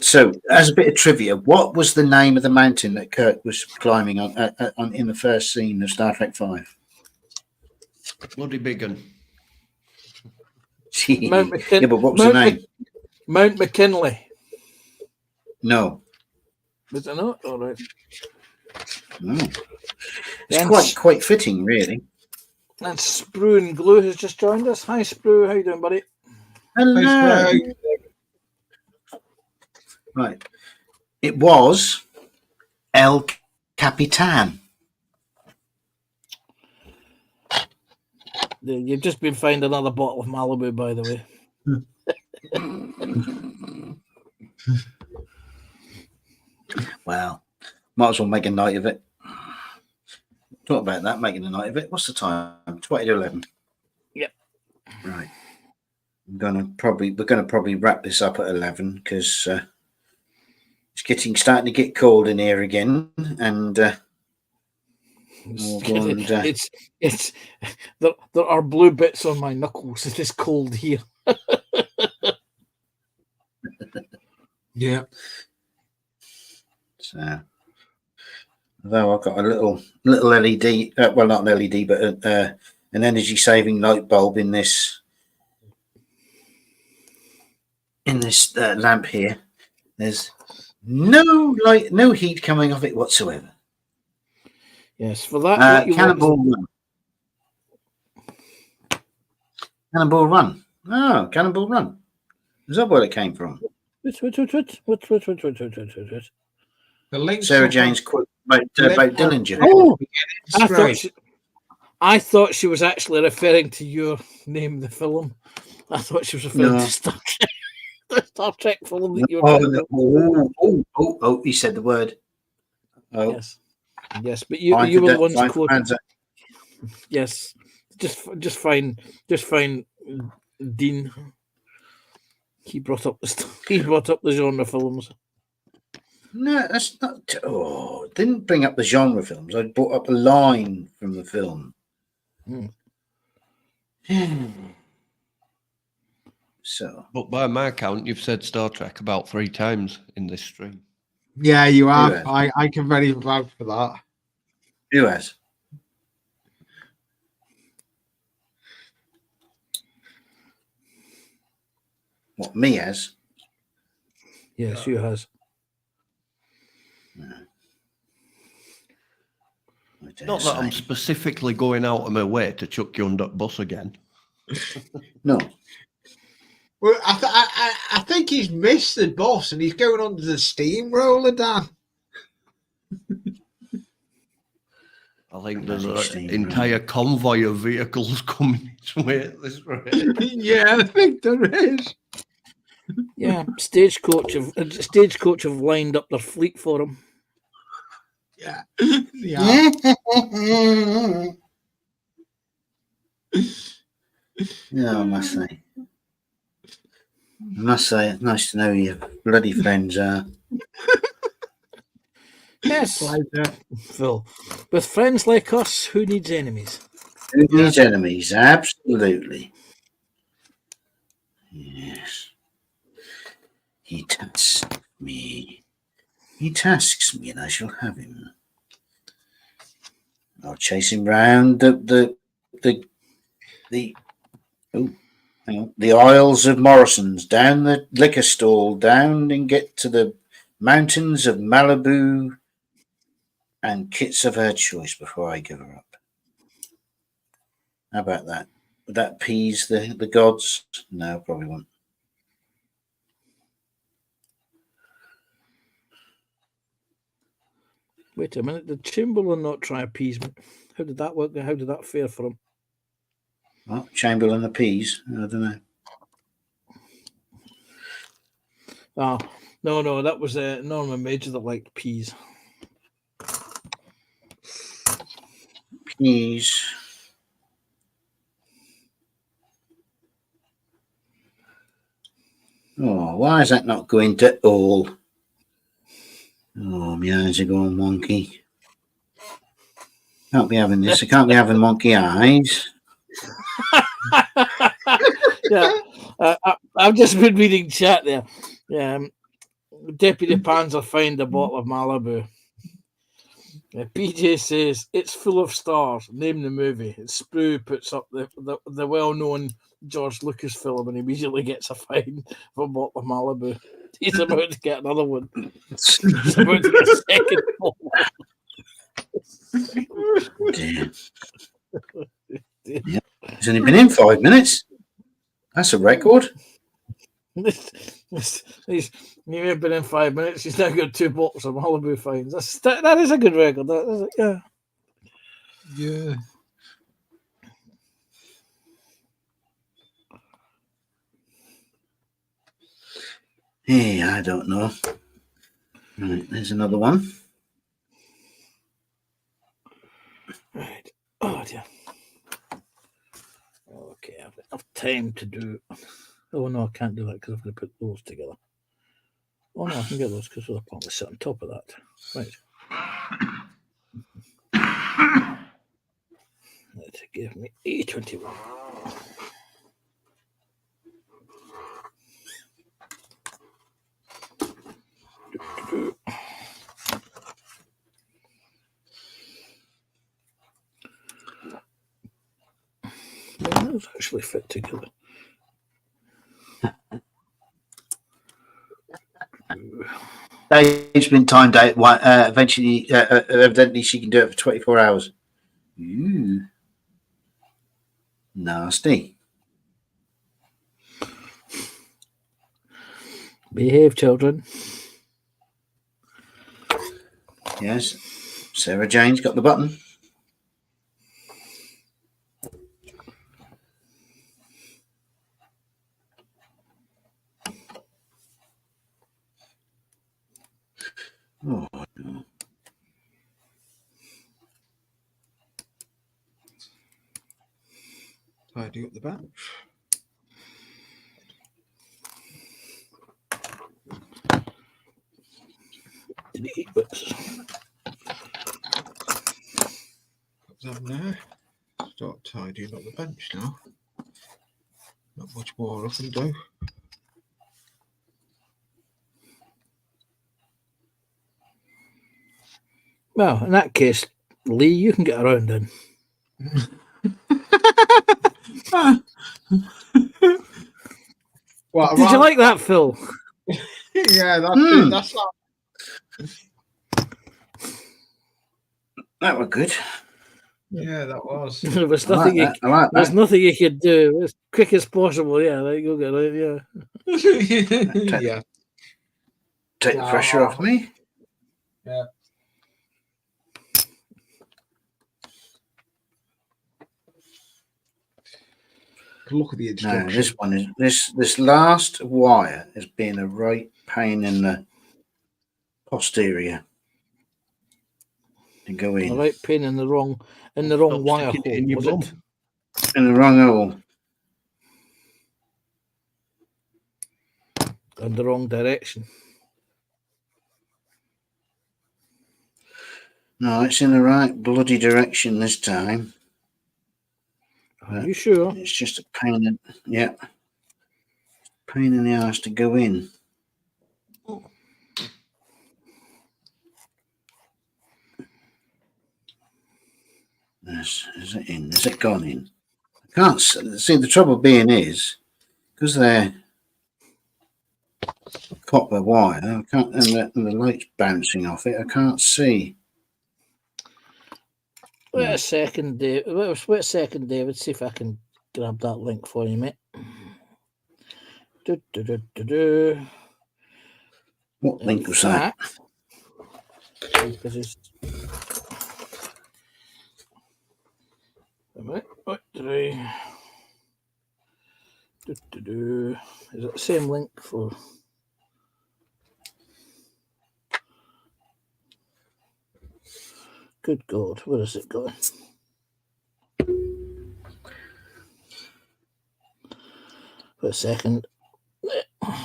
So, as a bit of trivia, what was the name of the mountain that Kirk was climbing on in the first scene of Star Trek 5? Bloody big one. Mount Yeah, but what was the name? Mount McKinley. No. Was it not? All right. No. It's quite fitting, really. And Sprue and Glue has just joined us. Hi, Sprue. How you doing, buddy? Hello. Right. It was El Capitan. You've just been fined another bottle of Malibu, by the way. Well, might as well make a night of it. Talk about that, making a night of it. What's the time? 20 to 11. Yep. Right. We're gonna probably wrap this up at 11 because it's starting to get cold in here again, and it's there are blue bits on my knuckles. It is cold here. Yeah. So, although I've got a little LED, well, not an LED, but an energy saving light bulb in this lamp here. There's no light, no heat coming off it whatsoever. Yes, for that. Cannonball Run. Cannonball Run. Oh, Cannonball Run. Is that where it came from? What? The link. Sarah Jane's quote about Dillinger. Oh, I thought she was actually referring to your name, the film. I thought she was referring to Star Trek. The Star Trek film that you were Oh, he said the word. Oh. Yes. Yes, but you Fine you for were the Dan- ones fine for quoting. Panzer. Yes, just fine Dean. He brought up the genre films. No, that's not. Oh, didn't bring up the genre films. I brought up a line from the film. So, But by my count, you've said Star Trek about 3 times in this stream. Yeah, you have. has? I can very vouch for that. who has? What, me has? Yes, you has. I dare Not that I'm say. specifically going out of my way to chuck you under the bus again. No. Well, I think he's missed the boss and he's going under the steamroller, Dan. I think there's an Steve, entire convoy of vehicles coming its way at this rate. Yeah, I think there is. Yeah, Stagecoach have lined up their fleet for him. Yeah. Yeah. No, I must say, it's nice to know your bloody friends are. Yes, Pleasure. Phil. With friends like us, who needs enemies? Who needs enemies? Absolutely. Yes. He tasks me. He tasks me, and I shall have him. I'll chase him round the aisles of Morrison's, down the liquor stall, down and get to the mountains of Malibu and kits of her choice before I give her up. How about that? Would that appease the gods? No, probably won't. Wait a minute, did Chamberlain not try appeasement? How did that work? How did that fare for him? Well, Chamberlain appease? I don't know. No, that was Norman Major that liked peas. Peas. Oh, why is that not going to all? Oh, my eyes are going wonky. Can't be having this. I can't be having monkey eyes. Yeah, I've just been reading chat there. Deputy Panzer found a bottle of Malibu. PJ says it's full of stars. Name the movie. Sprue puts up the well-known George Lucas film and immediately gets a fine for a bottle of Malibu. He's about to get another one. He's about to get a second bottle. Dear. Yeah. He's only been in 5 minutes. That's a record. He's been in 5 minutes. He's now got 2 bottles of Malibu fines. That is a good record. Yeah. Yeah. Hey, I don't know. Right, there's another one. Right. Oh dear. Okay, I've got enough time to do. Oh no, I can't do that because I've got to put those together. Oh no, I can get those because we'll probably sit on top of that. Right. Let's give me A21. Well, those actually fit together. Dave's been timed out. Eventually, evidently, she can do it for 24 hours. Ooh. Nasty. Behave, children. Yes. Sarah Jane's got the button. Oh, no. Tidy up the bench. Did he eat bits? Put them there. Start tidying up the bench now. Not much more I can do. Well, in that case, Lee, you can get around in. What, Did you like that, Phil? Yeah, that's it. That's That was good. yeah, that was. There was I nothing. like that. I like There's that. nothing you could do as quick as possible. Yeah, like you'll get it. Yeah. Yeah. Take the pressure off me. Yeah. Look at the No, instructions. this one is this last wire has been a right pain in the posterior to go A in. right pin in the wrong Stop wire sticking it hole. in your Was bum. it? In the wrong hole. In the wrong direction. No, it's in the right bloody direction this time. Are you sure? It's just a pain in, yeah, pain in the arse to go in. Yes, is it in? Is it gone in? I can't see. The trouble being is because they're copper wire, I can't, and the light's bouncing off it. I can't see. Wait a second, Dave. Wait a second, David. See if I can grab that link for you, mate. What link was that? Because it's right, 3. Is it the same link for? Good God, where is it going? Wait a second. I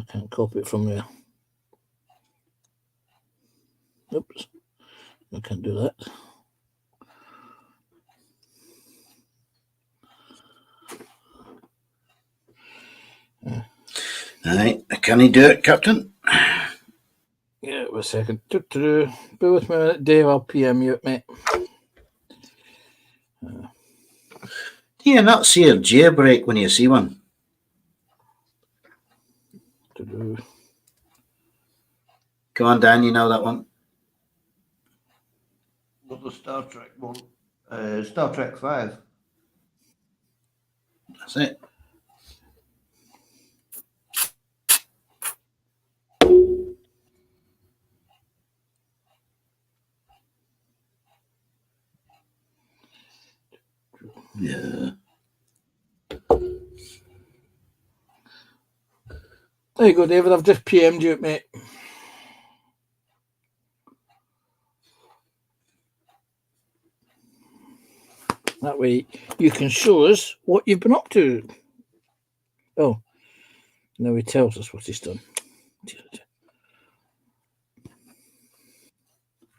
can't copy it from there. Oops. I can't do that. Right, can he do it, Captain? Yeah, wait a second. Bear with me a minute, Dave. I'll PM you, mate. Do you not see a jailbreak when you see one? Come on, Dan, you know that one. Not the Star Trek one. Star Trek 5. That's it. Yeah. There you go, David. I've just PM'd you, mate. That way you can show us what you've been up to. Oh, now he tells us what he's done.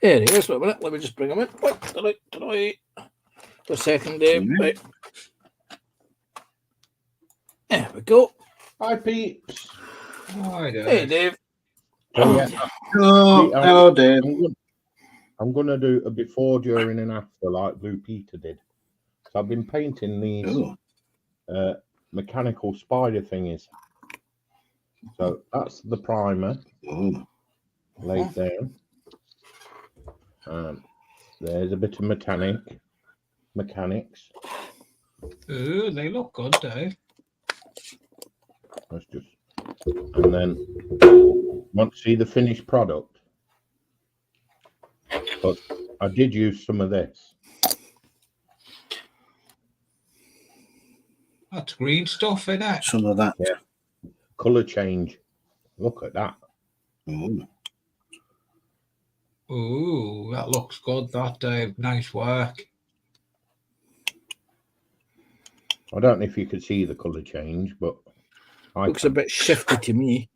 There he is. Wait a minute. Let me just bring him in. Wait a second, Dave. Right. There we go. Hi, Pete. Hi, Dave. Hey, Dave. Oh, yeah. Oh, Dave. I'm going to do a before, during, and after like Blue Peter did. So I've been painting these mechanical spider thingies. So that's the primer laid down. There's a bit of mechanics. Ooh, they look good, Dave. Let's just, and then want to see the finished product. But I did use some of this. That's green stuff, isn't it? Some of that. Yeah. Color change. Look at that. Ooh. Ooh, that looks good, that, Dave. Nice work. I don't know if you could see the colour change, but Looks a bit shifty to me.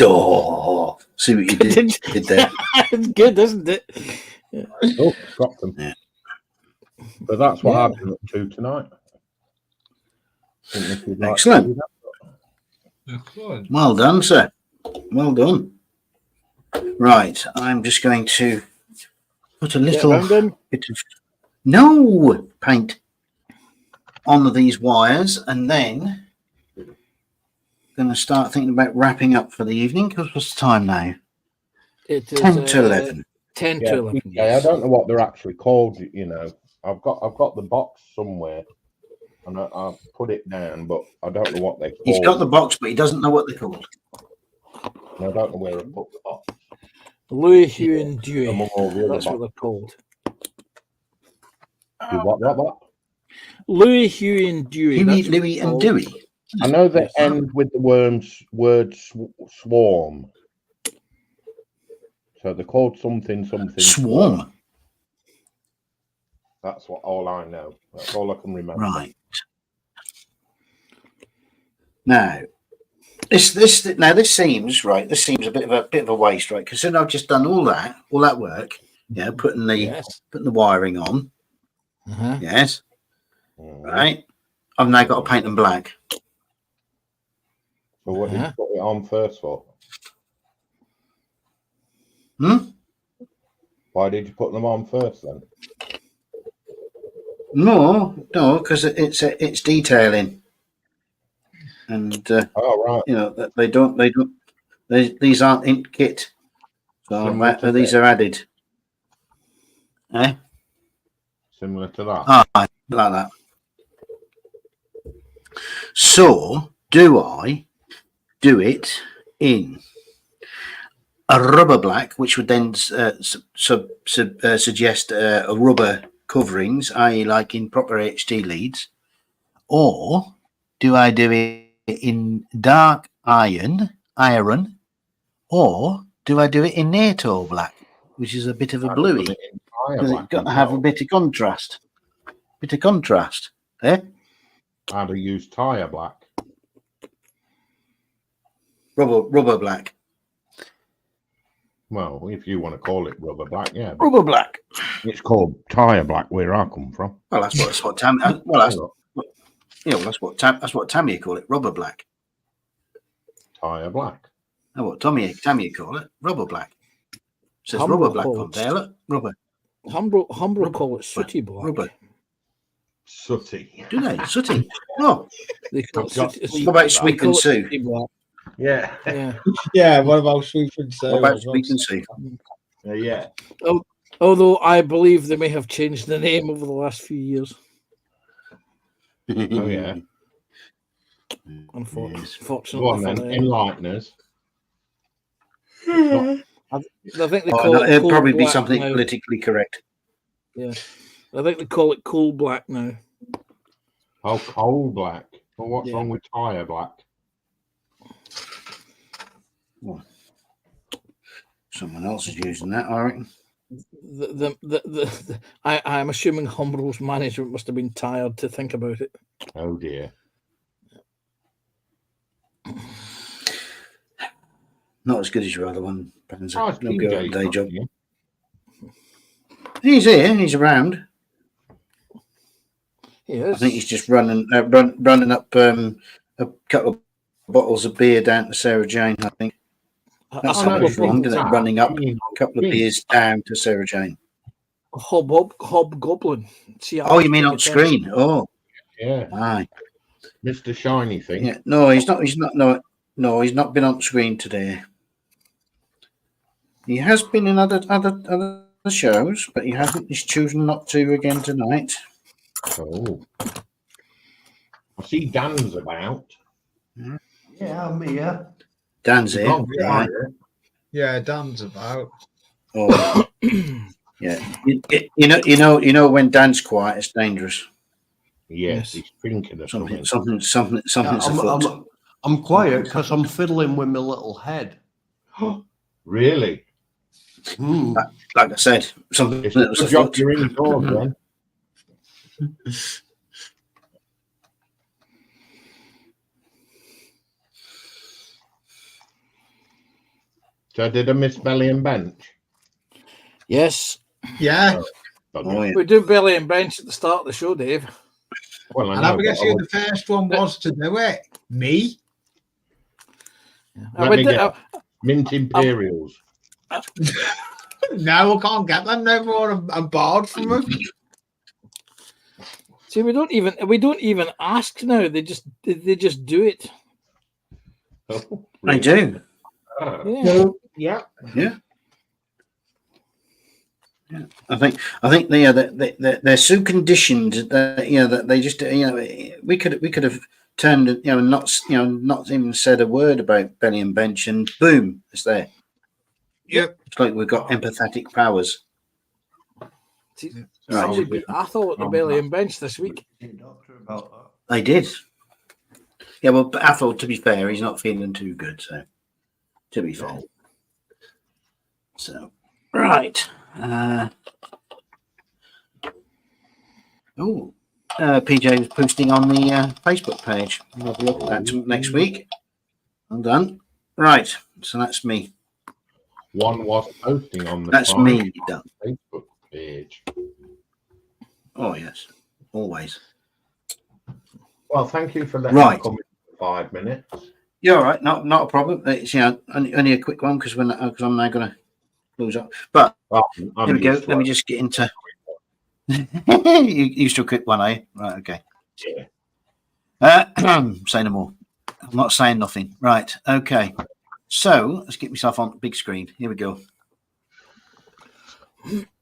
Oh, see what you did there. It's good, isn't it? Oh, got them. Yeah. But that's what Yeah. I've been up to tonight. Didn't know if you'd like to Excellent. see that. Excellent. Well done, sir. Well done. Right, I'm just going to put a little bit of paint on these wires, and then going to start thinking about wrapping up for the evening. Because what's the time now? It is 10 to 11. 10 Yeah, to 11. I don't know what they're actually called. You know, I've got the box somewhere, and I've put it down, but I don't know what they're called. He's got the box, but he doesn't know what they're called. And I don't know where I put the box. Louis, Hugh, and Dewey. Among all the other That's what boxes. they're called. What? Louis, Hugh, and Dewey. Huey, That's what Louie, they're and called. Dewey. I know they Yes. end with the word swarm. So they're called something. Swarm. That's all I know. That's all I can remember. Right. Now, this seems right. This seems a bit of a waste, right? Because then I've just done all that work. Yeah, putting the wiring on. Uh-huh. Yes. Mm. Right. I've now got to paint them black. So what did you put it on first for? Why did you put them on first then? No, because it's detailing, and Oh right. you know these aren't in kit, so these are added. Eh? Similar to that. Ah, like that. So, do I do it in a rubber black, which would then suggest a rubber coverings, i.e. like in proper HT leads, or do I do it in dark iron, or do I do it in NATO black, which is a bit of a bluey? Because it's got to have a bit of contrast. Eh? How to use tyre black. Rubber black. Well, if you want to call it rubber black, yeah. Rubber black. It's called tyre black where I come from. Well, that's what Tammy. That's what Tammy call it. Rubber black. Tyre black. That's what Tammy call it. Rubber black. It says Humble rubber black call on it- there. Look, rubber. Humble call it sooty black. Rubber. Sooty. Do they? Sooty. No. They call it I've got- sooty. What about they Sweep call and it Sue? sooty black. Yeah. Yeah. Yeah, what about Sweep and Sue? What about Sweep and Sue? Yeah. Although I believe they may have changed the name over the last few years. Oh yeah. Unfortunately. Go on then. for them. Enlighten us. I think they Oh, call no, it it'd cool probably be black something now. politically correct. Yeah. I think they call it cool black now. Oh, coal black. Well, what's Yeah. wrong with tyre black? Someone else is using that, I reckon. I'm assuming Humble's management must have been tired to think about it. Oh dear. Not as good as your other one, Panzer. Oh, it's No go PJ's day not job. here. He's here. He's around. Yes. I think he's just running up a couple of bottles of beer down to Sarah Jane. I think that's Oh, how no, it's wrong, isn't it? that. Running up I mean, a couple of beers down to Sarah Jane. Hobgoblin. See, I Oh, you was mean paying on screen? Oh, Yeah. aye. Mr. Shiny thing. Yeah. No, he's not. He's not. No, he's not been on screen today. He has been in other shows, but he hasn't. He's choosing not to again tonight. Oh. I see Dan's about. Yeah, I'm here. Dan's here. Oh, Right. Yeah, Dan's about. Oh, yeah. You know when Dan's quiet, it's dangerous. Yes, he's drinking or something. Something's I'm, afoot. I'm quiet because I'm fiddling with my little head. Really? Like I said, something It's that a was good job afoot. you're indoors then. So did I miss belly and bench? Yes, Yeah. Oh, yeah. we do belly and bench at the start of the show, Dave. Well, I And know. I guess but I who was- the first one was to do it? Me? Let me get mint imperials. No, I can't get them no more. I'm barred from them. See, we don't even ask now. They just do it. Oh, They do. Ah. Yeah. Yeah. Yeah. Yeah. I think they're so conditioned that that they just we could have turned not even said a word about belly and bench and boom, it's there. Yep. It's like we've got empathetic powers. See, Right. somebody beat Athol at the belly and bench this week. Doctor about that. They did. Yeah, well, but Athol, to be fair, he's not feeling too good. So, to be fair. So, right. PJ was posting on the Facebook page. I'll have a look at that next week. Well done. Right. So that's me. One was posting on the That's me done. Facebook page. Oh, yes. Always. Well, thank you for letting Right. me come in for 5 minutes. You're all right. Not a problem. It's only a quick one because I'm now going to lose up. But I'm here we go. used to Let me it. just get into. You used to a quick one, are you? Right. Okay. Yeah. Say no more. I'm not saying nothing. Right. Okay. So let's get myself on the big screen. Here we go.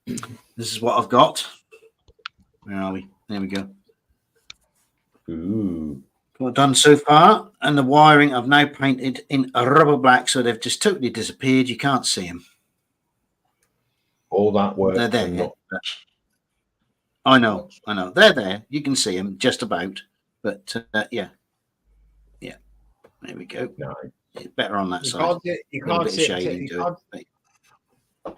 This is what I've got. Where are we? There we go. Ooh. What I've done so far, and the wiring I've now painted in a rubber black, so they've just totally disappeared. You can't see them. All that work. They're for there. nothing. I know. They're there. You can see them just about. But yeah. There we go. No. It's better on that You side. you A little can't bit of see shading it. to it.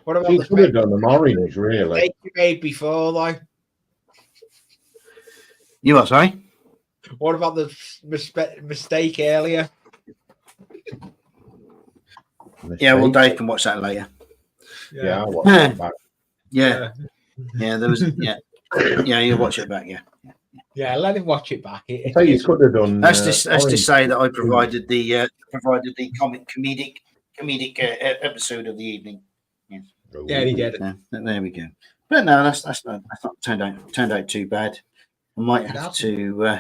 What about You the could have done them orange, really. mistake you made before, like? You are sorry? What about the mistake earlier? Yeah, well, Dave can watch that later. Yeah, I watched it back. Yeah, there was. Yeah, you watch it back. Yeah. Yeah, let him watch it back. So you could have done. That's to orange. say that I provided the comedic episode of the evening. Yeah, he did. Yeah, there we go. But no, that's not turned out too bad. I might have to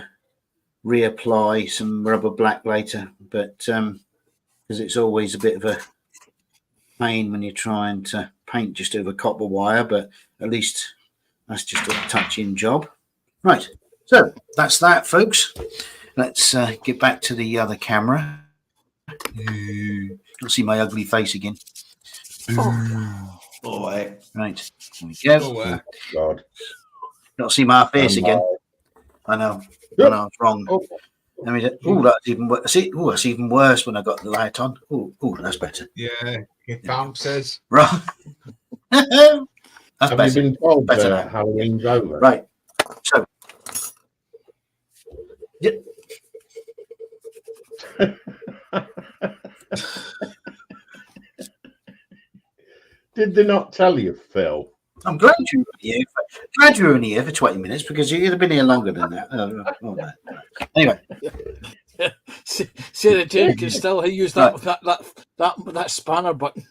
reapply some rubber black later, but because it's always a bit of a pain when you're trying to paint just over copper wire, but at least that's just a touch-in job. Right, so that's that, folks. Let's get back to the other camera. You'll see my ugly face again. Oh, wait. Right, here we go. Oh, God. Not see my face again. I know. It's wrong. Let me. Oh, that's even worse. See, that's even worse when I got the light on. Oh, that's better. yeah, it bounces. Right. That's Have better. you been told Better that now. Halloween's over? Right. So. Yeah. Did they not tell you, Phil? I'm glad you were here. Glad you were only here for 20 minutes because you'd have been here longer than that. Anyway. Sarah Jane can still use that spanner button.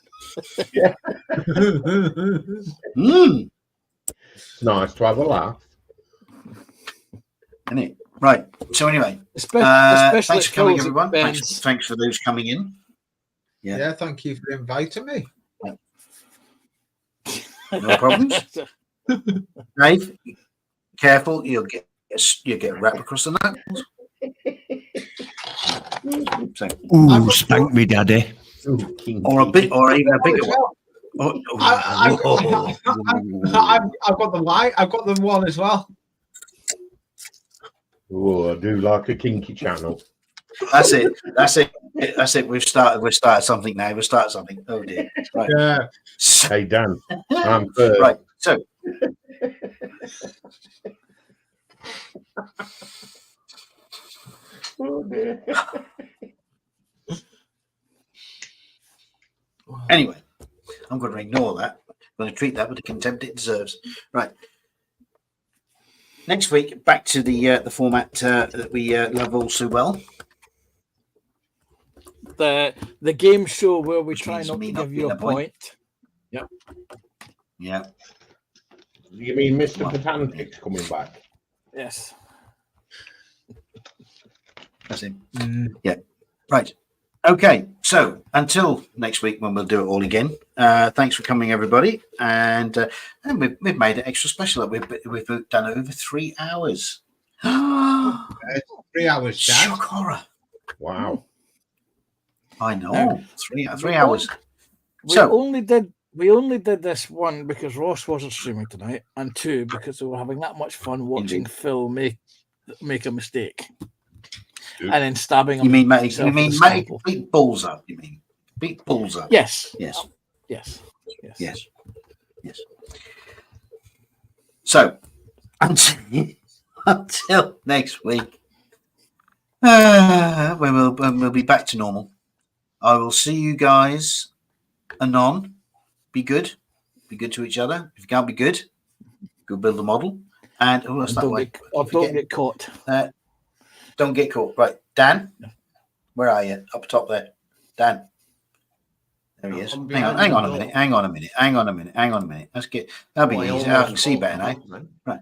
It's nice to have a laugh. Isn't it? Right. So anyway, Especially thanks for coming, everyone. Ben's. Thanks for those coming in. Yeah, thank you for inviting me. No problems. Dave, careful, you'll get wrapped across the knuckles. So, Ooh, spank me, daddy. or a bit, or even a bigger one. I've got the white. I've got the one as well. Oh, I do like a kinky channel. That's it. That's it. That's it. We've started something now. We've started something. Oh dear. Right. Yeah. Hey, Dan, I'm first. Right. So. Oh, dear. Anyway, I'm going to ignore that. I'm going to treat that with the contempt it deserves. Right. Next week, back to the format that we love all so well. The game show where we Which try means not me to not give you getting a a point. point. Yep. Yeah. You mean Mr. Pedantic's coming back? Yes. That's it. Yeah. Right. Okay. So until next week when we'll do it all again. Thanks for coming, everybody. And we've made it extra special. We've done over 3 hours. 3 hours, Dad. Shock horror. Wow. I know. Now, 3 hours. We So only did this, one, because Ross wasn't streaming tonight, and two, because we were having that much fun watching Indeed. Phil make a mistake and then stabbing him. you mean make himself with a make scalpel. beat balls up? You mean beat balls up? Yes. Yes. Yes. Yes. Yes. So until next week, when we'll be back to normal. I will see you guys anon. Be good. Be good to each other. If you can't be good, go build a model. And oh, that's that way. Don't get caught. Don't get caught. Right, Dan, where are you? Up top there, Dan. There he is. I'm Hang on behind a the minute. door. Hang on a minute. Let's get. That'll be Oh, easy. I I can see better now. now.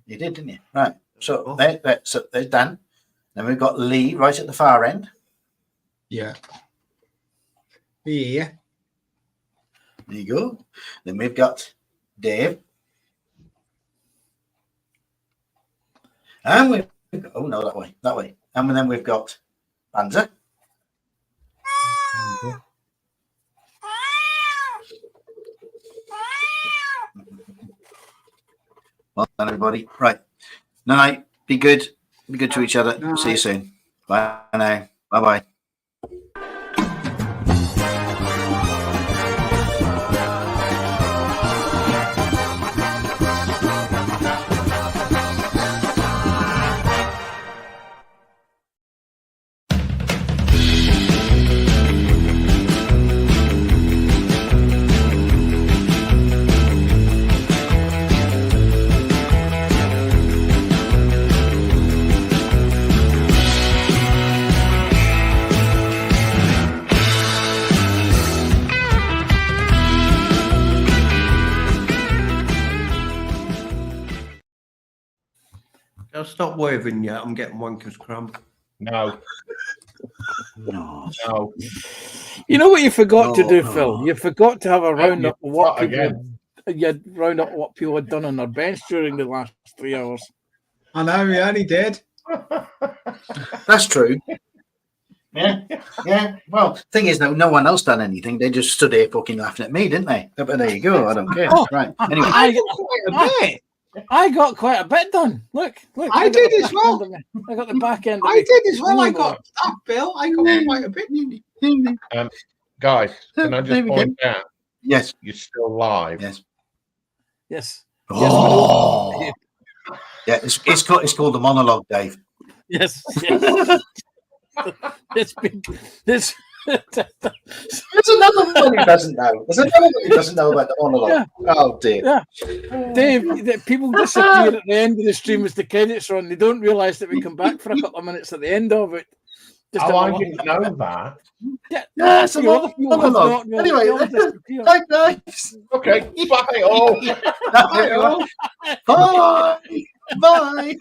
You did, didn't you? Right. So Oh. there's Dan. Then we've got Lee right at the far end. Yeah. Yeah. There you go. Then we've got Dave. And we've got, oh no, that way. And then we've got Banzer. Well done, everybody. Right. Night. Be good. Be good to each other. Night. See you soon. Bye now. Bye bye. I'll stop waving yet. I'm getting wanker's cramp. No. No. No. You know what you forgot to do, No. Phil? You forgot to have a round up of what Not people again. you round up what people had done on their bench during the last 3 hours. I know, we only did. That's true. Yeah, yeah. Well, thing is, though, no one else done anything. They just stood here fucking laughing at me, didn't they? But there you go. I don't care. Oh. Right. Anyway, I Quite a bit. got quite a bit done. Look. I got did the as back well. end of me. I got the back end. Of I me. did as well. I Anymore. got that, Bill. I got quite a bit. Guys, can I There just we point out yes, you're still live? yes. Yes. Oh, yeah. It's called the monologue, Dave. Yes. Yes. It's been this. There's another one who doesn't know. There's another one who doesn't know about the monologue. Yeah. Oh dear. Yeah. Dave, people disappear at the end of the stream as the credits run. They don't realise that we come back for a couple of minutes at the end of it. Just Oh, have a I didn't know that. Yeah, Yeah, it's a the other people have monologue. not really- Anyway, they all disappear. Bye, guys. Okay, bye all. Bye. Bye. Bye.